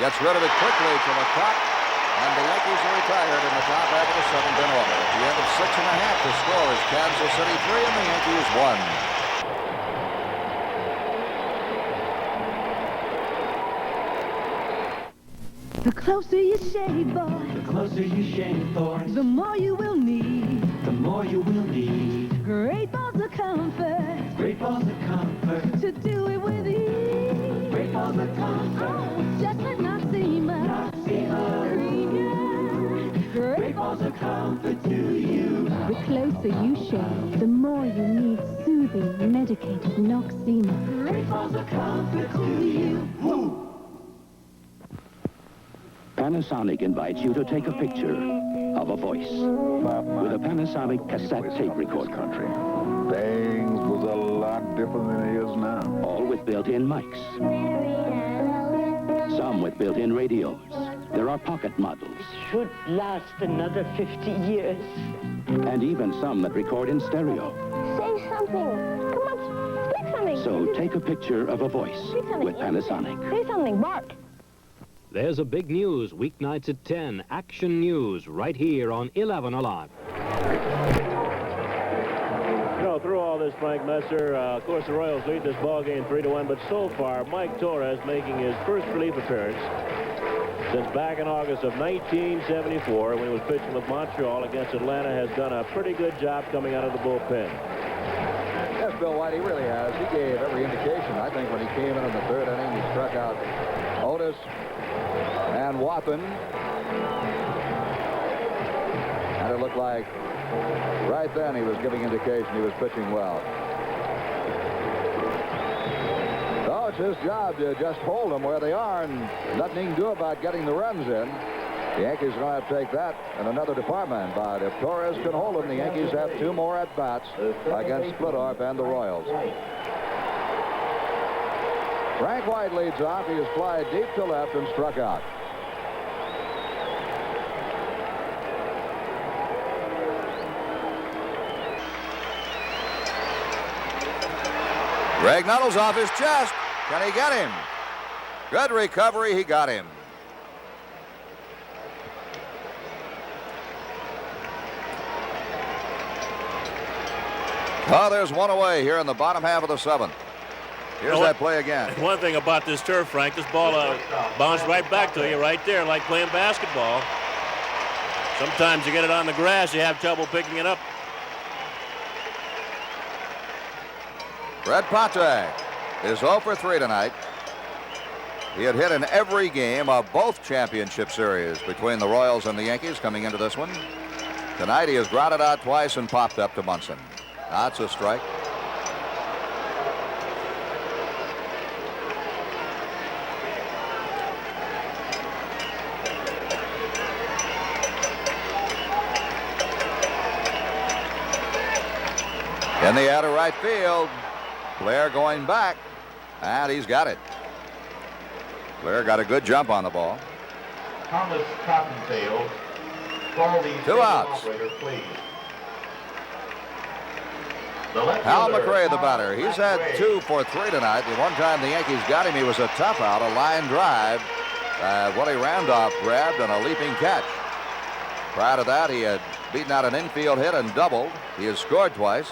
gets rid of it quickly to the top, and the Yankees are retired in the top half of the 7th in order. At the end of 6.5, the score is Kansas City 3 and the Yankees 1. The closer you shave, boy. The closer you shave, boy. The more you will need. The more you will need. Great balls of comfort. Great balls of comfort. To do it with ease. Great balls of comfort. Oh, just like Noxema. Noxema. Great balls of comfort to you. The closer you shave, the more you need soothing, medicated Noxema. Great balls of comfort to you. Woo! Panasonic invites you to take a picture of a voice with a Panasonic cassette tape recorder. Things was a lot different than it is now. All with built-in mics. some with built-in radios. There are pocket models. Should last another 50 years. And even some that record in stereo. Say something. Come on, speak something. So take a picture of a voice with Panasonic. Say something, bark. There's a big news weeknights at 10. Action News right here on 11 Alive. You know, through all this, Frank Messer, of course, the Royals lead this ball game 3-1, but so far, Mike Torres making his first relief appearance since back in August of 1974 when he was pitching with Montreal against Atlanta, has done a pretty good job coming out of the bullpen. Yes, Bill White, he really has. He gave every indication. I think when he came in the third inning, he struck out Otis and Wathan. And it looked like right then he was giving indication he was pitching well. So it's his job to just hold them where they are, and nothing he can do about getting the runs in. The Yankees are going to have to take that in another department, but if Torres can hold them, the Yankees have 2 more at-bats against Splittorff and the Royals. Frank White leads off. He has flied deep to left and struck out. Greg Nuttall's off his chest. Can he get him? Good recovery. He got him. Oh, there's one away here in the bottom half of the 7th. Here's that play again. One thing about this turf, Frank, this ball bounced right back to you right there, like playing basketball. Sometimes you get it on the grass, you have trouble picking it up. Fred Ponte is 0 for 3 tonight. He had hit in every game of both championship series between the Royals and the Yankees coming into this one. Tonight he has grounded out twice and popped up to Munson. That's a strike. In the outer right field, Blair going back, and he's got it. Blair got a good jump on the ball. Thomas Cottontail, call the 2 outs. operator, please. Hal McRae, the batter. He's had 2 for 3 tonight. The one time the Yankees got him, he was a tough out, a line drive. Willie Randolph grabbed and a leaping catch. Prior to that, he had beaten out an infield hit and doubled. He has scored twice.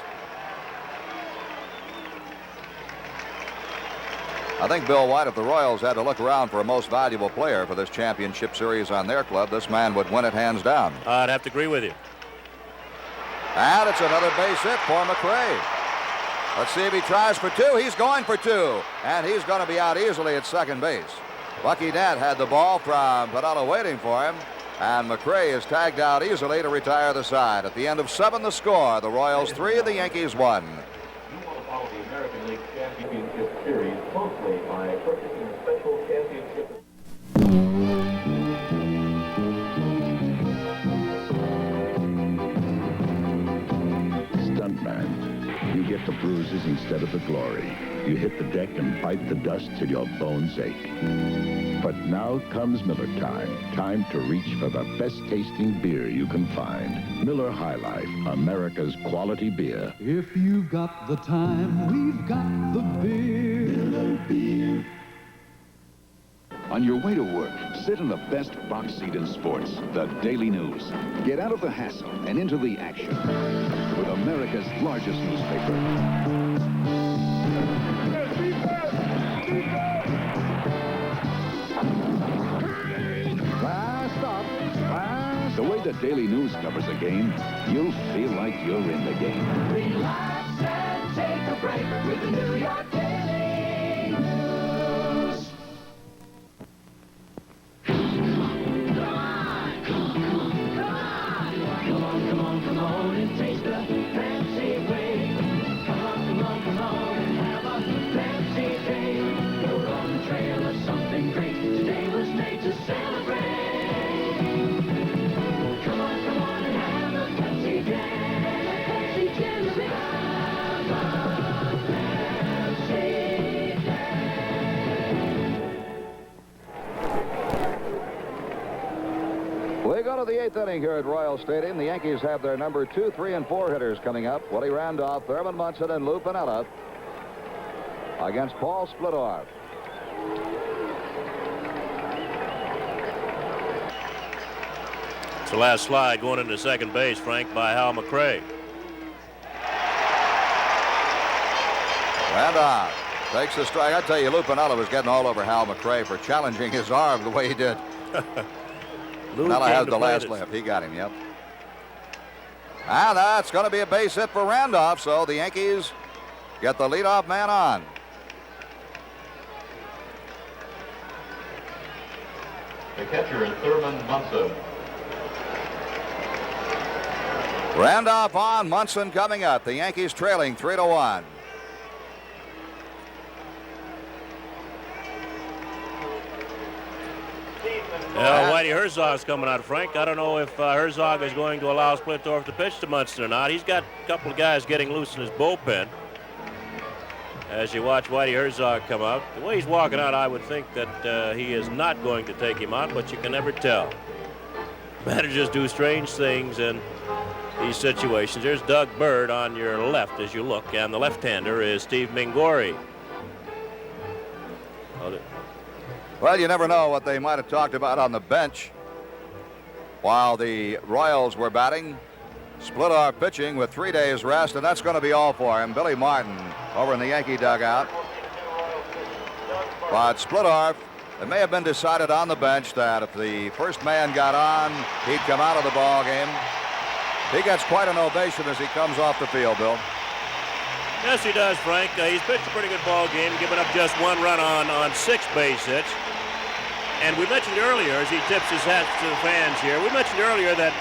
I think, Bill White, if the Royals had to look around for a most valuable player for this championship series on their club, this man would win it hands down. I'd have to agree with you. And it's another base hit for McRae. Let's see if he tries for 2. He's going for 2. And he's going to be out easily at second base. Lucky Dent had the ball from Padala waiting for him. And McRae is tagged out easily to retire the side. At the end of 7, the score. The Royals 3, the Yankees 1. You want to follow the American League Championship Series closely by purchasing a special championship. Stuntman. You get the bruises instead of the glory. You hit the deck and bite the dust till your bones ache. But now comes Miller time. Time to reach for the best tasting beer you can find. Miller High Life, America's quality beer. If you've got the time, we've got the beer. Miller beer. On your way to work, sit in the best box seat in sports, the Daily News. Get out of the hassle and into the action with America's largest newspaper. The way the Daily News covers a game, you'll feel like you're in the game. Relax and take a break with the New York Daily News. Come on and taste the fancy way. Come on and have a fancy day. You're on the trail of something great. Today was made to celebrate. Come on and have a fancy day. Fancy day. Have a fancy go to the 8th inning here at Royal Stadium. The Yankees have their number 2, 3, and 4 hitters coming up. Willie Randolph, Thurman Munson, and Lou Piniella against Paul Splittorff. It's the last slide going into second base, Frank, by Hal McRae. Randolph takes the strike. I tell you, Lou Piniella was getting all over Hal McRae for challenging his arm the way he did. Piniella has the last laugh. He got him, yep. And that's going to be a base hit for Randolph, so the Yankees get the leadoff man on. The catcher is Thurman Munson. Randolph on, Munson coming up. The Yankees trailing 3-1. Whitey Herzog's coming out, Frank. I don't know if Herzog is going to allow Splittorff to pitch to Munson or not. He's got a couple of guys getting loose in his bullpen. As you watch Whitey Herzog come out, the way he's walking out, I would think that he is not going to take him out, but you can never tell. Managers do strange things in these situations. There's Doug Bird on your left as you look, and the left-hander is Steve Mingori. Well, you never know what they might have talked about on the bench while the Royals were batting. Splittorff pitching with 3 days rest, and that's going to be all for him. Billy Martin over in the Yankee dugout. But Splittorff, it may have been decided on the bench that if the first man got on, he'd come out of the ball game. He gets quite an ovation as he comes off the field, Bill. Yes, he does, Frank. He's pitched a pretty good ball game, giving up just 1 run on 6 base hits. And we mentioned earlier, as he tips his hat to the fans here, we mentioned earlier that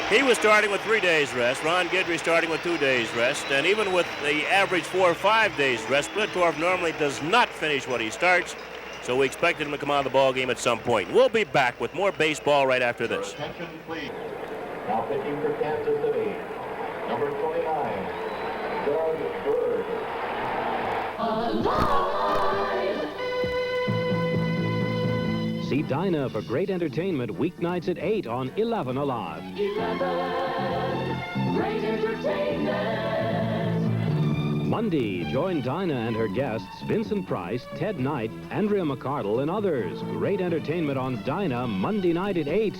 he was starting with 3 days rest. Ron Guidry starting with 2 days rest. And even with the average 4 or 5 days rest, Splittorff normally does not finish what he starts. So we expected him to come out of the ball game at some point. We'll be back with more baseball right after this. Attention, please. Now pitching for Kansas City, number 29, Doug Bird. See Dinah for great entertainment weeknights at 8 on 11 Alive. 11, great entertainment. Monday, join Dinah and her guests, Vincent Price, Ted Knight, Andrea McCardle, and others. Great entertainment on Dinah Monday night at 8,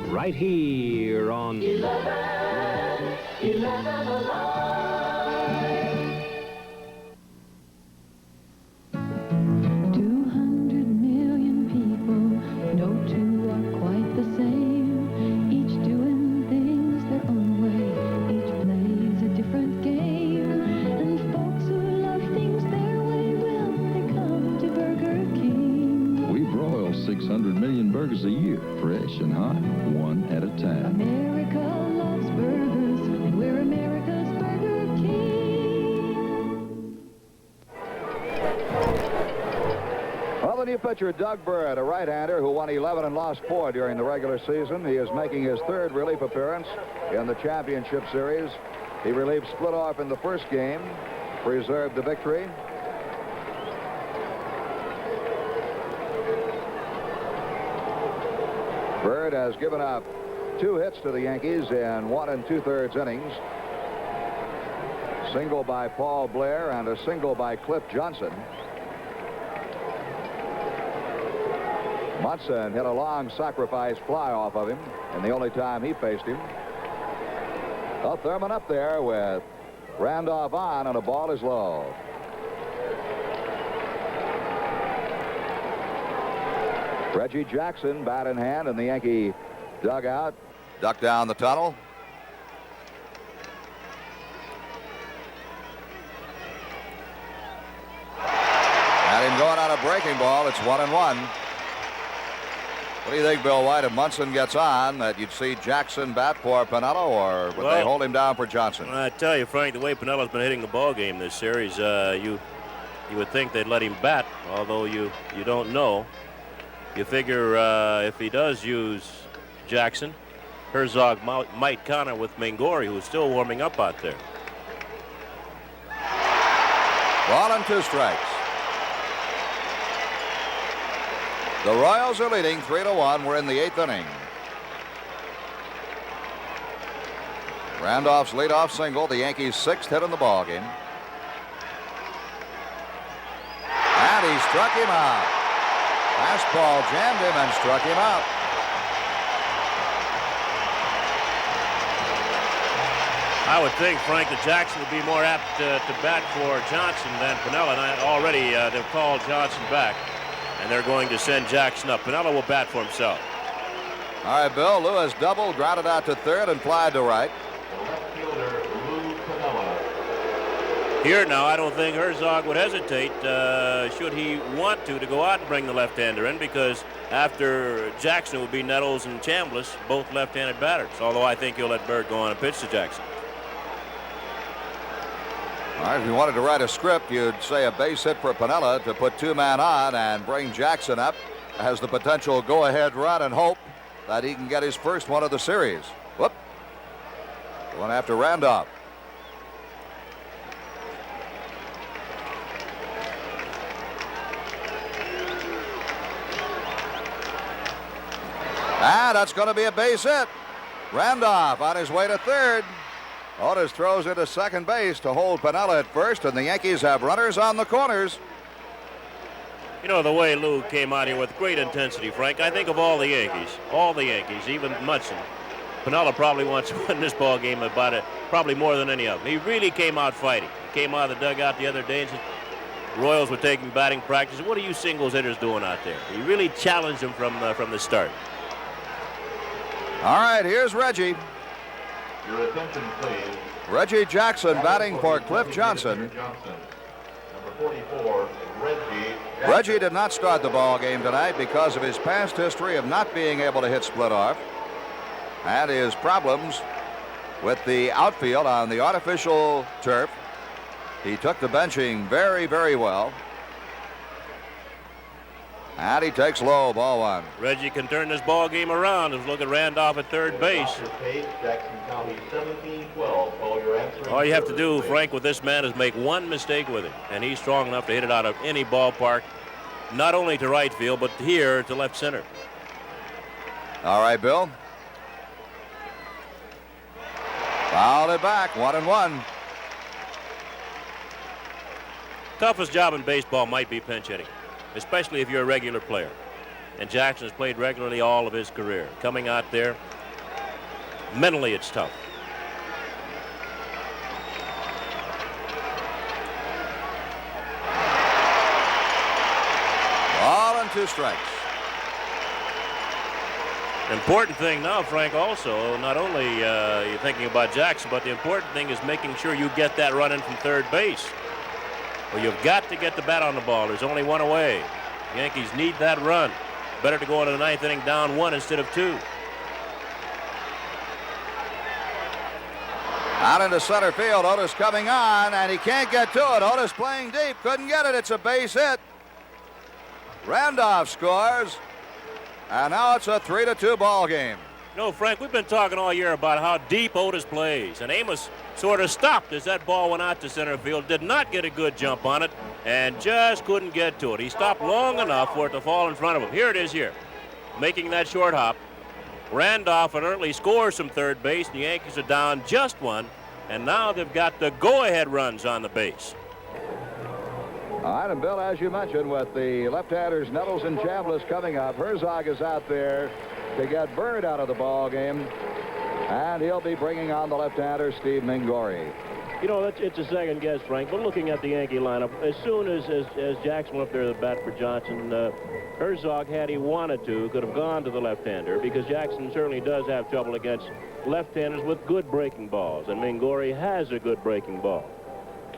right here on 11 Alive. 200 million people, no two are quite the same. Each doing things their own way, each plays a different game. And folks who love things their way, well, they come to Burger King. We broil 600 million burgers a year, fresh and hot, one at a time. America loves burgers, and we're America's Burger King. Well, the new pitcher, Doug Bird, a right-hander who won 11 and lost 4 during the regular season. He is making his 3rd relief appearance in the championship series. He relieved Splittorff in the first game, preserved the victory. Bird has given up 2 hits to the Yankees in 1 2/3 innings. Single by Paul Blair and a single by Cliff Johnson. Munson hit a long sacrifice fly off of him, and the only time he faced him. Well, Thurman up there with Randolph on, and a ball is low. Reggie Jackson, bat in hand, in the Yankee dugout. Duck down the tunnel. Had him going on a breaking ball. It's 1-1. What do you think, Bill White, if Munson gets on, that you'd see Jackson bat for Piniella, or would they hold him down for Johnson? I tell you, Frank, the way Pinella's been hitting the ball game this series, you would think they'd let him bat, although you don't know. You figure if he does use Jackson, Herzog might counter with Mingori, who's still warming up out there. 1 and 2 strikes. The Royals are leading 3-1. We're in the 8th inning. Randolph's leadoff single, the Yankees' 6th hit in the ballgame. And he struck him out. Fastball jammed him and struck him out. I would think, Frank, that Jackson would be more apt to bat for Johnson than Piniella. And already they've called Johnson back, and they're going to send Jackson up. Piniella will bat for himself. All right, Bill. Lewis doubled, grounded out to third, and flied to right. Here now, I don't think Herzog would hesitate, should he want to go out and bring the left-hander in, because after Jackson would be Nettles and Chambliss, both left-handed batters, although I think he'll let Bird go on and pitch to Jackson. All right, if you wanted to write a script, you'd say a base hit for Piniella to put 2-man on and bring Jackson up as the potential go-ahead run and hope that he can get his first one of the series. Whoop. Going after Randolph. And that's going to be a base hit. Randolph on his way to third. Otis throws into second base to hold Piniella at first, and the Yankees have runners on the corners. You know, the way Lou came out here with great intensity, Frank, I think of all the Yankees, even Munson, Piniella probably wants to win this ball game probably more than any of them. He really came out fighting. He came out of the dugout the other day and said, Royals were taking batting practice. What are you singles hitters doing out there? He really challenged them from the start. All right, here's Reggie. Your attention, please. Reggie Jackson batting for Cliff Johnson. Number 44, Reggie. Reggie did not start the ball game tonight because of his past history of not being able to hit split off and his problems with the outfield on the artificial turf. He took the benching very, very well. And he takes low, ball one. Reggie can turn this ball game around. Let's look at Randolph at third base. All you have to do, Frank, with this man is make one mistake with him, and he's strong enough to hit it out of any ballpark, not only to right field, but here to left center. All right, Bill. Fouled it back, 1-1. Toughest job in baseball might be pinch hitting, especially if you're a regular player. And Jackson has played regularly all of his career. Coming out there, mentally it's tough. Ball and 2 strikes. Important thing now, Frank, also, not only you're thinking about Jackson, but the important thing is making sure you get that run in from third base. Well, you've got to get the bat on the ball. There's only one away. The Yankees need that run. Better to go into the 9th inning down 1 instead of 2. Out into center field, Otis coming on, and he can't get to it. Otis playing deep, couldn't get it. It's a base hit. Randolph scores, and now it's a 3-2 ball game. No, Frank, we've been talking all year about how deep Otis plays, and Amos sort of stopped as that ball went out to center field, did not get a good jump on it, and just couldn't get to it. He stopped long enough for it to fall in front of him. Here it is here, making that short hop. Randolph and Early scores from third base, and the Yankees are down just 1, and now they've got the go-ahead runs on the base. All right, and Bill, as you mentioned, with the left-handers Nettles and Chambliss coming up, Herzog is out there to get Bird out of the ball game, and he'll be bringing on the left-hander Steve Mingori. You know, it's a second guess, Frank, but looking at the Yankee lineup, as soon as Jackson went up there to bat for Johnson, Herzog, had he wanted to, could have gone to the left-hander, because Jackson certainly does have trouble against left-handers with good breaking balls, and Mingori has a good breaking ball.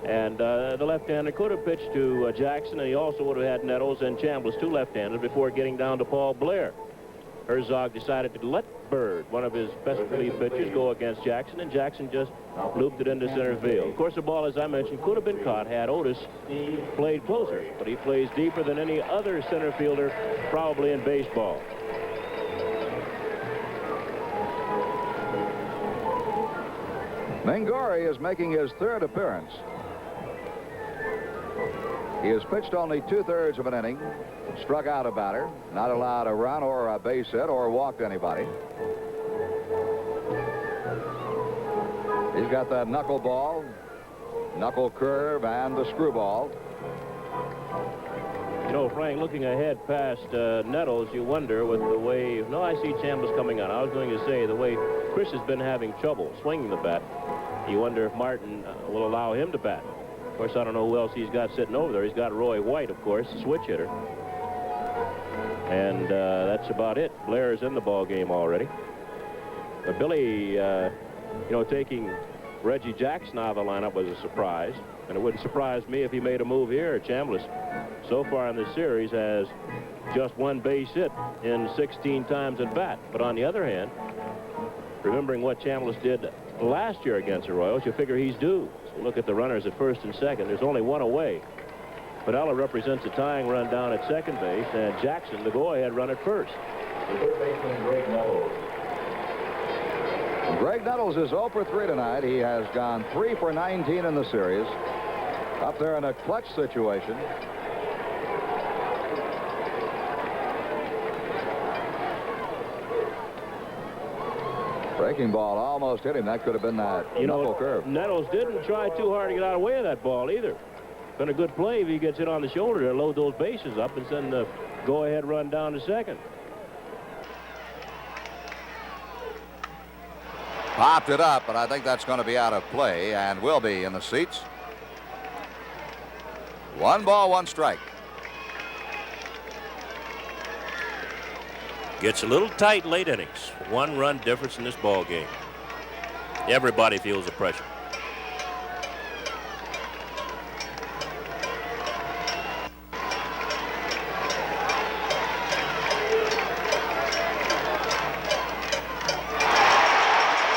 And the left-hander could have pitched to Jackson, and he also would have had Nettles and Chambliss, 2 left-handers, before getting down to Paul Blair. Herzog decided to let Bird, one of his best relief pitchers, go against Jackson, and Jackson just looped it into center field. Of course, the ball, as I mentioned, could have been caught had Otis played closer, but he plays deeper than any other center fielder probably in baseball. Mingori is making his 3rd appearance. He has pitched only 2/3 of an inning, struck out a batter, not allowed a run or a base hit or walked anybody. He's got that knuckleball, knuckle curve, and the screwball. You know, Frank, looking ahead past Nettles, you wonder with the way... No, I see Chambliss coming on. I was going to say the way Chris has been having trouble swinging the bat, you wonder if Martin will allow him to bat. Of course, I don't know who else he's got sitting over there. He's got Roy White, of course, the switch hitter. And that's about it. Blair's in the ball game already. But Billy, you know, taking Reggie Jackson out of the lineup was a surprise. And it wouldn't surprise me if he made a move here. Chambliss, so far in this series, has just one base hit in 16 times at bat. But on the other hand, remembering what Chambliss did last year against the Royals, you figure he's due. So look at the runners at first and second. There's only one away. Padella represents a tying run down at second base, and Jackson, the go-ahead run at first. The third baseman, Greg Nettles. Greg Nettles is 0 for 3 tonight. He has gone 3 for 19 in the series. Up there in a clutch situation. Breaking ball almost hit him. That could have been that knuckle curve. Nettles didn't try too hard to get out of the way of that ball either. Been a good play if he gets it on the shoulder to load those bases up and send the go-ahead run down to second. Popped it up, but I think that's going to be out of play and will be in the seats. 1 ball, 1 strike. Gets a little tight late innings. 1-run difference in this ball game. Everybody feels the pressure.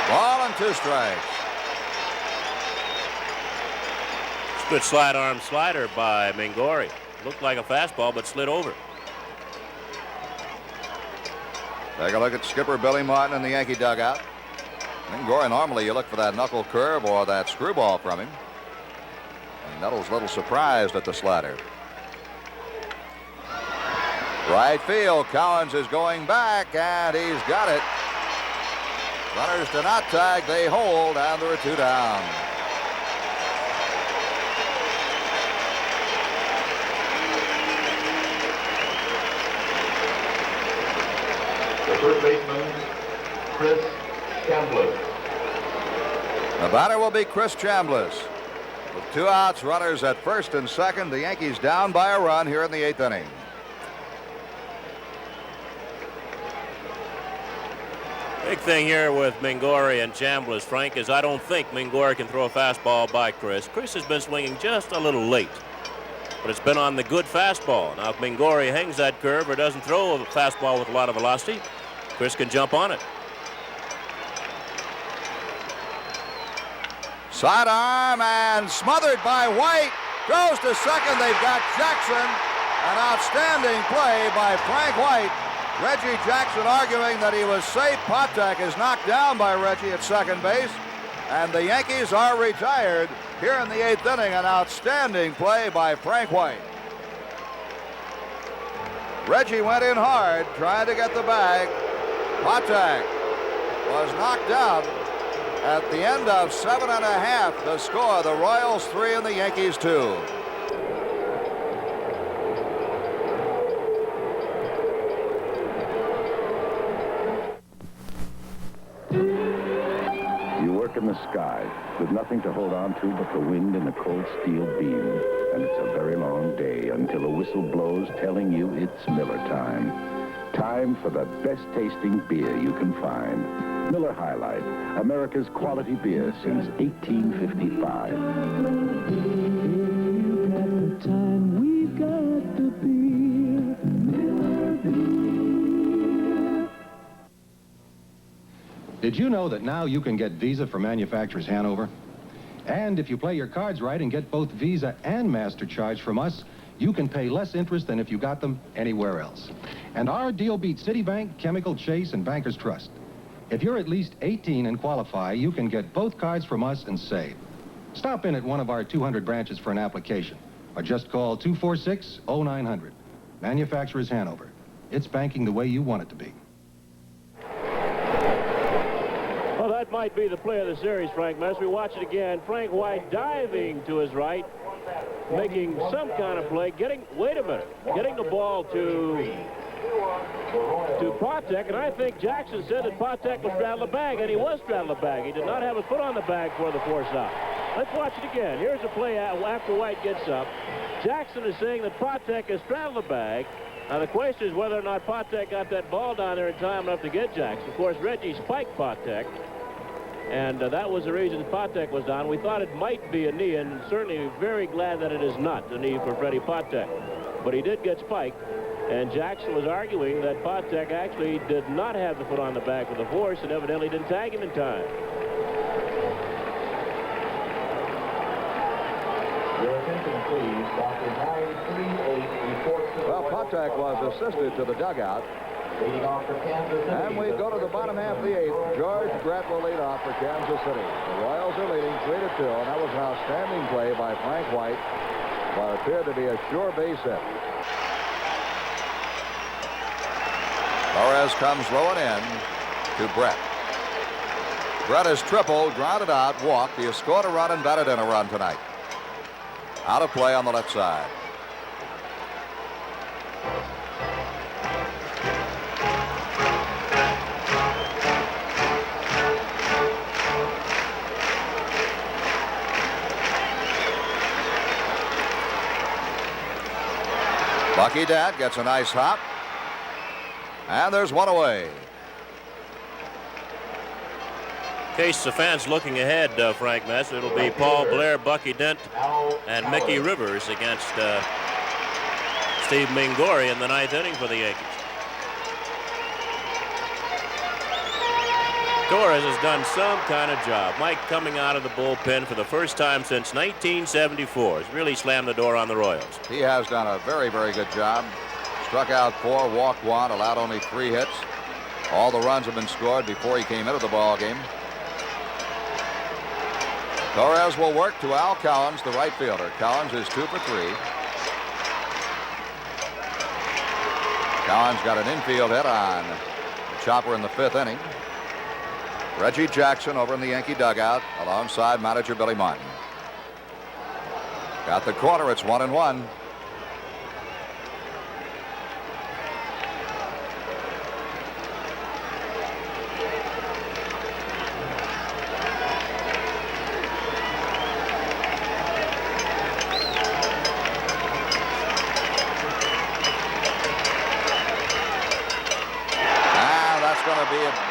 Ball and 2 strikes. Good slide arm slider by Mingori. Looked like a fastball, but slid over. Take a look at skipper Billy Martin in the Yankee dugout. Mingori, normally you look for that knuckle curve or that screwball from him. And Nettles a little surprised at the slider. Right field, Collins is going back, and he's got it. Runners do not tag, they hold, and there are 2 down. The third baseman, Chris Chambliss. The batter will be Chris Chambliss. With 2 outs, runners at first and second. The Yankees down by a run here in the 8th inning. Big thing here with Mingori and Chambliss, Frank, is I don't think Mingori can throw a fastball by Chris. Chris has been swinging just a little late, but it's been on the good fastball. Now, if Mingori hangs that curve or doesn't throw a fastball with a lot of velocity, Chris can jump on it. Sidearm and smothered by White. Goes to second. They've got Jackson. An outstanding play by Frank White. Reggie Jackson arguing that he was safe. Patek is knocked down by Reggie at second base. And the Yankees are retired here in the 8th inning. An outstanding play by Frank White. Reggie went in hard, trying to get the bag. Patek was knocked out. At the end of 7.5, the score, the Royals 3 and the Yankees 2. You work in the sky with nothing to hold on to but the wind and the cold steel beam. And it's a very long day until a whistle blows telling you it's Miller time. Time for the best tasting beer you can find. Miller High Life, America's quality beer since 1855. Did you know that now you can get Visa from Manufacturers Hanover? And if you play your cards right and get both Visa and MasterCharge from us, you can pay less interest than if you got them anywhere else. And our deal beats Citibank, Chemical, Chase, and Bankers Trust. If you're at least 18 and qualify, you can get both cards from us and save. Stop in at one of our 200 branches for an application. or just call 246-0900. Manufacturers Hanover. It's banking the way you want it to be. Well, that might be the play of the series, Frank Messer. We watch it again. Frank White diving to his right, making some kind of play, getting the ball to Patek, and I think Jackson said that Patek was straddle the bag, and he was straddle the bag. He did not have his foot on the bag for the force out. Let's watch it again. Here's a play after White gets up. Jackson is saying that Patek is straddle the bag. Now the question is whether or not Patek got that ball down there in time enough to get Jackson. Of course, Reggie spiked Patek, and that was the reason Patek was down. We thought it might be a knee, and certainly very glad that it is not a knee for Freddie Patek. But he did get spiked. And Jackson was arguing that Patek actually did not have the foot on the bag with the force and evidently didn't tag him in time. Your attention, please. Dr. 938 reports to the Well, Patek was assisted to the dugout. leading off for Kansas City. And we go to the bottom half of the eighth. George Brett will lead off for Kansas City. The Royals are leading 3-2, and that was an outstanding play by Frank White. What appeared to be a sure base hit. Torres comes low and in to Brett. Brett has tripled, grounded out, walked. He has scored a run and batted in a run tonight. Out of play on the left side. Bucky Dent gets a nice hop. And there's one away. In case the fans looking ahead, Frank Mess, it'll be Paul Blair, Bucky Dent, and Mickey Rivers against Steve Mingori in the ninth inning for the Yankees. Torres has done some kind of job. Mike coming out of the bullpen for the first time since 1974. He's really slammed the door on the Royals. He has done a very, very good job. Struck out 4, walked 1, allowed only 3 hits. All the runs have been scored before he came into the ball game. Torres will work to Al Collins, the right fielder. Collins is 2 for 3. Collins got an infield hit on Chopper in the 5th inning. Reggie Jackson over in the Yankee dugout alongside manager Billy Martin. Got the corner. It's 1-1.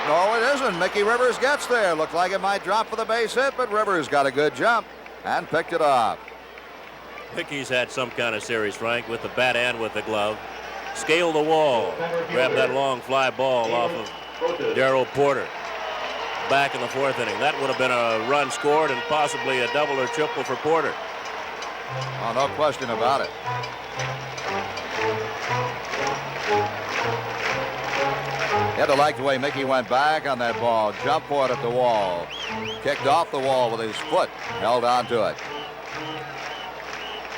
No, it isn't. Mickey Rivers gets there. Looked like it might drop for the base hit, but Rivers got a good jump and picked it off. Mickey's had some kind of series, Frank, with the bat and with the glove. Scaled the wall. Grabbed that long fly ball off of Darrell Porter. Back in the 4th inning. That would have been a run scored and possibly a double or triple for Porter. Oh, no question about it. You had to like the way Mickey went back on that ball, jumped for it at the wall, kicked off the wall with his foot, held on to it.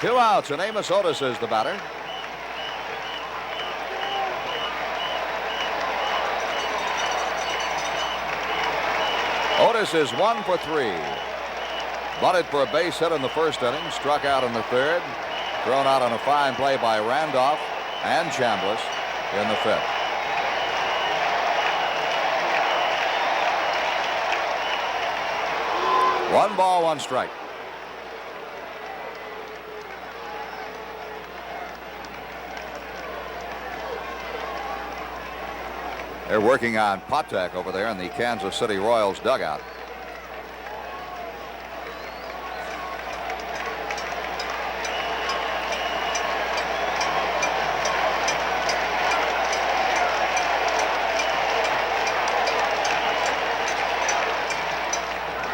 2 outs, and Amos Otis is the batter. Otis is 1 for 3. Bunted for a base hit in the 1st inning, struck out in the 3rd, thrown out on a fine play by Randolph and Chambliss in the 5th. 1 ball, 1 strike. They're working on Patek over there in the Kansas City Royals dugout.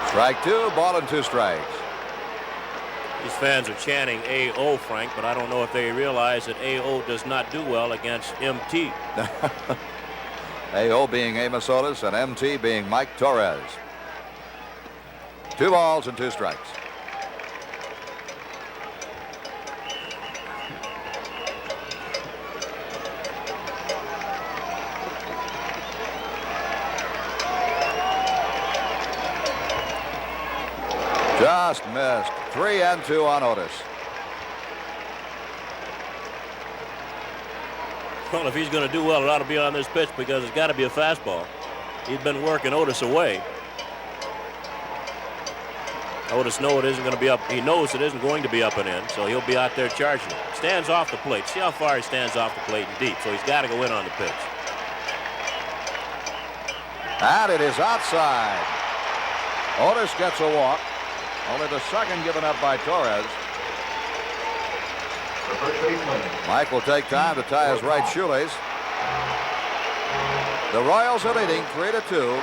Strike 2, ball and 2 strikes. These fans are chanting AO, Frank, but I don't know if they realize that AO does not do well against MT. AO being Amos Otis and MT being Mike Torres. 2 balls and 2 strikes. Just missed. 3-2 on Otis. Well, if he's going to do well, it ought to be on this pitch because it's got to be a fastball. He's been working Otis away. Otis knows it isn't going to be up. He knows it isn't going to be up and in, so he'll be out there charging it. Stands off the plate. See how far he stands off the plate and deep. So he's got to go in on the pitch. And it is outside. Otis gets a walk. Only the second given up by Torres. Mike will take time to tie his right shoelace. The Royals are leading 3-2.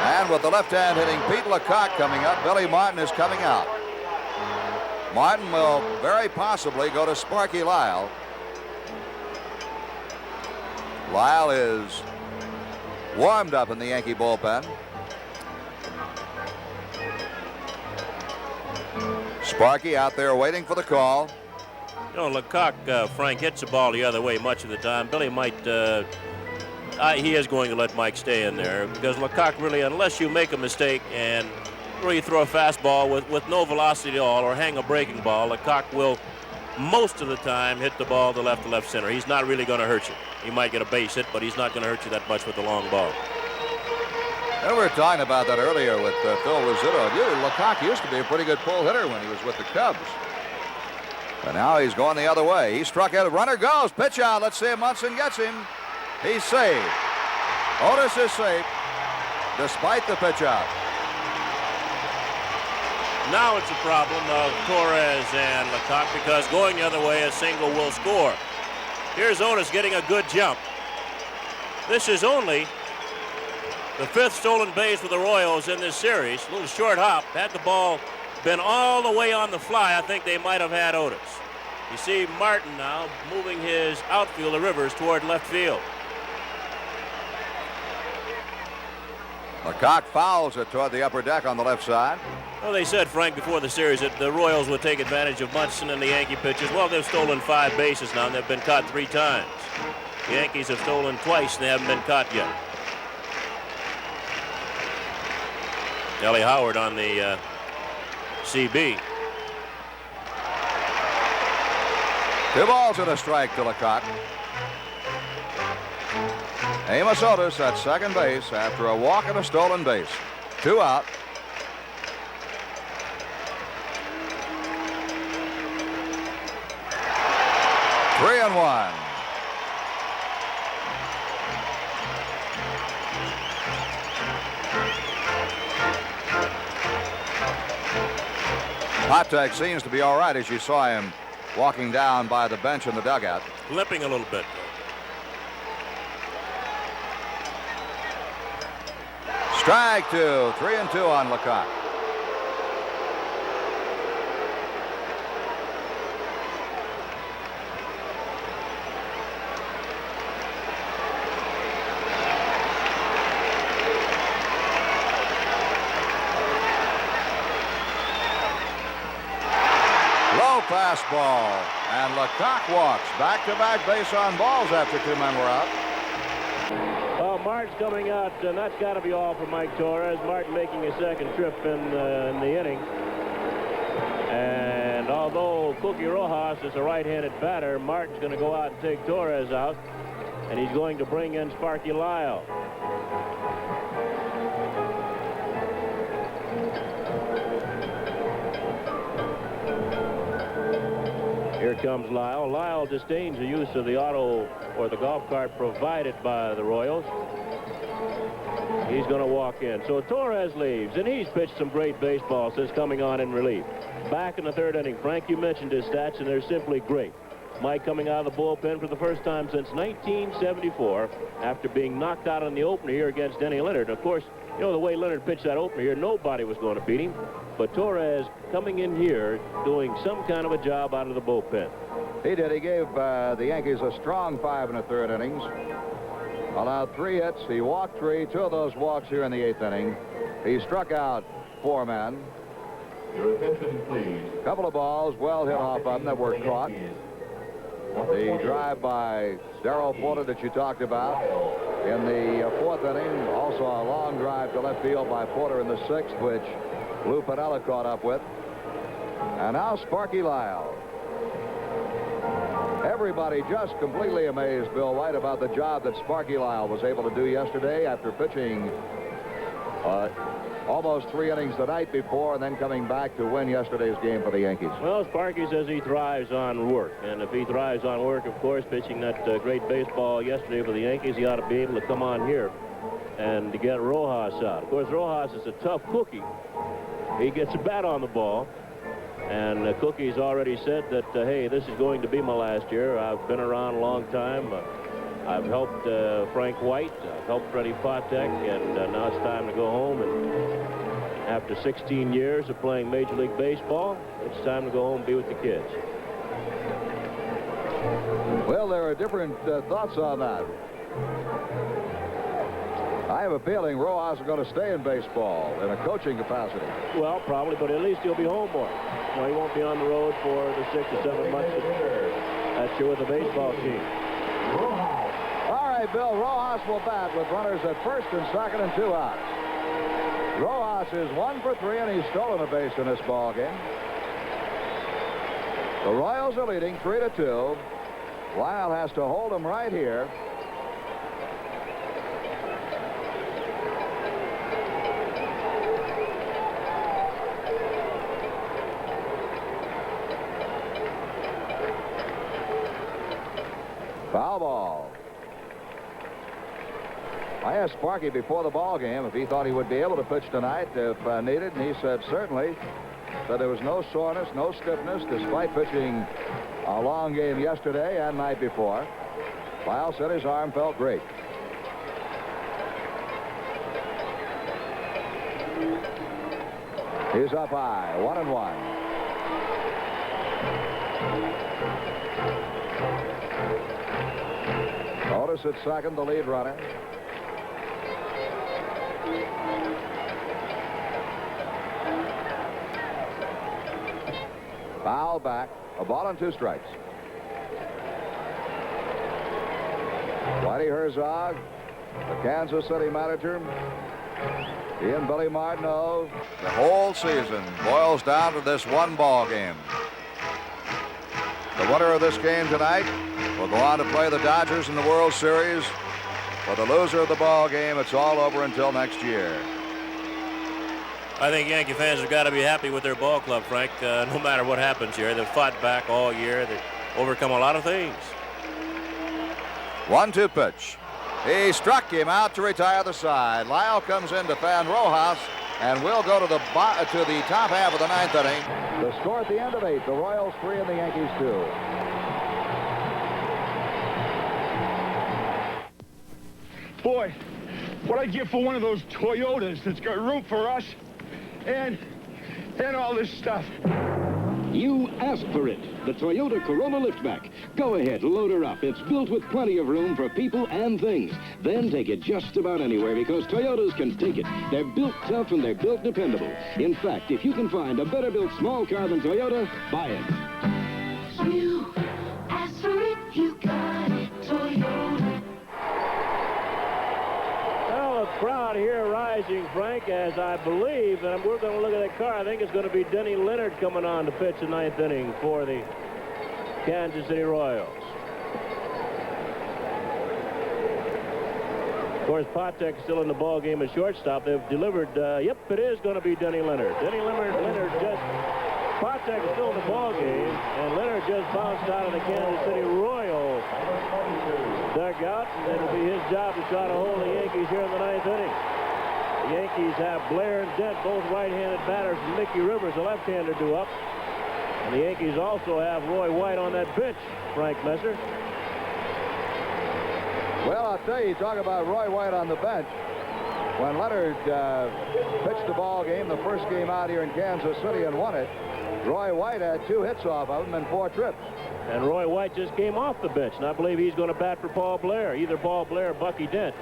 And with the left hand hitting Pete Lecoq coming up, Billy Martin is coming out. Martin will very possibly go to Sparky Lyle. Lyle is warmed up in the Yankee bullpen. Sparky out there waiting for the call. You know, Lecoq, Frank, hits the ball the other way much of the time. Billy might, he is going to let Mike stay in there because Lecoq really, unless you make a mistake and really throw a fastball with no velocity at all or hang a breaking ball, Lecoq will most of the time hit the ball to left center. He's not really going to hurt you. He might get a base hit, but he's not going to hurt you that much with the long ball. And we were talking about that earlier with Phil Rizzuto. Lecoq used to be a pretty good pull hitter when he was with the Cubs. But now he's going the other way. He struck out. Runner goes. Pitch out. Let's see if Munson gets him. He's saved. Otis is safe despite the pitch out. Now it's a problem of Torres and Lecoq because going the other way, a single will score. Here's Otis getting a good jump. This is only the 5th stolen base for the Royals in this series. A little short hop. Had the ball been all the way on the fly, I think they might have had Otis. You see Martin now moving his outfielder Rivers toward left field. Lecoq fouls it toward the upper deck on the left side. Well, they said, Frank, before the series that the Royals would take advantage of Munson and the Yankee pitchers. Well, they've stolen 5 bases now, and they've been caught 3 times. The Yankees have stolen twice, and they haven't been caught yet. Ellie Howard on the CB. 2 balls and a strike to Lecoq. Amos Otis at second base after a walk and a stolen base. 2 out. Three and 1. Potek seems to be all right as you saw him walking down by the bench in the dugout. Limping a little bit. Strike 2. 3-2 on Lecoq. Low fastball, and Lecoq walks. Back-to-back base on balls after 2 men were out. Well, Mart's coming out, and that's got to be all for Mike Torres. Martin making his second trip in the inning. And although Cookie Rojas is a right-handed batter, Martin's going to go out and take Torres out, and he's going to bring in Sparky Lyle. Here comes Lyle. Lyle disdains the use of the auto or the golf cart provided by the Royals. He's going to walk in. So Torres leaves, and he's pitched some great baseball since coming on in relief. Back in the 3rd inning, Frank, you mentioned his stats, and they're simply great. Mike coming out of the bullpen for the first time since 1974 after being knocked out in the opener here against Denny Leonard. Of course, you know, the way Leonard pitched that opener here, nobody was going to beat him. But Torres coming in here doing some kind of a job out of the bullpen. He did. He gave the Yankees a strong 5 1/3 innings. Allowed 3 hits. He walked 3. 2 of those walks here in the 8th inning. He struck out 4 men. Your attention, please. A couple of balls well hit off of them that were caught. The drive by Darrell Porter that you talked about in the 4th inning. Also a long drive to left field by Porter in the 6th, which Lou Piniella caught up with. And now Sparky Lyle. Everybody just completely amazed, Bill White, about the job that Sparky Lyle was able to do yesterday after pitching almost 3 innings the night before and then coming back to win yesterday's game for the Yankees. Well, Sparky says he thrives on work. And if he thrives on work, of course, pitching that great baseball yesterday for the Yankees, he ought to be able to come on here and to get Rojas out. Of course, Rojas is a tough cookie. He gets a bat on the ball. And Cookie's already said that, hey, this is going to be my last year. I've been around a long time. I've helped Frank White. I've helped Freddie Patek. And now it's time to go home. And after 16 years of playing Major League Baseball, it's time to go home and be with the kids. Well, there are different thoughts on that. I have a feeling Rojas is going to stay in baseball in a coaching capacity. Well, probably, but at least he'll be home more. Well, he won't be on the road for the 6 or 7 months that you're with the baseball team. All right, Bill, Rojas will bat with runners at first and second and 2 outs. Rojas is 1 for 3, and he's stolen a base in this ball game. The Royals are leading 3-2. Lyle has to hold him right here. Foul ball. I asked Sparky before the ball game if he thought he would be able to pitch tonight if needed, and he said certainly. That there was no soreness, no stiffness, despite pitching a long game yesterday and night before. Lyle said his arm felt great. He's up high, 1-1. Otis at second, the lead runner. Foul back, a ball and 2 strikes. Whitey Herzog, the Kansas City manager. He and Billy Martineau. The whole season boils down to this one ball game. The winner of this game tonight will go on to play the Dodgers in the World Series. For the loser of the ball game, it's all over until next year. I think Yankee fans have got to be happy with their ball club, Frank, no matter what happens here. They've fought back all year. They've overcome a lot of things. 1-2 pitch. He struck him out to retire the side. Lyle comes in to fan Rojas, and we'll go to the top half of the 9th inning. The score at the end of 8, the Royals 3 and the Yankees 2. Boy, what I'd give for one of those Toyotas that's got room for us and all this stuff. You asked for it. The Toyota Corolla Liftback. Go ahead, load her up. It's built with plenty of room for people and things. Then take it just about anywhere because Toyotas can take it. They're built tough and they're built dependable. In fact, if you can find a better built small car than Toyota, buy it. You asked for it, you got it, Toyota. Well, the crowd here rising, Frank, as I believe, and we're going to look at that car. I think it's going to be Denny Leonard coming on to pitch the 9th inning for the Kansas City Royals. Of course, Patek's still in the ball game at shortstop. They've delivered, yep, it is going to be Denny Leonard. Patek is still in the ball game, and Leonard just bounced out of the Kansas City Royal dugout, and it'll be his job to try to hold the Yankees here in the 9th inning. The Yankees have Blair and Dent, both right-handed batters, and Mickey Rivers, a left-hander, due up. And the Yankees also have Roy White on that bench, Frank Messer. Well, I'll tell you, talk about Roy White on the bench. When Leonard pitched the ball game, the first game out here in Kansas City, and won it, Roy White had 2 hits off of him and 4 trips. And Roy White just came off the bench, and I believe he's going to bat for Paul Blair, either Paul Blair or Bucky Dent.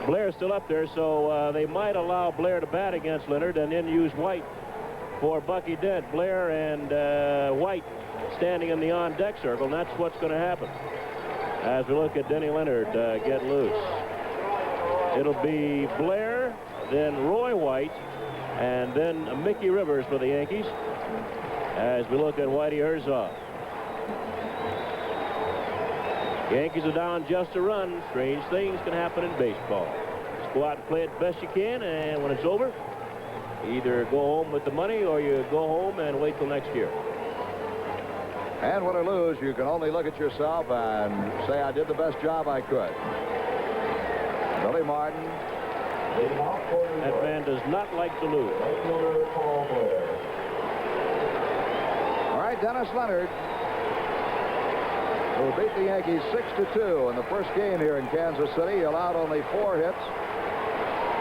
Blair's still up there, so they might allow Blair to bat against Leonard and then use White for Bucky Dent. Blair and White standing in the on-deck circle, and that's what's going to happen as we look at Denny Leonard get loose. It'll be Blair, then Roy White, And then Mickey Rivers for the Yankees as we look at Whitey Herzog. Yankees are down just a run. Strange things can happen in baseball. Just go out and play it best you can, and when it's over, either go home with the money or you go home and wait till next year. And win or lose, you can only look at yourself and say, I did the best job I could. Billy Martin. That man does not like to lose. All right, Dennis Leonard, who beat the Yankees 6-2 in the first game here in Kansas City. He allowed only 4 hits.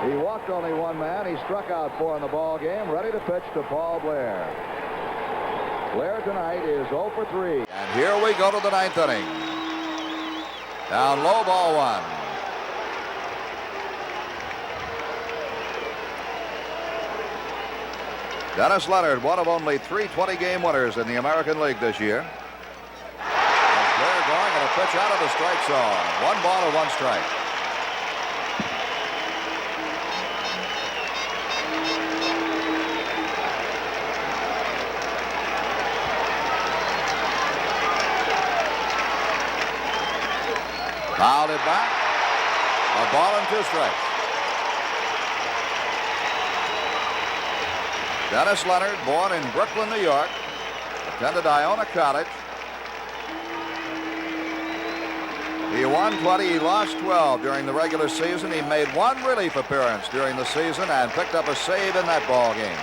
He walked only 1 man. He struck out 4 in the ball game. Ready to pitch to Paul Blair. Blair tonight is 0 for 3. And here we go to the 9th inning. Down low, ball 1. Dennis Leonard, one of only 3 20-game winners in the American League this year. And Blair going and a pitch out of the strike zone. 1 ball and 1 strike. Fouled it back. A ball and 2 strikes. Dennis Leonard, born in Brooklyn, New York, attended Iona College. He won 20, he lost 12 during the regular season. He made 1 relief appearance during the season and picked up a save in that ball game.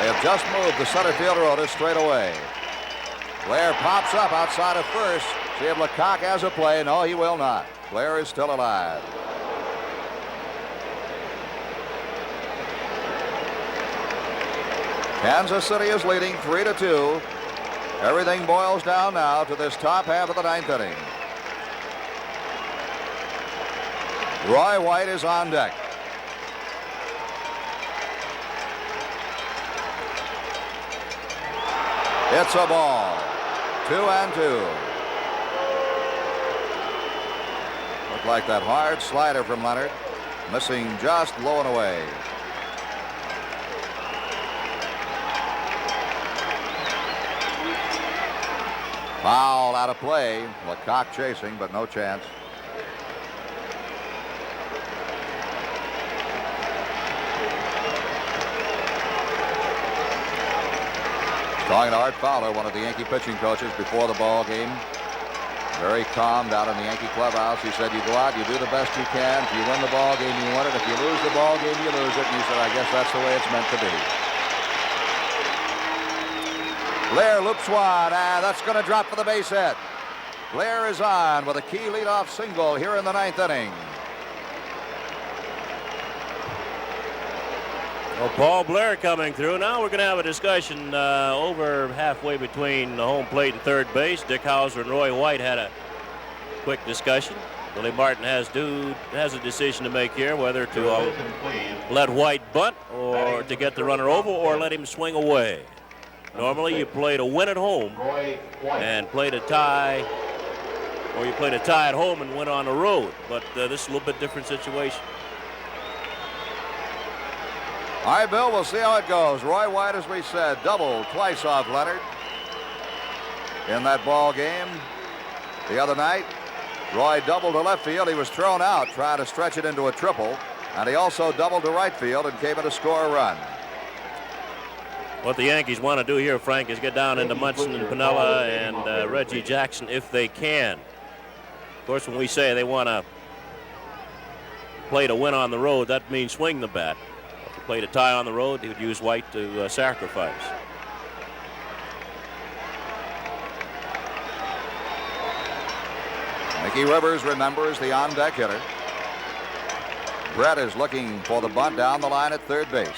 They have just moved the center fielder Otis straight away. Blair pops up outside of first. See if Lecoq has a play. No, he will not. Blair is still alive. Kansas City is leading 3-2. Everything boils down now to this top half of the 9th inning. Roy White is on deck. It's a ball. 2-2. Looked like that hard slider from Leonard, missing just low and away. Foul out of play. Lecoq chasing, but no chance. Talking to Art Fowler, one of the Yankee pitching coaches, before the ball game. Very calm down in the Yankee clubhouse. He said, you go out, you do the best you can. If you win the ball game, you win it. If you lose the ball game, you lose it. And he said, I guess that's the way it's meant to be. Blair loops one, and that's going to drop for the base hit. Blair is on with a key leadoff single here in the 9th inning. Well, Paul Blair coming through. Now we're going to have a discussion over halfway between the home plate and third base. Dick Hauser and Roy White had a quick discussion. Billy Martin has a decision to make here, whether to let White bunt or to get the runner over or let him swing away. Normally you play to win at home and play to tie, or you play to tie at home and win on the road. But this is a little bit different situation. All right, Bill, we'll see how it goes. Roy White, as we said, doubled twice off Leonard in that ball game the other night. Roy doubled to left field. He was thrown out trying to stretch it into a triple, and he also doubled to right field and came in to score a run. What the Yankees want to do here, Frank, is get down into Munson and Piniella and Reggie Jackson if they can. Of course, when we say they want to play to win on the road, that means swing the bat. If you play to tie on the road, he would use White to sacrifice. Mickey Rivers, remember, is the on-deck hitter. Brett is looking for the bunt down the line at third base.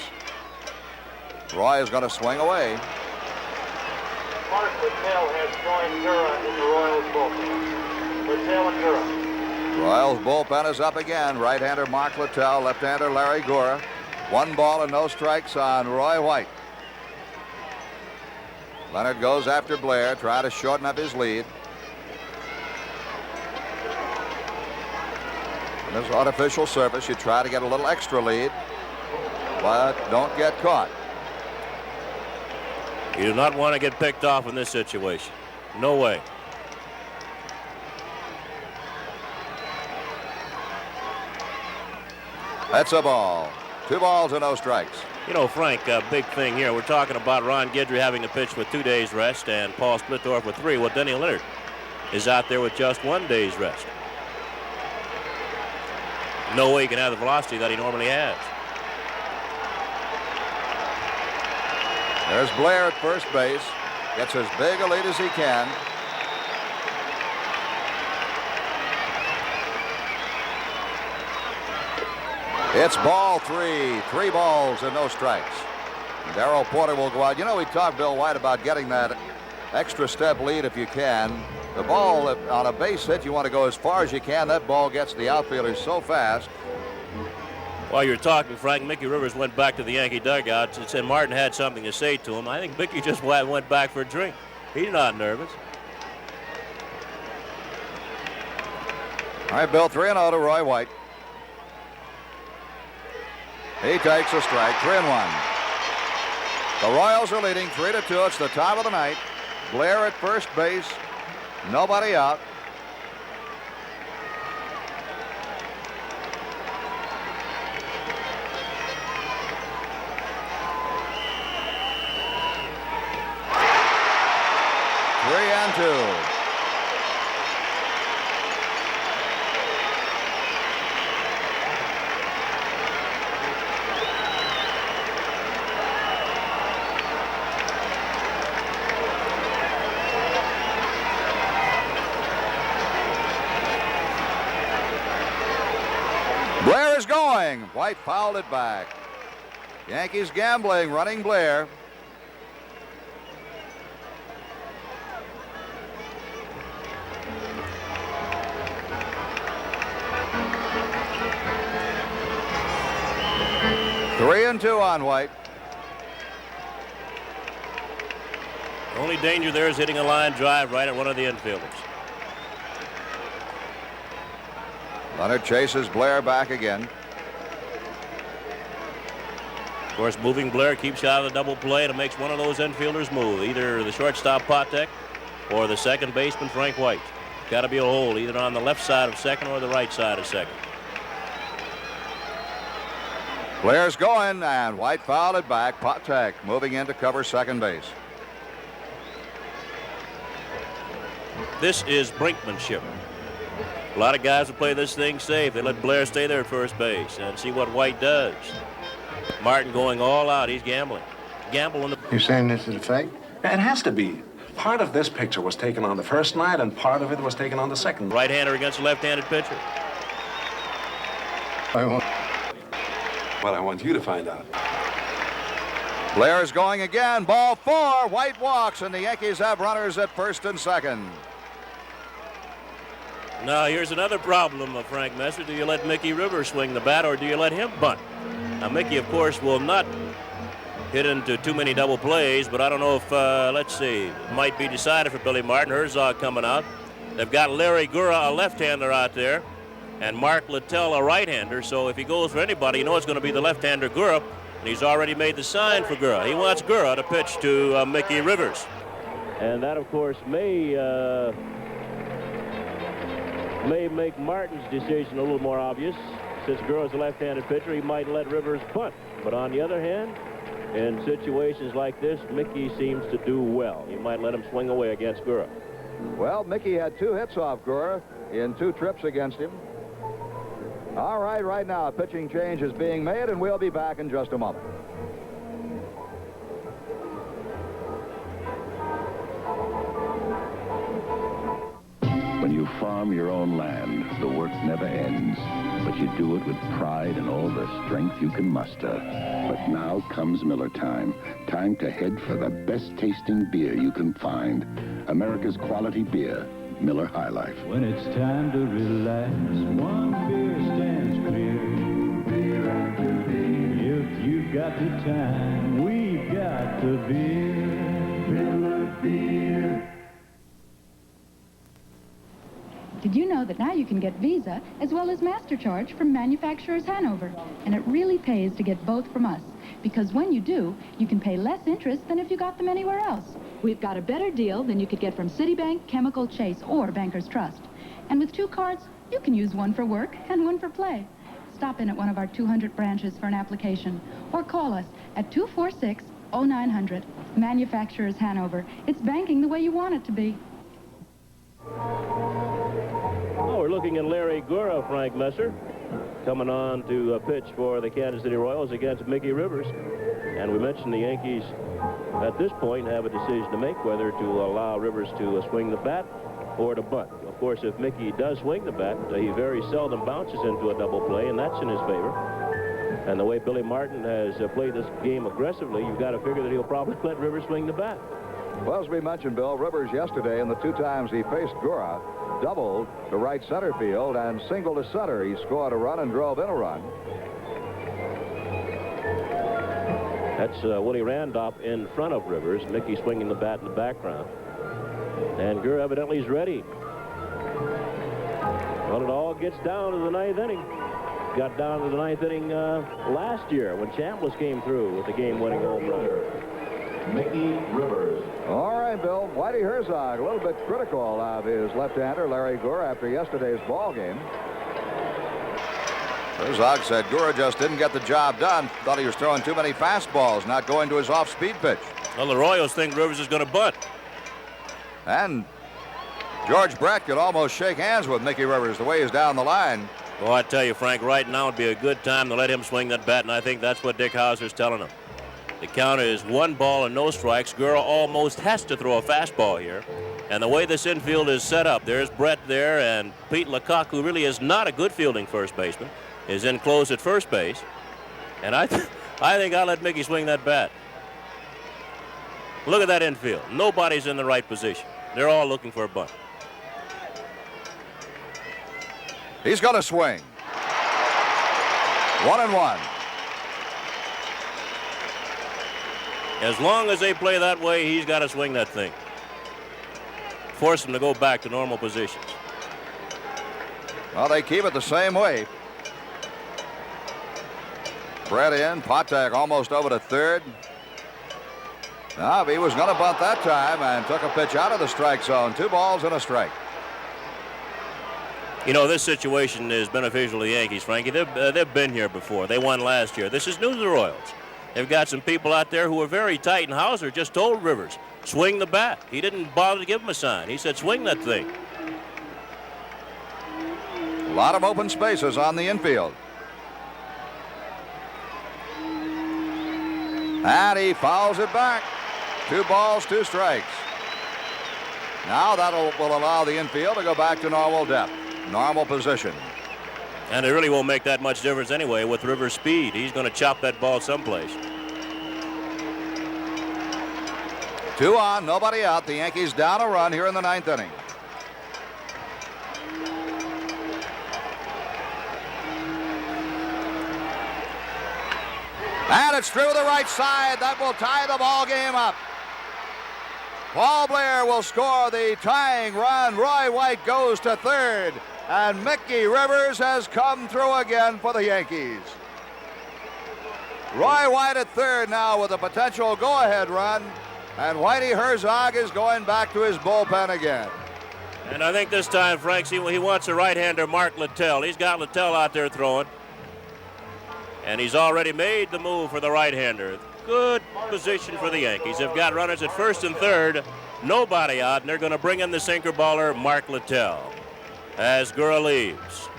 Roy is going to swing away. Mark Littell has joined Gura in the Royals bullpen. Littell and Gura. Royals bullpen is up again. Right-hander Mark Littell, left-hander Larry Gura. 1 ball and no strikes on Roy White. Leonard goes after Blair, trying to shorten up his lead. There's artificial surface. You try to get a little extra lead, but don't get caught. You do not want to get picked off in this situation. No way. That's a ball. 2 balls and no strikes. You know, Frank, a big thing here. We're talking about Ron Guidry having to pitch with 2 days rest and Paul Splittorff with 3. Well, Denny Leonard is out there with just 1 day's rest. No way he can have the velocity that he normally has. There's Blair at first base. Gets as big a lead as he can. It's ball 3. 3 balls and no strikes. Darrell Porter will go out. You know, we talked, Bill White, about getting that extra step lead if you can. The ball, on a base hit, you want to go as far as you can. That ball gets the outfielders so fast. While you're talking, Frank, Mickey Rivers went back to the Yankee dugout and said Martin had something to say to him. I think Mickey just went back for a drink. He's not nervous. All right, Bill, 3-0 to Roy White. He takes a strike, 3-1. The Royals are leading 3-2. It's the top of the ninth. Blair at first base. Nobody out. Three and 2. Blair is going. White fouled it back. Yankees gambling, running Blair. Three and 2 on White. The only danger there is hitting a line drive right at one of the infielders. Leonard chases Blair back again. Of course, moving Blair keeps you out of the double play, and it makes one of those infielders move, either the shortstop Patek or the second baseman Frank White. Got to be a hole either on the left side of second or the right side of second. Blair's going, and White fouled it back. Patek moving in to cover second base. This is brinkmanship. A lot of guys will play this thing safe. They let Blair stay there at first base and see what White does. Martin going all out. He's gambling. Gambling. You're saying this is a fake? It has to be. Part of this picture was taken on the first night, and part of it was taken on the second. Right-hander against a left-handed pitcher. Well, I want you to find out. Blair is going again. Ball 4. White walks, and the Yankees have runners at first and second. Now, here's another problem, Frank Messer. Do you let Mickey Rivers swing the bat, or do you let him bunt? Now, Mickey, of course, will not hit into too many double plays, but I don't know if, let's see, it might be decided for Billy Martin. Herzog coming out. They've got Larry Gura, a left-hander, out there, and Mark Littell, a right-hander. So if he goes for anybody, you know it's going to be the left-hander Gura, and he's already made the sign for Gura. He wants Gura to pitch to Mickey Rivers. And that, of course, may make Martin's decision a little more obvious. Since Gura's a left-handed pitcher, he might let Rivers bunt. But on the other hand, in situations like this, Mickey seems to do well. He might let him swing away against Gura. Well, Mickey had 2 hits off Gura in 2 trips against him. All right now, a pitching change is being made, and we'll be back in just a moment. When you farm your own land, the work never ends. But you do it with pride and all the strength you can muster. But now comes Miller time. Time to head for the best-tasting beer you can find. America's quality beer, Miller High Life. When it's time to relax, one beer stands clear. Beer after beer. If you've got the time, we've got the beer. Miller Beer. Did you know that now you can get Visa as well as MasterCharge from manufacturers Hanover? And it really pays to get both from us, because when you do, you can pay less interest than if you got them anywhere else. We've got a better deal than you could get from Citibank, Chemical, Chase, or Bankers Trust. And with 2 cards, you can use one for work and one for play. Stop in at one of our 200 branches for an application, or call us at 246-0900. Manufacturers Hanover. It's banking the way you want it to be. Oh, we're looking at Larry Gura, Frank Messer, coming on to pitch for the Kansas City Royals against Mickey Rivers. And we mentioned the Yankees at this point have a decision to make whether to allow Rivers to swing the bat or to bunt. Of course, if Mickey does swing the bat, he very seldom bounces into a double play, and that's in his favor. And the way Billy Martin has played this game aggressively, you've got to figure that he'll probably let Rivers swing the bat. Well, as we mentioned, Bill, Rivers yesterday, in the 2 times he faced Gura, doubled to right center field and singled to center. He scored a run and drove in a run. That's Willie Randolph in front of Rivers. Mickey swinging the bat in the background. And Gura evidently is ready. Well, it all gets down to the 9th inning. Got down to the 9th inning last year when Chambliss came through with the game-winning home run. Mickey Rivers. All right, Bill. Whitey Herzog, a little bit critical of his left-hander, Larry Gura, after yesterday's ball game. Herzog said Gura just didn't get the job done. Thought he was throwing too many fastballs, not going to his off-speed pitch. Well, the Royals think Rivers is going to bunt. And George Brett could almost shake hands with Mickey Rivers the way he's down the line. Well, I tell you, Frank, right now would be a good time to let him swing that bat, and I think that's what Dick Hauser's telling him. The count is 1 ball and no strikes. Gura almost has to throw a fastball here. And the way this infield is set up, there's Brett there, and Pete Lecoq, who really is not a good fielding first baseman, is in close at first base. And I think I'll let Mickey swing that bat. Look at that infield. Nobody's in the right position. They're all looking for a bunt. He's going to swing. 1-1. As long as they play that way, he's got to swing that thing. Force them to go back to normal positions. Well, they keep it the same way. Brett in, Patek almost over to third. Now, he was going to bunt that time and took a pitch out of the strike zone. 2 balls and a strike. You know, this situation is beneficial to the Yankees, Frankie. They've been here before. They won last year. This is new to the Royals. They've got some people out there who are very tight, and Hauser just told Rivers, swing the bat. He didn't bother to give him a sign. He said, swing that thing. A lot of open spaces on the infield. And he fouls it back. 2 balls, 2 strikes. Now that will allow the infield to go back to normal depth, normal position. And it really won't make that much difference anyway with Rivers' speed. He's going to chop that ball someplace. 2 on, nobody out. The Yankees down a run here in the 9th inning. And it's through the right side. That will tie the ball game up. Paul Blair will score the tying run. Roy White goes to third. And Mickey Rivers has come through again for the Yankees. Roy White at third now with a potential go-ahead run. And Whitey Herzog is going back to his bullpen again. And I think this time, Frank, he wants a right-hander, Mark Littell. He's got Littell out there throwing. And he's already made the move for the right-hander. Good position for the Yankees. They've got runners at first and third. Nobody out, and they're going to bring in the sinker baller, Mark Littell, as Gura leaves.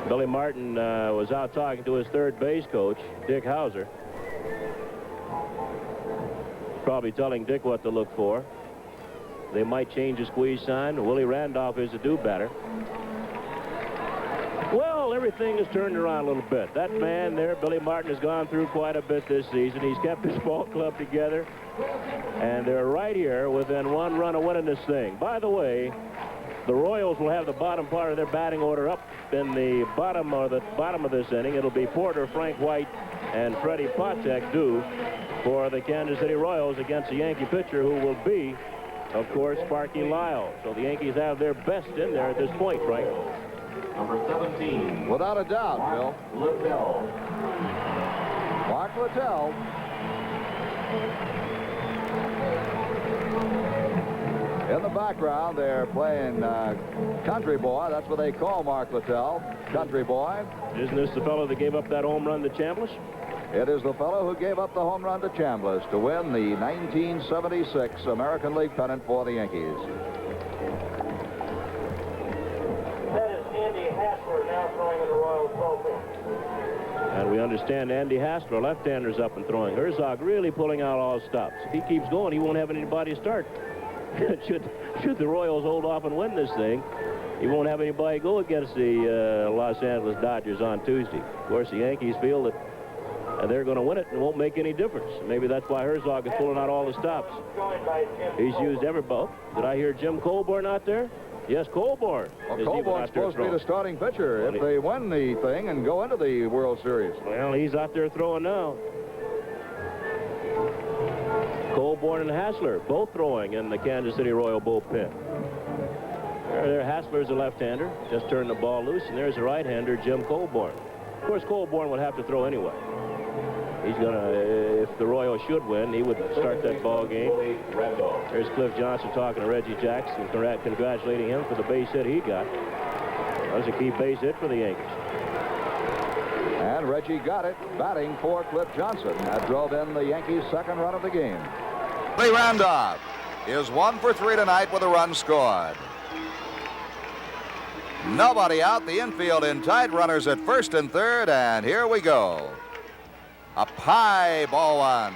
Billy Martin was out talking to his third base coach, Dick Hauser. Probably telling Dick what to look for. They might change the squeeze sign. Willie Randolph is a do-batter. Well, everything has turned around a little bit. That man there, Billy Martin, has gone through quite a bit this season. He's kept his ball club together. And they're right here within 1 run of winning this thing. By the way, the Royals will have the bottom part of their batting order up in the bottom of this inning. It'll be Porter, Frank White, and Freddie Patek due for the Kansas City Royals against the Yankee pitcher, who will be, of course, Sparky Lyle. So the Yankees have their best in there at this point, Frank. Number 17. Without a doubt, Bill. Littell. Mark Littell. In the background, they're playing Country Boy. That's what they call Mark Littell, Country Boy. Isn't this the fellow that gave up that home run to Chambliss? It is the fellow who gave up the home run to Chambliss to win the 1976 American League pennant for the Yankees. That is Andy Hassler now throwing in the Royals bullpen. And we understand Andy Hassler, left-hander's up and throwing. Herzog really pulling out all stops. If he keeps going, he won't have anybody to start. should the Royals hold off and win this thing, he won't have anybody go against the Los Angeles Dodgers on Tuesday. Of course, the Yankees feel that they're going to win it and it won't make any difference. Maybe that's why Herzog is pulling out all the stops. He's used every ball. Did I hear Jim Colborn out there? Yes, Colborn. Well, Colborn's supposed to be the starting pitcher if they win the thing and go into the World Series. Well, he's out there throwing now. Colborn and Hassler both throwing in the Kansas City Royal bullpen. There, Hassler's a left-hander, just turned the ball loose, and there's a right-hander, Jim Colborn. Of course, Colborn would have to throw anyway. He's gonna, if the Royals should win, he would start that ball game. There's Cliff Johnson talking to Reggie Jackson, congratulating him for the base hit he got. That was a key base hit for the Yankees. And Reggie got it, batting for Cliff Johnson. That drove in the Yankees' second run of the game. Lee Randolph is 1 for 3 tonight with a run scored. Nobody out, the infield in tight, runners at first and third, and here we go. A high ball one.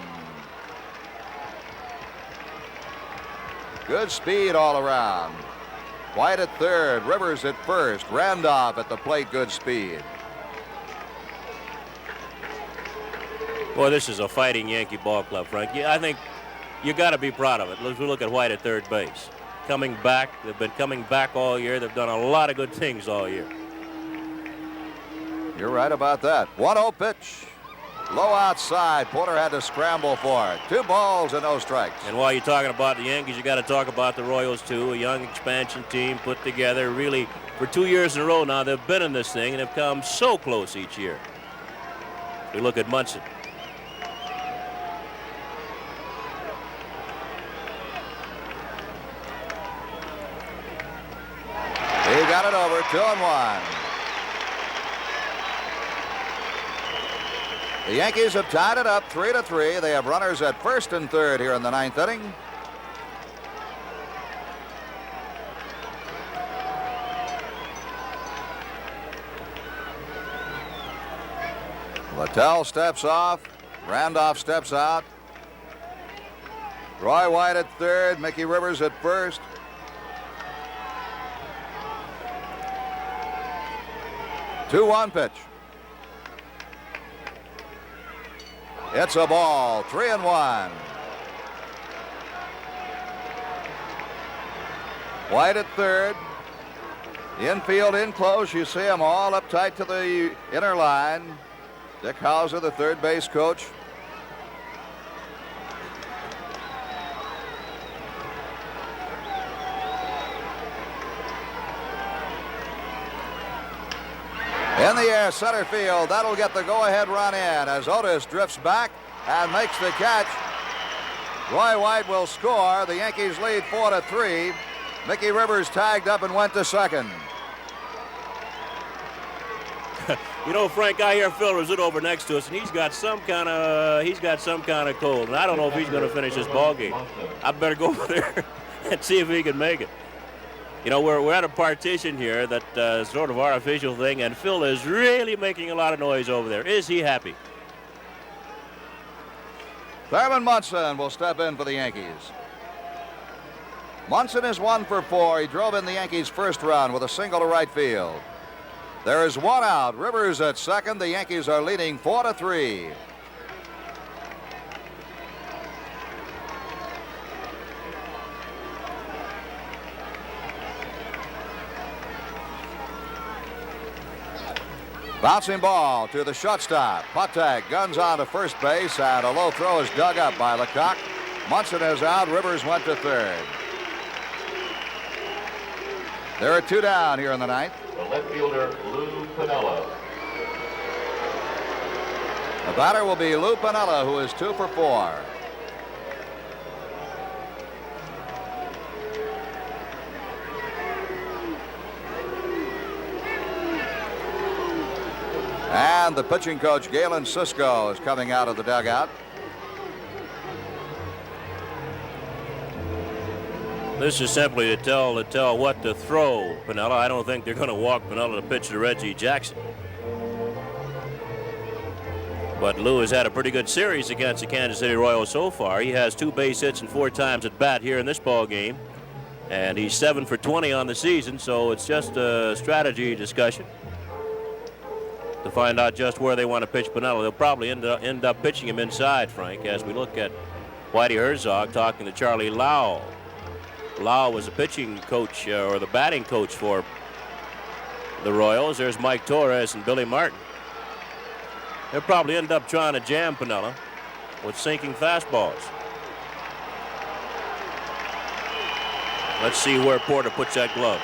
Good speed all around. White at third, Rivers at first, Randolph at the plate, good speed. Boy, this is a fighting Yankee ball club, Frank. Yeah, I think you got to be proud of it. Let's look at White at third base. Coming back. They've been coming back all year. They've done a lot of good things all year. You're right about that. 1-0 pitch. Low outside. Porter had to scramble for it. 2 balls and no strikes. And while you're talking about the Yankees, you got to talk about the Royals, too. A young expansion team put together. Really, for 2 years in a row now, they've been in this thing and have come so close each year. We look at Munson. He got it over, 2-1. The Yankees have tied it up 3-3. They have runners at first and third here in the 9th inning. Littell steps off. Randolph steps out. Roy White at third. Mickey Rivers at first. Two-one pitch. It's a ball. 3-1. White at third. The infield in close. You see them all up tight to the inner line. Dick Hauser, the third base coach. In the air, center field. That'll get the go-ahead run in as Otis drifts back and makes the catch. Roy White will score. The Yankees lead 4-3. Mickey Rivers tagged up and went to second. You know, Frank, I hear Phil Rizzuto over next to us, and he's got some kind of cold, and I don't know if he's going to finish this ball game. I better go over there and see if he can make it. You know, we're at a partition here that sort of our official thing, and Phil is really making a lot of noise over there. Is he happy? Thurman Munson will step in for the Yankees. Munson is 1 for 4. He drove in the Yankees' first run with a single to right field. There is one out. Rivers at second. The Yankees are leading 4-3. Bouncing ball to the shortstop. Patek guns on to first base, and a low throw is dug up by Lecoq. Munson is out. Rivers went to third. There are 2 down here in the ninth. The left fielder, Lou Piniella. The batter will be Lou Piniella, who is 2 for 4. And the pitching coach, Galen Cisco, is coming out of the dugout. This is simply to tell what to throw Piniella. I don't think they're going to walk Piniella to pitch to Reggie Jackson. But Lou has had a pretty good series against the Kansas City Royals so far. He has 2 base hits and 4 times at bat here in this ball game. And he's 7 for 20 on the season, so it's just a strategy discussion to find out just where they want to pitch Piniella. They'll probably end up pitching him inside, Frank, as we look at Whitey Herzog talking to Charlie Lau. Lau was a pitching coach or the batting coach for the Royals. There's Mike Torres and Billy Martin. They'll probably end up trying to jam Piniella with sinking fastballs. Let's see where Porter puts that glove.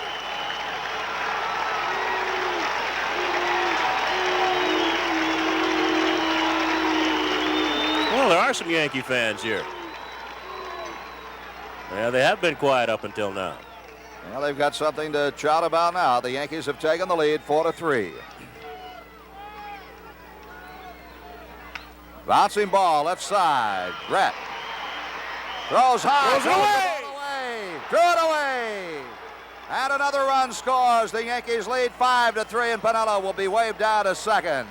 Well, there are some Yankee fans here. Yeah, they have been quiet up until now. Well, they've got something to shout about now. The Yankees have taken the lead 4-3. Bouncing ball left side. Brett throws high. Threw it away. And another run scores. The Yankees lead 5-3, and Piniella will be waved down to second.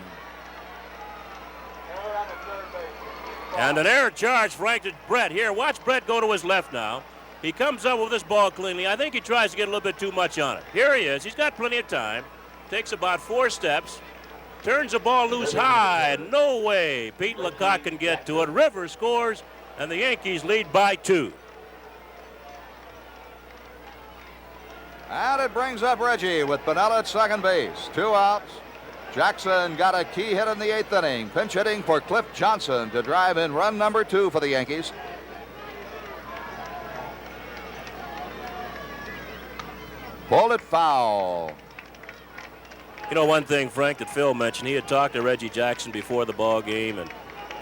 And an error charge, Frank, to Brett. Here, watch Brett go to his left now. He comes up with this ball cleanly. I think he tries to get a little bit too much on it. Here he is. He's got plenty of time. Takes about 4 steps. Turns the ball loose high. No way Pete Lecoq can get to it. Rivers scores, and the Yankees lead by 2. And it brings up Reggie with Piniella at second base. 2 outs. Jackson got a key hit in the 8th inning. Pinch hitting for Cliff Johnson to drive in run number 2 for the Yankees. Pulled it foul. You know, one thing, Frank, that Phil mentioned, he had talked to Reggie Jackson before the ball game, and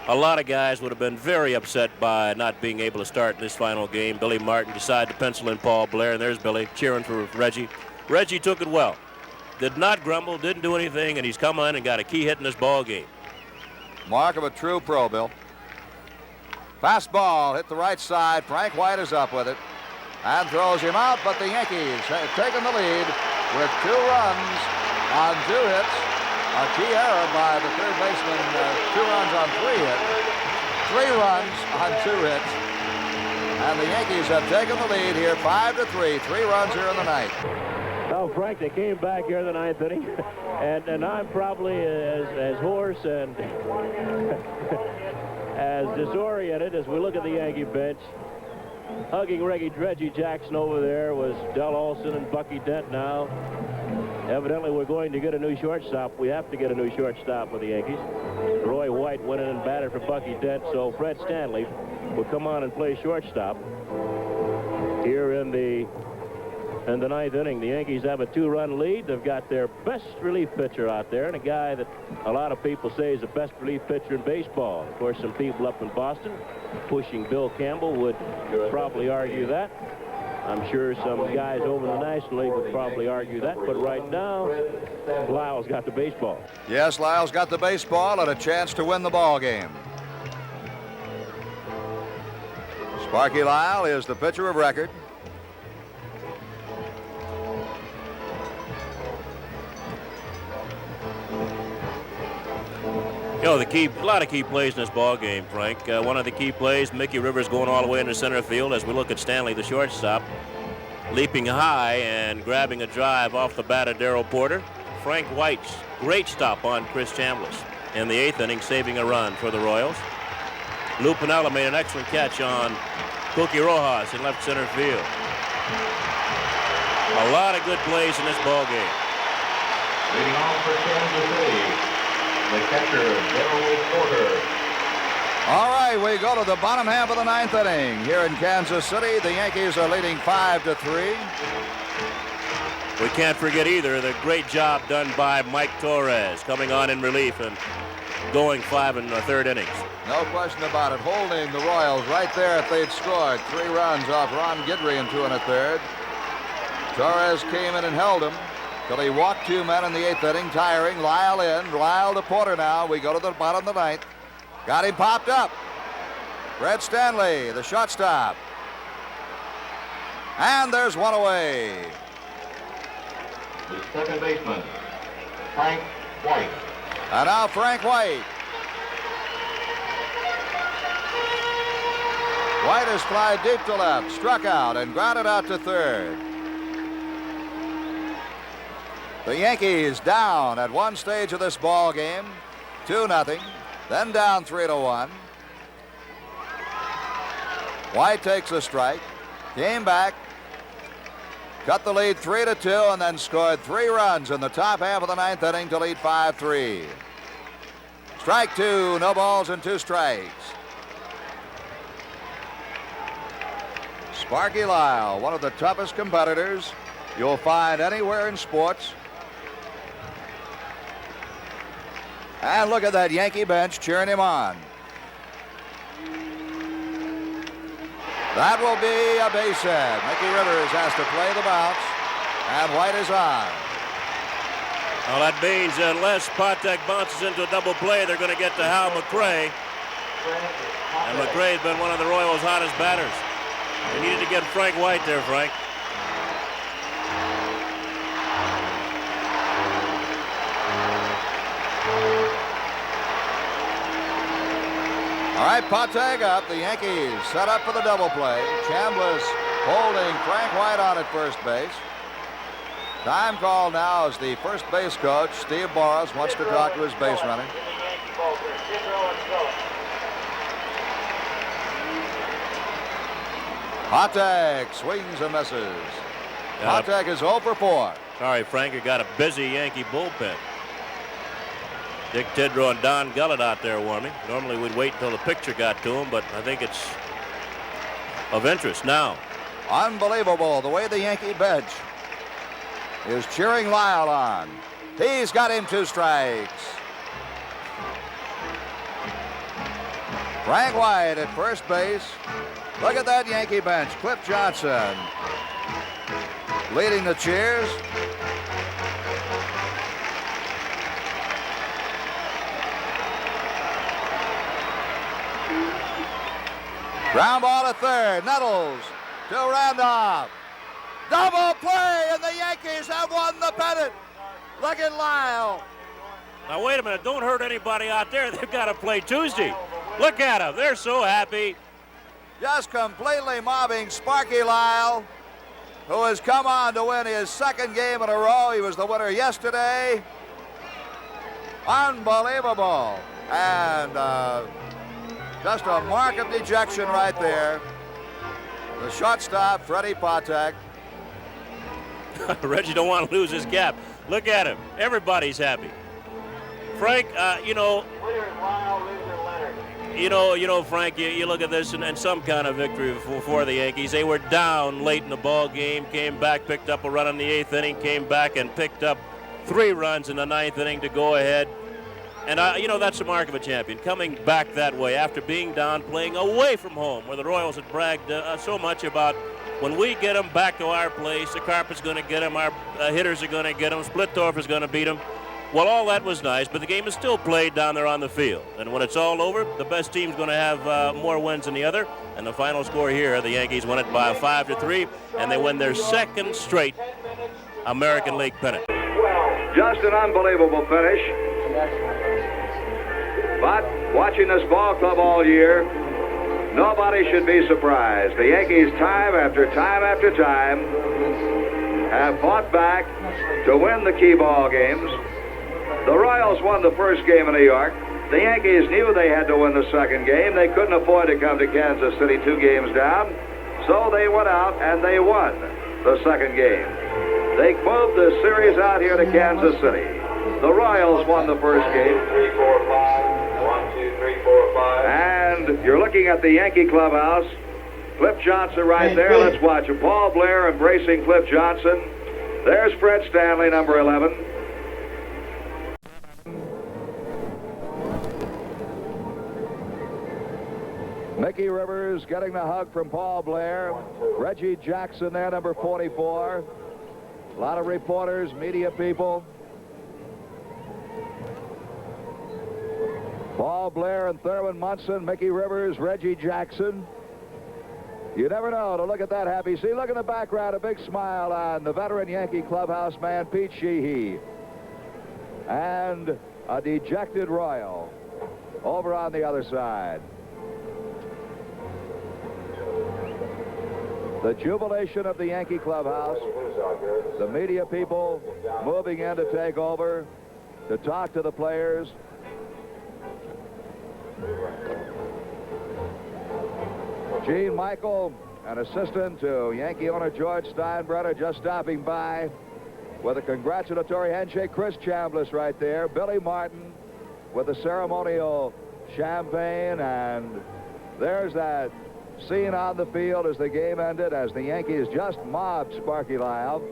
a lot of guys would have been very upset by not being able to start in this final game. Billy Martin decided to pencil in Paul Blair, and there's Billy cheering for Reggie. Reggie took it well. Did not grumble, didn't do anything, and he's come in and got a key hit in this ball game. Mark of a true pro, Bill. Fastball hit the right side. Frank White is up with it and throws him out, but the Yankees have taken the lead with 2 runs on 2 hits. A key error by the third baseman. 2 runs on 3 hits. 3 runs on 2 hits. And the Yankees have taken the lead here 5-3. 3 runs here in the ninth. Well, Frank, they came back here in the 9th inning, and I'm probably as hoarse and as disoriented as we look at the Yankee bench. Hugging Reggie Jackson over there was Del Olson and Bucky Dent now. Evidently, we're going to get a new shortstop. We have to get a new shortstop for the Yankees. Roy White went in and batted for Bucky Dent, so Fred Stanley will come on and play shortstop here in the 9th inning. The Yankees have a 2-run lead. They've got their best relief pitcher out there, and a guy that a lot of people say is the best relief pitcher in baseball. Of course, some people up in Boston pushing Bill Campbell would probably argue that. I'm sure some guys over in the National League would probably argue that, but right now, Lyle's got the baseball. Yes, Lyle's got the baseball and a chance to win the ball game. Sparky Lyle is the pitcher of record. You know, a lot of key plays in this ball game, Frank. One of the key plays, Mickey Rivers going all the way into center field as we look at Stanley, the shortstop, leaping high and grabbing a drive off the bat of Darrell Porter. Frank White's great stop on Chris Chambliss in the 8th inning, saving a run for the Royals. Lou Piniella made an excellent catch on Cookie Rojas in left center field. A lot of good plays in this ball game. Leading off for Kansas City, the catcher, Darryl Porter. All right, we go to the bottom half of the ninth inning. Here in Kansas City, the Yankees are leading 5-3. We can't forget either the great job done by Mike Torres coming on in relief and going 5 1/3 innings. No question about it. Holding the Royals right there if they'd scored. 3 runs off Ron Guidry in 2 1/3. Torres came in and held him till he walked 2 men in the 8th inning, tiring. Lyle in. Lyle to Porter now. We go to the bottom of the 9th. Got him popped up. Red Stanley, the shortstop. And there's one away. The second baseman, Frank White. And now Frank White. White has flied deep to left, struck out, and grounded out to third. The Yankees down at one stage of this ball game, 2-0, then down 3-1. White takes a strike, came back, cut the lead 3-2, and then scored 3 runs in the top half of the 9th inning to lead 5-3. Strike 2, no balls and 2 strikes. Sparky Lyle, one of the toughest competitors you'll find anywhere in sports. And look at that Yankee bench cheering him on. That will be a base hit. Mickey Rivers has to play the bounce, and White is on. Well, that means unless Patek bounces into a double play, they're going to get to Hal McRae. And McRae's been one of the Royals' hottest batters. They needed to get Frank White there, Frank. All right, Patek up. The Yankees set up for the double play. Chambliss holding Frank White on at first base. Time call now as the first base coach, Steve Boras, wants to talk to his base runner. Patek swings and misses. Patek is 0 for 4. Sorry, Frank, you got a busy Yankee bullpen. Dick Tidrow and Don Gullett out there warming. Normally we'd wait until the picture got to him, but I think it's of interest now. Unbelievable the way the Yankee bench is cheering Lyle on. He's got him 2 strikes. Frank White at first base. Look at that Yankee bench. Cliff Johnson leading the cheers. Ground ball to third. Nettles to Randolph. Double play, and the Yankees have won the pennant. Look at Lyle. Now, wait a minute. Don't hurt anybody out there. They've got to play Tuesday. Look at them. They're so happy. Just completely mobbing Sparky Lyle, who has come on to win his 2nd game in a row. He was the winner yesterday. Unbelievable. And just a mark of dejection right there. The shortstop, Freddie Patek. Reggie don't want to lose his cap. Look at him. Everybody's happy. Frank, you know, Frank, you look at this and some kind of victory for the Yankees. They were down late in the ball game, came back, picked up a run in the 8th inning, came back and picked up 3 runs in the 9th inning to go ahead. And, that's the mark of a champion, coming back that way after being down, playing away from home, where the Royals had bragged so much about when we get them back to our place, the carpet's going to get them, our hitters are going to get them, Splittorf is going to beat them. Well, all that was nice, but the game is still played down there on the field. And when it's all over, the best team's going to have more wins than the other. And the final score here, the Yankees won it by 5-3, and they win their 2nd straight American League pennant. Just an unbelievable finish. But watching this ball club all year, nobody should be surprised. The Yankees, time after time after time, have fought back to win the key ball games. The Royals won the 1st game in New York. The Yankees knew they had to win the 2nd game. They couldn't afford to come to Kansas City 2 games down. So they went out and they won the 2nd game. They moved the series out here to Kansas City. The Royals won the first game. 3, 4, 5. 1, 2, 3, 4, 5. And you're looking at the Yankee clubhouse. Cliff Johnson right there. Let's watch him. Paul Blair embracing Cliff Johnson. There's Fred Stanley, number 11. Mickey Rivers getting the hug from Paul Blair. Reggie Jackson there, number 44. A lot of reporters, media people. Paul Blair and Thurman Munson, Mickey Rivers, Reggie Jackson. You never know to look at that happy. See, look in the background, a big smile on the veteran Yankee clubhouse man, Pete Sheehy. And a dejected Royal over on the other side. The jubilation of the Yankee clubhouse, the media people moving in to take over, to talk to the players. Gene Michael, an assistant to Yankee owner George Steinbrenner, just stopping by with a congratulatory handshake. Chris Chambliss right there. Billy Martin with the ceremonial champagne, and there's that scene on the field as the game ended, as the Yankees just mobbed Sparky Lyle.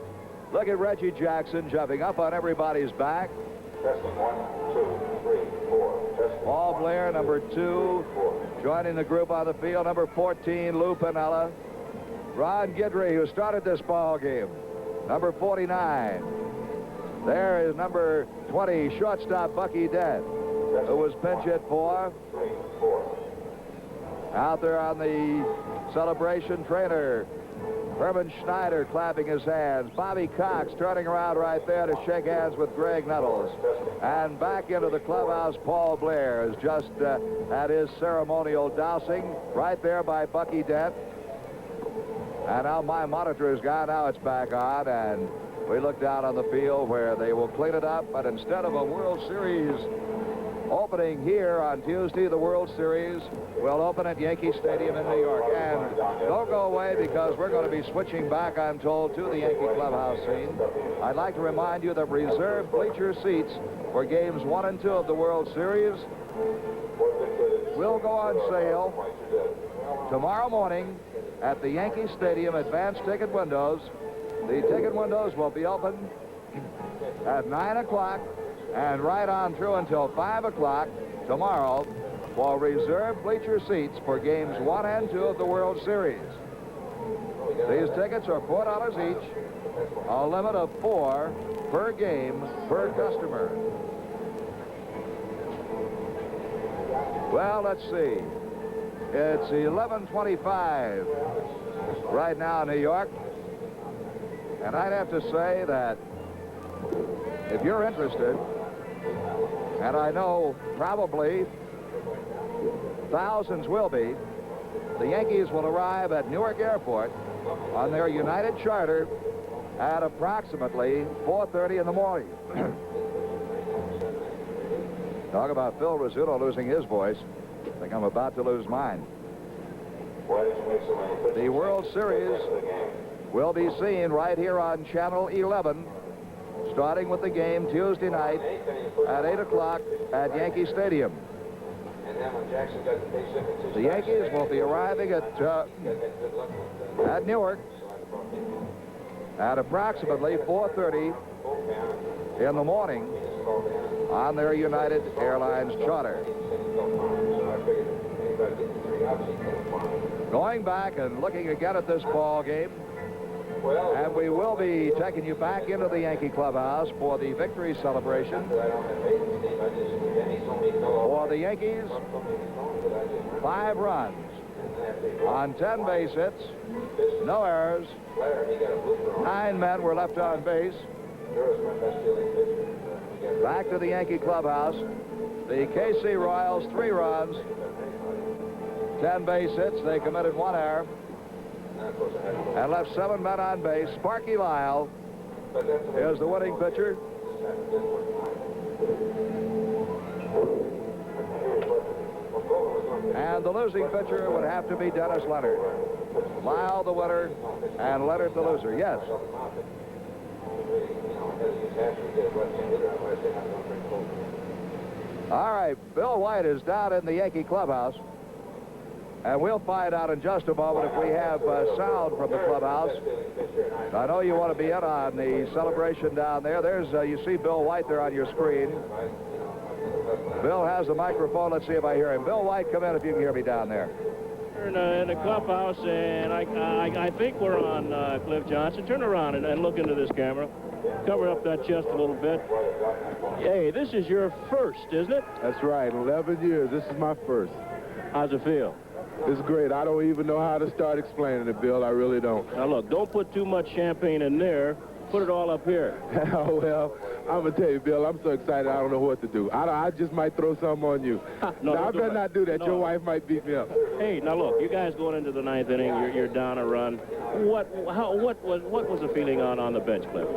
Look at Reggie Jackson jumping up on everybody's back. Testing 1, 2, 3, 4. Testing. Paul Blair, number 2, joining the group on the field. Number 14, Lou Piniella. Ron Guidry, who started this ball game. Number 49. There is number 20, shortstop Bucky Dent, who was pinch hit for. 3, 4. Out there on the celebration, trainer Herman Schneider clapping his hands. Bobby Cox turning around right there to shake hands with Greg Nettles. And back into the clubhouse, Paul Blair is just at his ceremonial dousing right there by Bucky Dent. And now my monitor is gone. Now it's back on, and we look down on the field where they will clean it up. But instead of a World Series opening here on Tuesday, the World Series will open at Yankee Stadium in New York. And don't go away, because we're going to be switching back, I'm told, to the Yankee clubhouse scene. I'd like to remind you that reserved bleacher seats for games 1 and 2 of the World Series will go on sale tomorrow morning at the Yankee Stadium advanced ticket windows. The ticket windows will be open at 9 o'clock and right on through until 5 o'clock tomorrow for reserved bleacher seats for games 1 and 2 of the World Series. These tickets are $4 each, a limit of 4 per game per customer. Well, let's see. It's 11:25 right now in New York, and I'd have to say that if you're interested, and I know probably thousands will be, the Yankees will arrive at Newark Airport on their United charter at approximately 4:30 in the morning. Talk about Phil Rizzuto losing his voice. I think I'm about to lose mine. The World Series will be seen right here on Channel 11, starting with the game Tuesday night at 8 o'clock at Yankee Stadium. The Yankees will be arriving at Newark at approximately 4:30 in the morning on their United Airlines charter. Going back and looking again at this ball game, and we will be taking you back into the Yankee clubhouse for the victory celebration. For the Yankees, 5 runs on 10 base hits, no errors. 9 men were left on base. Back to the Yankee clubhouse. The KC Royals, 3 runs, 10 base hits. They committed 1 error and left 7 men on base. Sparky Lyle is the winning pitcher. And the losing pitcher would have to be Dennis Leonard. Lyle the winner and Leonard the loser. Yes. All right, Bill White is down in the Yankee clubhouse. And we'll find out in just a moment if we have sound from the clubhouse. I know you want to be in on the celebration down there. There's, you see Bill White there on your screen. Bill has the microphone. Let's see if I hear him. Bill White, come in if you can hear me down there. In the clubhouse, and I think we're on Cliff Johnson. Turn around and look into this camera. Cover up that chest a little bit. Hey, this is your first, isn't it? That's right. 11 years. This is my first. How's it feel? It's great. I don't even know how to start explaining it, Bill. I really don't. Now, look, don't put too much champagne in there. Put it all up here. Oh, well, I'm going to tell you, Bill, I'm so excited I don't know what to do. I just might throw something on you. No, I better not do that. No. Your wife might beat me up. Hey, now, look, you guys going into the ninth inning, you're down a run. What was the feeling on the bench, Cliff?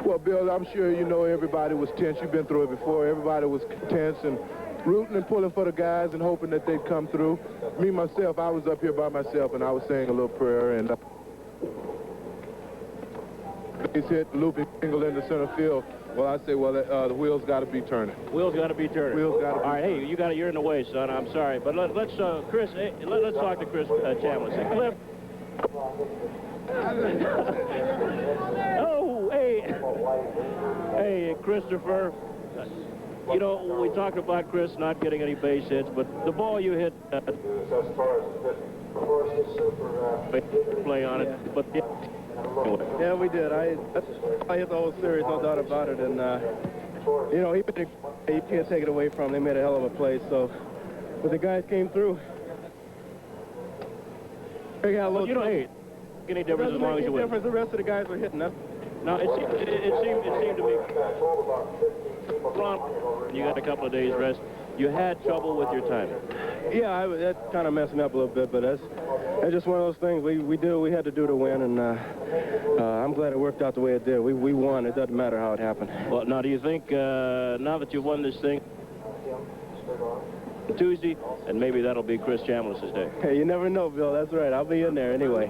Well, Bill, I'm sure you know everybody was tense. You've been through it before. Everybody was tense and rooting and pulling for the guys and hoping that they'd come through. Me, myself, I was up here by myself, and I was saying a little prayer, and base hit, looping single into center field. Well, I say, well, the wheels got to be turning. Wheels got to be turning. Wheels got to be. All right, hey, you're in the way, son. I'm sorry, but let's Chris, hey, let's talk to Chris Chambliss. Hey, Cliff. Oh, hey, Christopher. You know, we talked about Chris not getting any base hits, but the ball you hit, play on it, but yeah, we did. I hit the whole series, no doubt about it, and you know, you can't take it away from him. They made a hell of a play, so but the guys came through. They got a little. You know, hey, any difference as long as you win. The rest of the guys were hitting us. No, it seemed to me. You got a couple of days rest. You had trouble with your timing. Yeah, that kind of messed me up a little bit, but that's just one of those things we did what we had to do to win, and I'm glad it worked out the way it did. We won. It doesn't matter how it happened. Well, now, do you think now that you won this thing Tuesday, and maybe that'll be Chris Chambliss's day? Hey, you never know, Bill. That's right. I'll be in there anyway.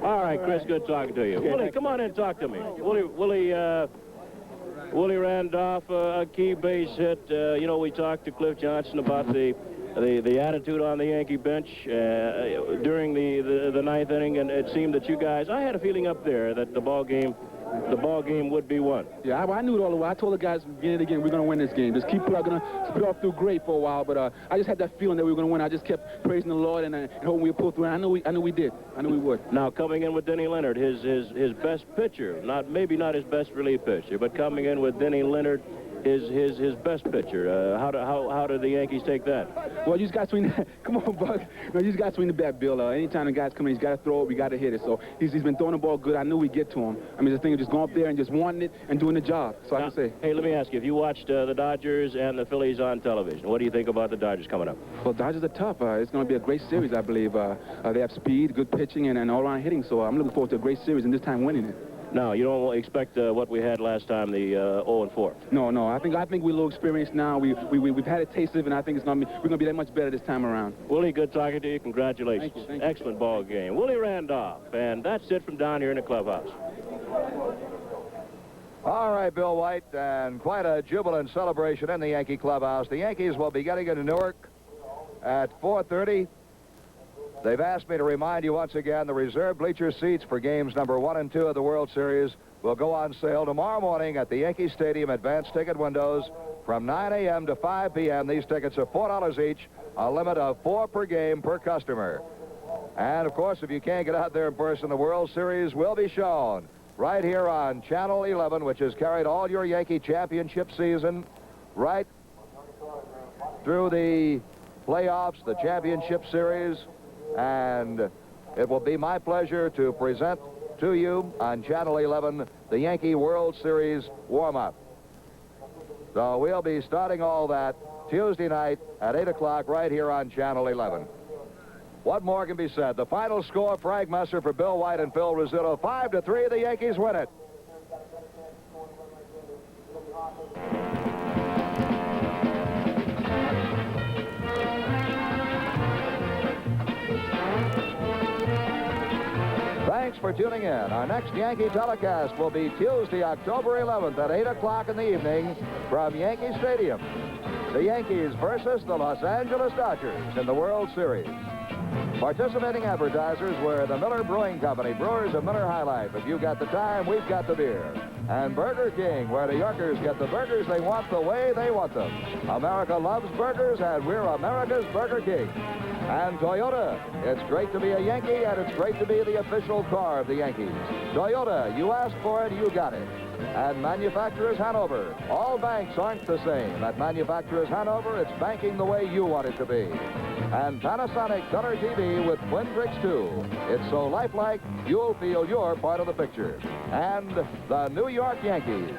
All right, Chris, good talking to you. Okay, Willie, come on in and talk to me. Willie Randolph, a key base hit. You know, we talked to Cliff Johnson about the attitude on the Yankee bench during the ninth inning, and it seemed that you guys, I had a feeling up there that the ball game would be won. Yeah, I knew it all the way. I told the guys from the beginning of the game, we're going to win this game. Just keep plugging. Spit off through great for a while, but I just had that feeling that we were going to win. I just kept praising the Lord and hoping we would pull through. And I knew we did. I knew we would. Now, coming in with Denny Leonard, his best pitcher, maybe not his best relief pitcher, but coming in with Denny Leonard, his best pitcher. How did the Yankees take that? Well, you just got to swing. Come on, Buck. No, you just got to swing the bat, Bill. Anytime the guys come in, he's got to throw it. We got to hit it. So he's been throwing the ball good. I knew we'd get to him. I mean, the thing of just going up there and just wanting it and doing the job. So now, I can say. Hey, let me ask you: if you watched the Dodgers and the Phillies on television, what do you think about the Dodgers coming up? Well, Dodgers are tough. It's going to be a great series, I believe. They have speed, good pitching, and all-around hitting. So I'm looking forward to a great series and this time winning it. No, you don't expect what we had last time, the 0-4. No. I think we're a little experienced now. We've had a taste of it, and I think we're gonna be that much better this time around. Willie, good talking to you. Congratulations. Thank you. Excellent ball game. Willie Randolph, and that's it from down here in the clubhouse. All right, Bill White, and quite a jubilant celebration in the Yankee clubhouse. The Yankees will be getting into Newark at 4:30. They've asked me to remind you once again, the reserve bleacher seats for games number 1 and 2 of the World Series will go on sale tomorrow morning at the Yankee Stadium advanced ticket windows from 9 a.m. to 5 p.m. These tickets are $4 each, a limit of 4 per game per customer. And, of course, if you can't get out there in person, the World Series will be shown right here on Channel 11, which has carried all your Yankee championship season right through the playoffs, the championship series. And it will be my pleasure to present to you on Channel 11 the Yankee World Series warm-up. So we'll be starting all that Tuesday night at 8 o'clock right here on Channel 11. What more can be said? The final score, Frank Messer for Bill White and Phil Rizzuto, 5-3. The Yankees win it. thanks for tuning in. Our next Yankee telecast will be Tuesday, October 11th at 8 o'clock in the evening from Yankee Stadium. The Yankees versus the Los Angeles Dodgers in the World Series. Participating advertisers were the Miller Brewing Company, brewers of Miller High Life. If you've got the time, we've got the beer. And Burger King, where New Yorkers get the burgers they want the way they want them. America loves burgers, and we're America's Burger King. And Toyota, it's great to be a Yankee, and it's great to be the official car of the Yankees. Toyota, you asked for it, you got it. And Manufacturers Hanover, all banks aren't the same. At Manufacturers Hanover, it's banking the way you want it to be. And Panasonic Color TV with Twin Bricks 2. It's so lifelike, you'll feel you're part of the picture. And the New York Yankees.